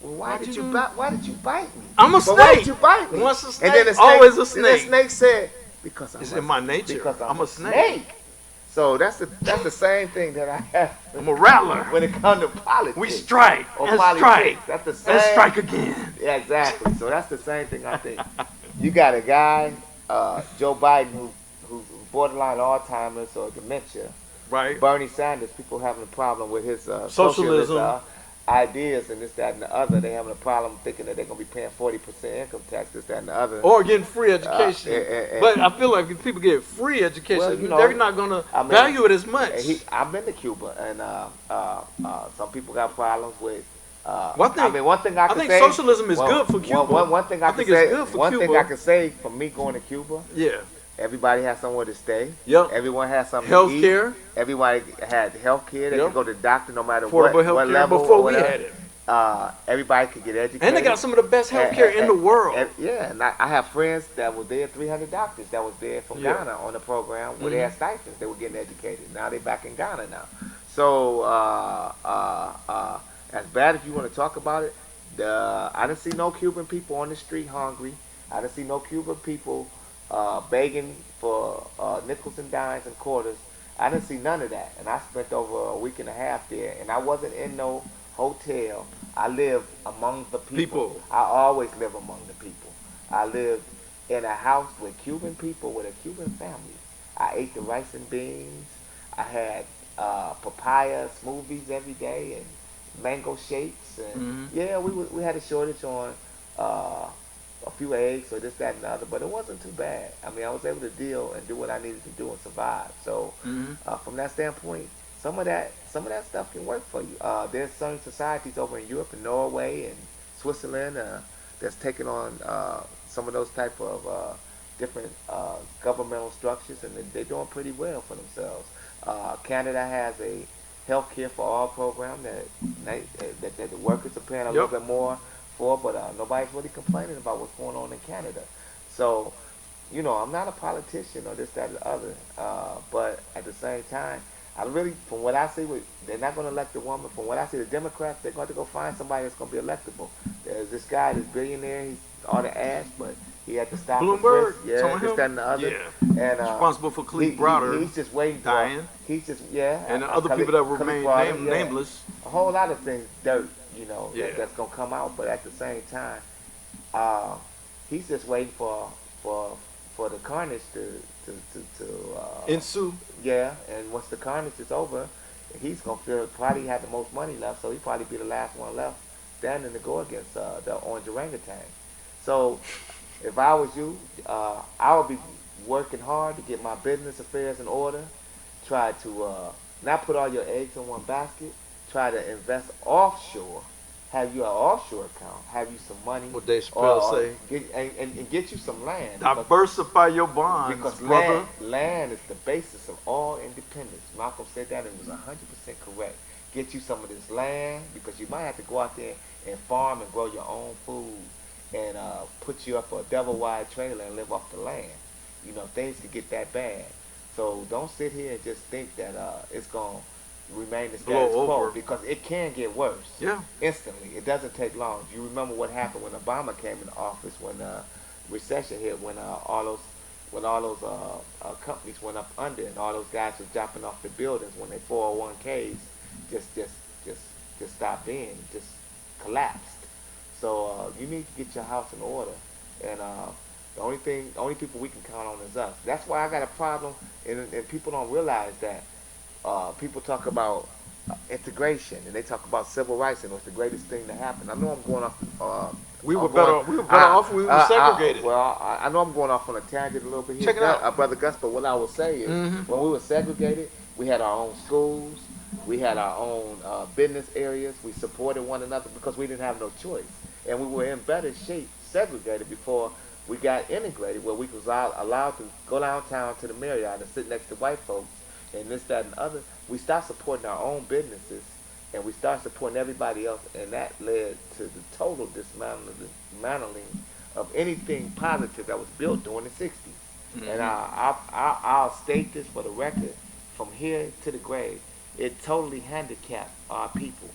Speaker 2: "Well, why
Speaker 1: Why'd
Speaker 2: did
Speaker 1: you
Speaker 2: you
Speaker 1: do-
Speaker 2: bite? Why did you bite me?
Speaker 1: I'm a
Speaker 2: But why
Speaker 1: snake.
Speaker 2: did you bite me?"
Speaker 1: Once a
Speaker 2: And then the
Speaker 1: snake,
Speaker 2: snake,
Speaker 1: always a
Speaker 2: and the
Speaker 1: snake.
Speaker 2: snake said, "Because
Speaker 1: It's in my nature.
Speaker 2: Because I'm
Speaker 1: I'm
Speaker 2: a
Speaker 1: a snake.
Speaker 2: So that's the same thing that I have
Speaker 1: I'm a rattler.
Speaker 2: when it comes to politics.
Speaker 1: We strike
Speaker 2: or
Speaker 1: and
Speaker 2: politics.
Speaker 1: strike
Speaker 2: That's the same.
Speaker 1: and strike again.
Speaker 2: Yeah, exactly. So that's the same thing I think. You got a guy, Joe Biden, who's borderline Alzheimer's or dementia.
Speaker 1: Right.
Speaker 2: Bernie Sanders, people having a problem with his
Speaker 1: Socialism.
Speaker 2: socialist ideas and this, that, and the other. They having a problem thinking that they're going to be paying 40% income tax, this, that, and the other.
Speaker 1: Or getting free education. But I feel like if people get free education,
Speaker 2: Well,
Speaker 1: they're not going to value it as much.
Speaker 2: I've been to Cuba, and some people got problems with.
Speaker 1: Well,
Speaker 2: one thing I can
Speaker 1: think
Speaker 2: say,
Speaker 1: socialism is good for Cuba.
Speaker 2: One thing I can
Speaker 1: think
Speaker 2: say,
Speaker 1: it's good for
Speaker 2: one thing
Speaker 1: Cuba.
Speaker 2: I can say for me going to Cuba,
Speaker 1: Yeah.
Speaker 2: everybody has somewhere to stay.
Speaker 1: Yep.
Speaker 2: Everyone has something
Speaker 1: Health
Speaker 2: to eat.
Speaker 1: care.
Speaker 2: Everybody had health care. They
Speaker 1: Yep.
Speaker 2: could go to the doctor no matter
Speaker 1: Affordable
Speaker 2: what
Speaker 1: health care
Speaker 2: level.
Speaker 1: before
Speaker 2: or
Speaker 1: we
Speaker 2: whatever.
Speaker 1: had it.
Speaker 2: Everybody could get educated.
Speaker 1: And they got some of the best health care in the world.
Speaker 2: And I have friends that were there, 300 doctors that was there from
Speaker 1: Yeah.
Speaker 2: Ghana on the program where they had stipends. They were getting educated. Now they back in Ghana now. So as bad as you want to talk about it, I didn't see no Cuban people on the street hungry. I didn't see no Cuban people begging for nickels and dimes and quarters. I didn't see none of that. And I spent over a week and a half there, and I wasn't in no hotel. I lived among the people. I always live among the people. I lived in a house with Cuban people, with a Cuban family. I ate the rice and beans. I had papaya smoothies every day and mango shakes. And yeah, we had a shortage on a few eggs or this, that, and the other, but it wasn't too bad. I mean, I was able to deal and do what I needed to do and survive. So from that standpoint, some of that stuff can work for you. There's certain societies over in Europe and Norway and Switzerland that's taking on some of those type of different governmental structures, and they're doing pretty well for themselves. Canada has a health care for all program that the workers are paying a little bit more for, but nobody's really complaining about what's going on in Canada. So, I'm not a politician or this, that, or the other, but at the same time, I really, from what I see, they're not going to elect a woman. From what I see, the Democrats, they're going to go find somebody that's going to be electable. There's this guy, this billionaire, he's all the ass, but he had to stop.
Speaker 1: Bloomberg,
Speaker 2: this, that, and the other.
Speaker 1: Yeah.
Speaker 2: And
Speaker 1: responsible for Khalid Browder.
Speaker 2: He's just waiting
Speaker 1: dying.
Speaker 2: He's just,
Speaker 1: and the other people that remain nameless.
Speaker 2: A whole lot of things, dirt, that's going to come out. But at the same time, he's just waiting for the carnage to
Speaker 1: ensue.
Speaker 2: Yeah, and once the carnage is over, he's gonna probably have the most money left, so he'll probably be the last one left standing to go against the orange orangutan. So, if I was you, I would be working hard to get my business affairs in order. Try to not put all your eggs in one basket. Try to invest offshore. Have you an offshore account? Have you some money?
Speaker 1: What Dave Chappelle say?
Speaker 2: And get you some land.
Speaker 1: Diversify your bonds,
Speaker 2: because
Speaker 1: brother.
Speaker 2: land is the basis of all independence. Malcolm said that and it was 100% correct. Get you some of this land because you might have to go out there and farm and grow your own food and put you up a double-wide trailer and live off the land. Things could get that bad. So don't sit here and just think that it's going to remain the status quo because it can get worse. Yeah. Instantly. It doesn't take long. You remember what happened when Obama came into office when recession hit, when all those companies went up under and all those guys were dropping off the buildings when their 401ks just stopped being, just collapsed. So you need to get your house in order, and the only people we can count on is us. That's why I got a problem, and people don't realize that. People talk about integration and they talk about civil rights and it was the greatest thing to happen. I know I'm going off.
Speaker 1: We were better off. We were segregated.
Speaker 2: I know I'm going off on a tangent a little bit here.
Speaker 1: Check it out,
Speaker 2: Brother Gus. But what I will say is, when we were segregated, we had our own schools, we had our own business areas. We supported one another because we didn't have no choice, and we were in better shape segregated before we got integrated, where we was allowed to go downtown to the Marriott and sit next to white folks. And this, that, and other. We stopped supporting our own businesses and we started supporting everybody else, and that led to the total dismantling of anything positive that was built during the 60s. Mm-hmm. And I'll state this for the record, from here to the grave, it totally handicapped our people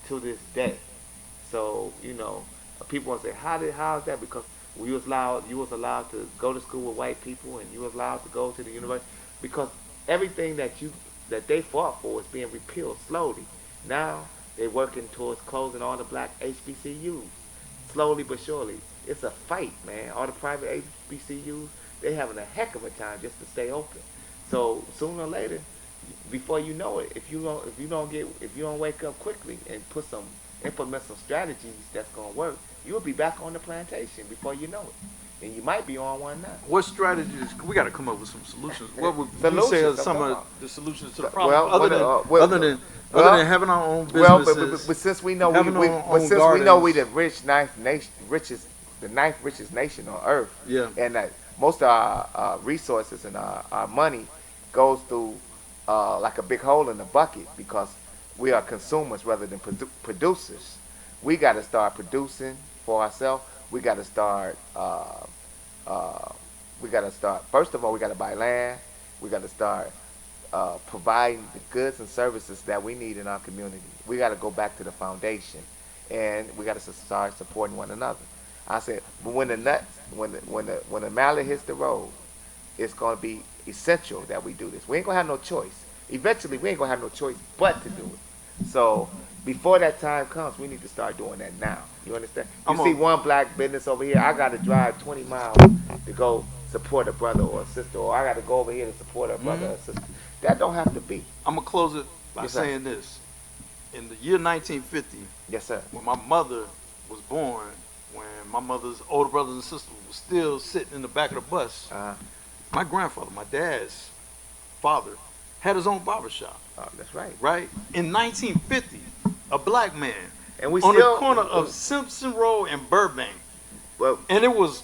Speaker 2: to this day. So, you know, people want to say, how is that? Because you was allowed to go to school with white people, and you was allowed to go to the university, because everything that they fought for is being repealed slowly. Now they're working towards closing all the black HBCUs, slowly but surely. It's a fight, man. All the private HBCUs, they having a heck of a time just to stay open. So sooner or later, before you know it, if you don't wake up quickly and implement some strategies that's gonna work, you'll be back on the plantation before you know it. And you might be on one now.
Speaker 1: What strategies? We got to come up with some solutions. What would you say are some of the solutions to the problem?
Speaker 2: Well,
Speaker 1: other than having our own businesses.
Speaker 2: But since we know we the ninth richest nation on earth,
Speaker 1: yeah,
Speaker 2: and that most of our resources and our money goes through like a big hole in the bucket, because we are consumers rather than producers. We got to start producing for ourselves. We got to start. First of all, we got to buy land. We got to start providing the goods and services that we need in our community. We got to go back to the foundation, and we got to start supporting one another. I said, but when the mallet hits the road, it's going to be essential that we do this. We ain't gonna have no choice. Eventually, we ain't gonna have no choice but to do it. So before that time comes, we need to start doing that now. You understand? You see one black business over here, I got to drive 20 miles to go support a brother or a sister, or I got to go over here to support a brother or sister. That don't have to be.
Speaker 1: I'm gonna close it by saying this. In the year 1950,
Speaker 2: yes, sir,
Speaker 1: when my mother was born, when my mother's older brothers and sisters were still sitting in the back of the bus, my grandfather, my dad's father, had his own barbershop.
Speaker 2: Oh, that's right.
Speaker 1: Right? In 1950, a black man
Speaker 2: and
Speaker 1: on the corner of Simpson Road and Burbank.
Speaker 2: Well,
Speaker 1: and it was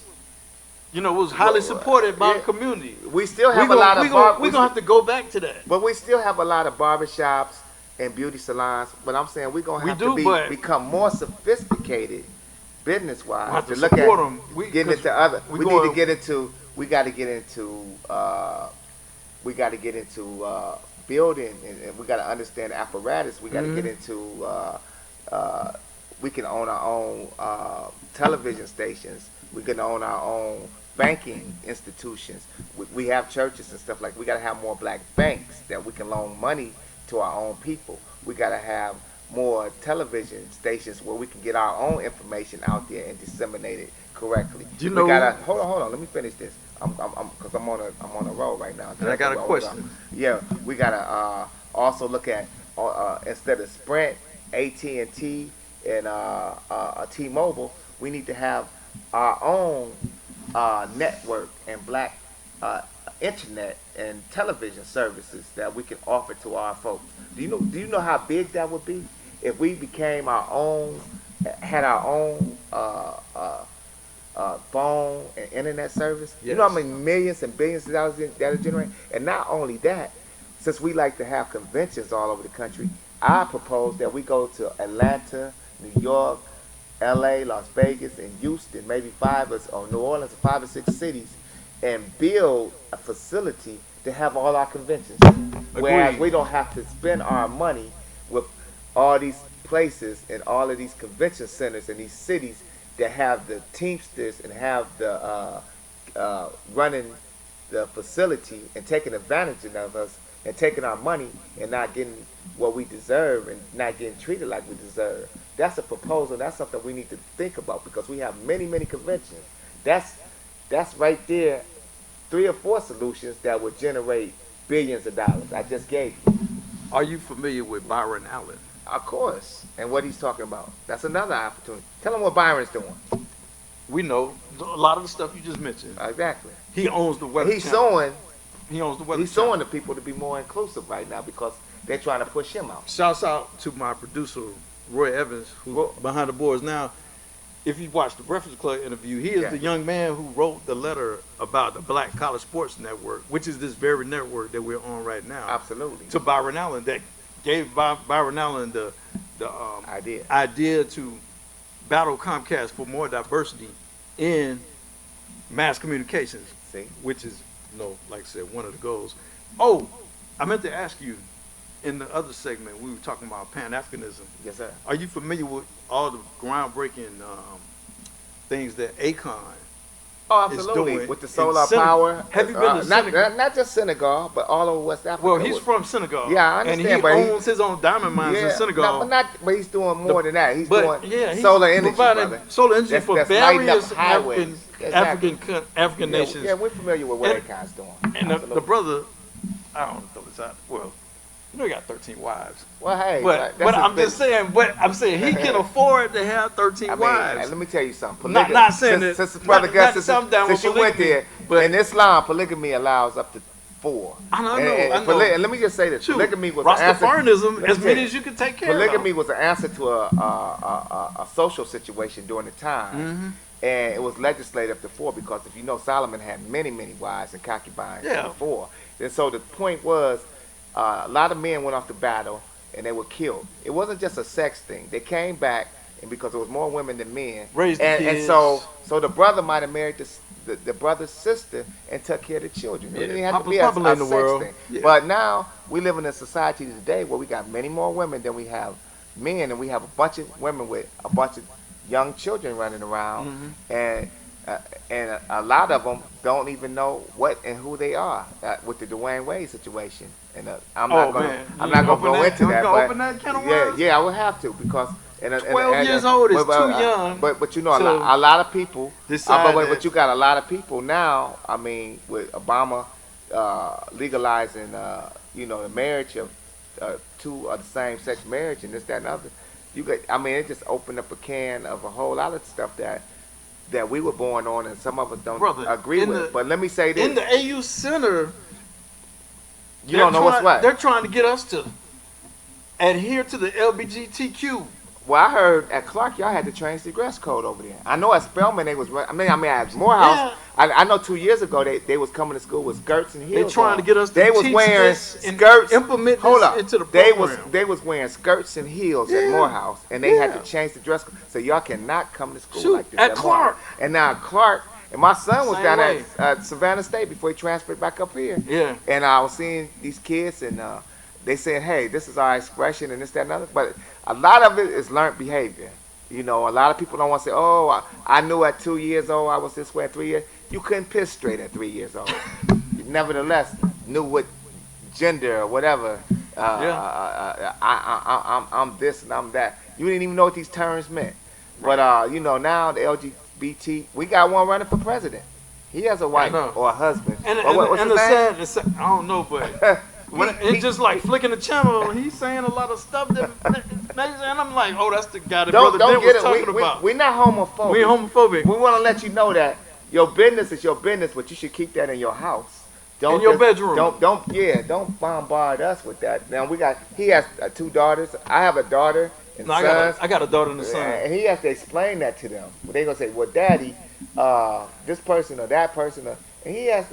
Speaker 1: highly supported by the community.
Speaker 2: We still have a lot of barbershops.
Speaker 1: We're going to have to go back to that.
Speaker 2: But we still have a lot of barbershops and beauty salons. But I'm saying we're going to have to become more sophisticated business-wise to look at them. We got to get into building, and we got to understand apparatus. We got to get into we can own our own television stations. We can own our own banking institutions. We have churches and stuff like. We got to have more black banks that we can loan money to our own people. We got to have more television stations where we can get our own information out there and disseminate it correctly.
Speaker 1: You know,
Speaker 2: we gotta hold on. Let me finish this. I'm on a roll right now.
Speaker 1: And I got a question.
Speaker 2: Yeah, we gotta also look at instead of Sprint, AT&T, and T-Mobile, we need to have our own network and black internet and television services that we can offer to our folks. Do you know how big that would be if we became had our own phone and internet service? Yes. You know how many millions and billions of dollars that are generated? And not only that, since we like to have conventions all over the country, I propose that we go to Atlanta, New York, LA, Las Vegas, and Houston, maybe or New Orleans, 5 or 6 cities, and build a facility to have all our conventions. Whereas we don't have to spend our money with all these places and all of these convention centers in these cities that have the Teamsters and have the running the facility and taking advantage of us and taking our money and not getting what we deserve and not getting treated like we deserve. That's a proposal. That's something we need to think about, because we have many, many conventions. That's right there, 3 or 4 solutions that would generate billions of dollars. I just gave you.
Speaker 1: Are you familiar with Byron Allen?
Speaker 2: Of course. And what he's talking about. That's another opportunity. Tell him what Byron's doing.
Speaker 1: We know a lot of the stuff you just mentioned.
Speaker 2: Exactly.
Speaker 1: He owns the Weather
Speaker 2: Channel. He owns the Weather He's showing the people to be more inclusive right now because they're trying to push him out.
Speaker 1: Shouts out to my producer, Roy Evans, who's behind the boards now. If you watch the Breakfast Club interview, he is the young man who wrote the letter about the Black College Sports Network, which is this very network that we're on right now.
Speaker 2: Absolutely.
Speaker 1: To Byron Allen, that gave Byron Allen the idea to battle Comcast for more diversity in mass communications.
Speaker 2: See?
Speaker 1: Which is, like I said, one of the goals. Oh, I meant to ask you, in the other segment, we were talking about Pan-Africanism.
Speaker 2: Yes, sir.
Speaker 1: Are you familiar with all the groundbreaking things that Akron is doing
Speaker 2: with the solar power?
Speaker 1: Have you been to Senegal?
Speaker 2: Not just Senegal, but all over West Africa.
Speaker 1: Well, he's from Senegal.
Speaker 2: Yeah, I understand.
Speaker 1: And he owns his own diamond mines in Senegal.
Speaker 2: But he's doing more than that. He's doing
Speaker 1: he's
Speaker 2: solar energy,
Speaker 1: brother. Solar energy for various African nations.
Speaker 2: Yeah, we're familiar with what Akon's doing.
Speaker 1: And the brother, I don't know this out. Well, he got 13 wives.
Speaker 2: Well, hey,
Speaker 1: but I'm just saying. But I'm saying he can afford to have 13 wives.
Speaker 2: Let me tell you something.
Speaker 1: Not saying that.
Speaker 2: Since brother Gus, since you went there, but in Islam, polygamy allows up to 4.
Speaker 1: I know.
Speaker 2: And let me just say this: polygamy was
Speaker 1: Rastafarianism, as many as you can take care of.
Speaker 2: Polygamy was an answer to a social situation during the time.
Speaker 1: Mm-hmm.
Speaker 2: And it was legislated up to 4 because if you know, Solomon had many wives and concubines before. And so the point was, a lot of men went off to battle and they were killed. It wasn't just a sex thing. They came back, and because there was more women than men,
Speaker 1: raised the kids.
Speaker 2: And so the brother might have married the brother's sister and took care of the children. It didn't have to be a sex thing. Yeah. But now we live in a society today where we got many more women than we have men, and we have a bunch of women with a bunch of young children running around, and a lot of them don't even know what and who they are with the Dwayne Wade situation. And I'm not going to go into that.
Speaker 1: Open that can of worms?
Speaker 2: Yeah, I would have to because
Speaker 1: 12 years old is too young.
Speaker 2: But you know, a lot of people. But you got a lot of people now. I mean, with Obama legalizing, the marriage of two of the same sex marriage and this, that, and other. It just opened up a can of a whole lot of stuff that we were born on, and some of us don't agree with. But let me say this:
Speaker 1: in the AU Center,
Speaker 2: you don't know what's what.
Speaker 1: They're trying to get us to adhere to the LGBTQ.
Speaker 2: Well, I heard at Clark y'all had to change the dress code over there. I know at Spelman they was. At Morehouse,
Speaker 1: yeah.
Speaker 2: I know 2 years ago they was coming to school with skirts and heels.
Speaker 1: They trying to get us.
Speaker 2: They was wearing skirts.
Speaker 1: Implement this into the program.
Speaker 2: They was wearing skirts and heels at Morehouse, and they had to change the dress code. So y'all cannot come to school like this
Speaker 1: at Clark.
Speaker 2: And now Clark. And my son was down at Savannah State before he transferred back up here.
Speaker 1: Yeah. And
Speaker 2: I was seeing these kids, and they said, hey, this is our expression and this, that, and other. But a lot of it is learned behavior. A lot of people don't want to say, oh, I knew at 2 years old I was this way at 3 years. You couldn't piss straight at 3 years old. You nevertheless knew what gender or whatever. I'm this and I'm that. You didn't even know what these terms meant. But, now the LGBT, we got one running for president. He has a wife or a husband.
Speaker 1: And the sad, I don't know, but it's just like flicking the channel. He's saying a lot of stuff and I'm like, oh, that's the guy that Brother Dent was talking about.
Speaker 2: We're not homophobic.
Speaker 1: We're homophobic.
Speaker 2: We want to let you know that your business is your business, but you should keep that in your house.
Speaker 1: In your bedroom.
Speaker 2: Don't bombard us with that. Now he has 2 daughters. I have a daughter and sons.
Speaker 1: I got a daughter and a son.
Speaker 2: And he has to explain that to them. But they're gonna say, well, Daddy, this person or that person, and he has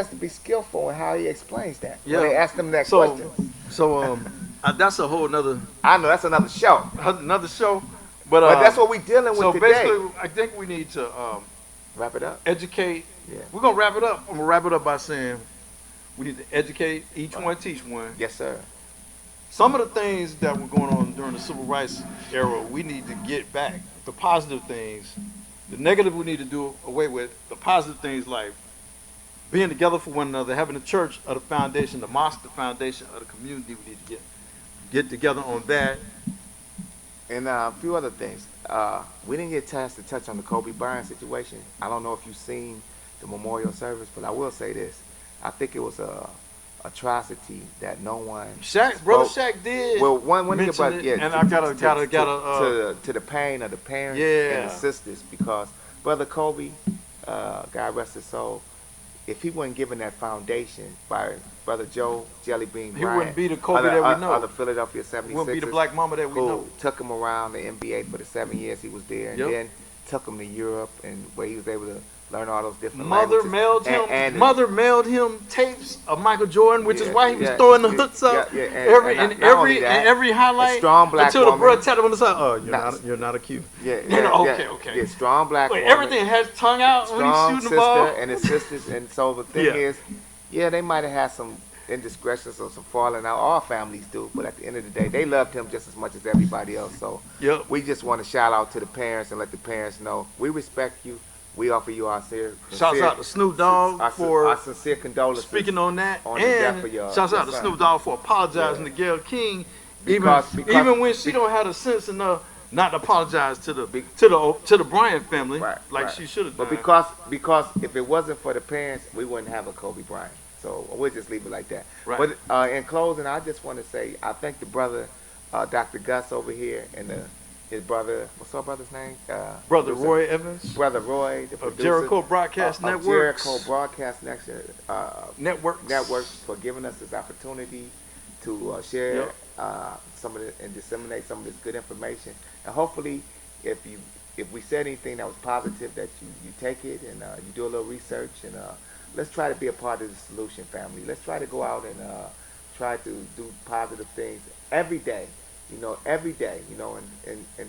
Speaker 2: to be skillful in how he explains that. Yeah. When they ask them that question.
Speaker 1: So that's a whole nother.
Speaker 2: I know that's another show.
Speaker 1: Another show, but
Speaker 2: that's what we're dealing with today.
Speaker 1: So basically, I think we need to
Speaker 2: wrap it up.
Speaker 1: Educate.
Speaker 2: Yeah.
Speaker 1: We're gonna wrap it up. I'm gonna wrap it up by saying we need to educate each one, teach one.
Speaker 2: Yes, sir.
Speaker 1: Some of the things that were going on during the civil rights era, we need to get back. The positive things, the negative we need to do away with. The positive things like being together for one another, having the church of the foundation, the mosque the foundation of the community. We need to get together on that.
Speaker 2: And a few other things. We didn't get a chance to touch on the Kobe Bryant situation. I don't know if you've seen the memorial service, but I will say this. I think it was a atrocity that no one
Speaker 1: Brother Shaq did.
Speaker 2: Well, one of your brothers,
Speaker 1: and I gotta
Speaker 2: to the pain of the parents and the sisters, because Brother Kobe, God rest his soul, if he wasn't given that foundation by Brother Joe Jelly Bean Bryant,
Speaker 1: he wouldn't be the Kobe that we know.
Speaker 2: Or the Philadelphia 76ers.
Speaker 1: He wouldn't be the Black Mama that we know.
Speaker 2: Took him around the NBA for the 7 years he was there, and then took him to Europe, and where he was able to learn all those different
Speaker 1: Mother
Speaker 2: languages.
Speaker 1: mailed him tapes of Michael Jordan, which is
Speaker 2: Yeah,
Speaker 1: why he was
Speaker 2: yeah,
Speaker 1: throwing the
Speaker 2: yeah,
Speaker 1: hooks up
Speaker 2: yeah,
Speaker 1: every highlight.
Speaker 2: strong black
Speaker 1: until the
Speaker 2: woman.
Speaker 1: brother tapped him on the side. Oh, you're not a Q.
Speaker 2: Yeah,
Speaker 1: okay.
Speaker 2: Yeah, strong black
Speaker 1: Wait,
Speaker 2: woman.
Speaker 1: everything has tongue out when he's
Speaker 2: Strong
Speaker 1: shooting
Speaker 2: sister
Speaker 1: the ball.
Speaker 2: and his sisters, and so the thing is, they might have had some indiscretions or some falling out. All families do, but at the end of the day, they loved him just as much as everybody else. So we just want to shout out to the parents and let the parents know we respect you. We offer you our sincere.
Speaker 1: Shouts out to Snoop Dogg for
Speaker 2: our sincere condolences.
Speaker 1: Speaking on that,
Speaker 2: on the death of
Speaker 1: and shouts out to Snoop Dogg for apologizing to Gayle King,
Speaker 2: because
Speaker 1: even when she don't have the sense enough not to apologize to the Bryant family she should have done.
Speaker 2: But because if it wasn't for the parents, we wouldn't have a Kobe Bryant. So we'll just leave it like that.
Speaker 1: Right.
Speaker 2: But in closing, I just want to say I thank the brother, Dr. Gus over here, and his brother. What's our brother's name?
Speaker 1: Brother Roy Evans.
Speaker 2: Brother Roy, the
Speaker 1: of Jericho Broadcast Networks.
Speaker 2: Jericho Broadcast
Speaker 1: Networks
Speaker 2: for giving us this opportunity to share some of and disseminate some of this good information. And hopefully, if we said anything that was positive, that you take it and you do a little research and let's try to be a part of the solution, family. Let's try to go out and try to do positive things every day, and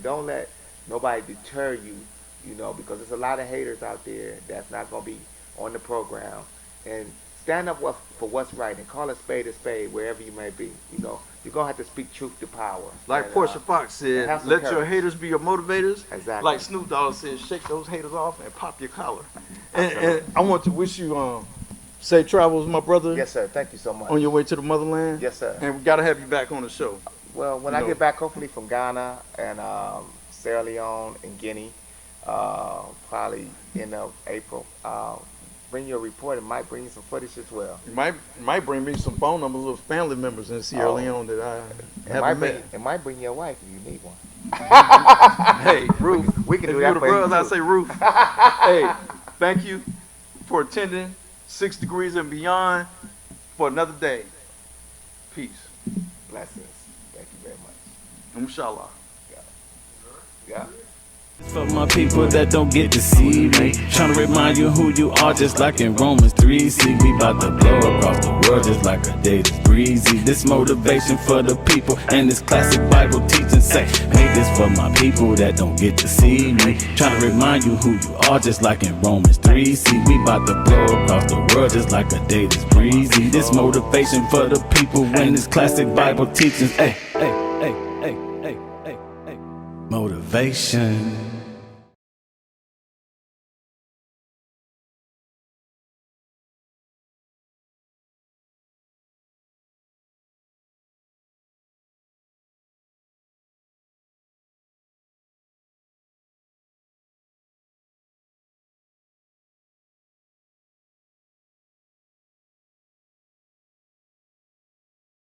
Speaker 2: don't let nobody deter you, because there's a lot of haters out there that's not going to be on the program. And stand up for what's right and call a spade wherever you may be. You're going to have to speak truth to power.
Speaker 1: Like Portia Fox said, let your haters be your motivators.
Speaker 2: Exactly.
Speaker 1: Like Snoop Dogg said, shake those haters off and pop your collar. And I want to wish you safe travels, my brother.
Speaker 2: Yes, sir. Thank you so much.
Speaker 1: On your way to the motherland.
Speaker 2: Yes, sir.
Speaker 1: And we got to have you back on the show.
Speaker 2: Well, when I get back, hopefully from Ghana and Sierra Leone and Guinea, probably end of April, bring you a report and might bring you some footage as well.
Speaker 1: It might bring me some phone numbers of family members in Sierra Leone that I haven't met.
Speaker 2: It might bring your wife if you need one.
Speaker 1: Hey, Ruth.
Speaker 2: We can do
Speaker 1: if
Speaker 2: that
Speaker 1: you're the
Speaker 2: for you
Speaker 1: brothers, I
Speaker 2: too.
Speaker 1: say Ruth. Hey, thank you for attending 6 Degrees and Beyond for another day. Peace.
Speaker 2: Blessings. Thank you very much.
Speaker 1: Inshallah.
Speaker 2: Yeah.
Speaker 3: For my people that don't get to see me, trying to remind you who you are, just like in Romans 3. See, we about to blow across the world just like a day that's breezy. This motivation for the people and this classic Bible teaching say, make this for my people that don't get to see me, trying to remind you who you are, just like in Romans 3. See, we about to blow across the world just like a day that's breezy. This motivation for the people and this classic Bible teaching, hey, motivation.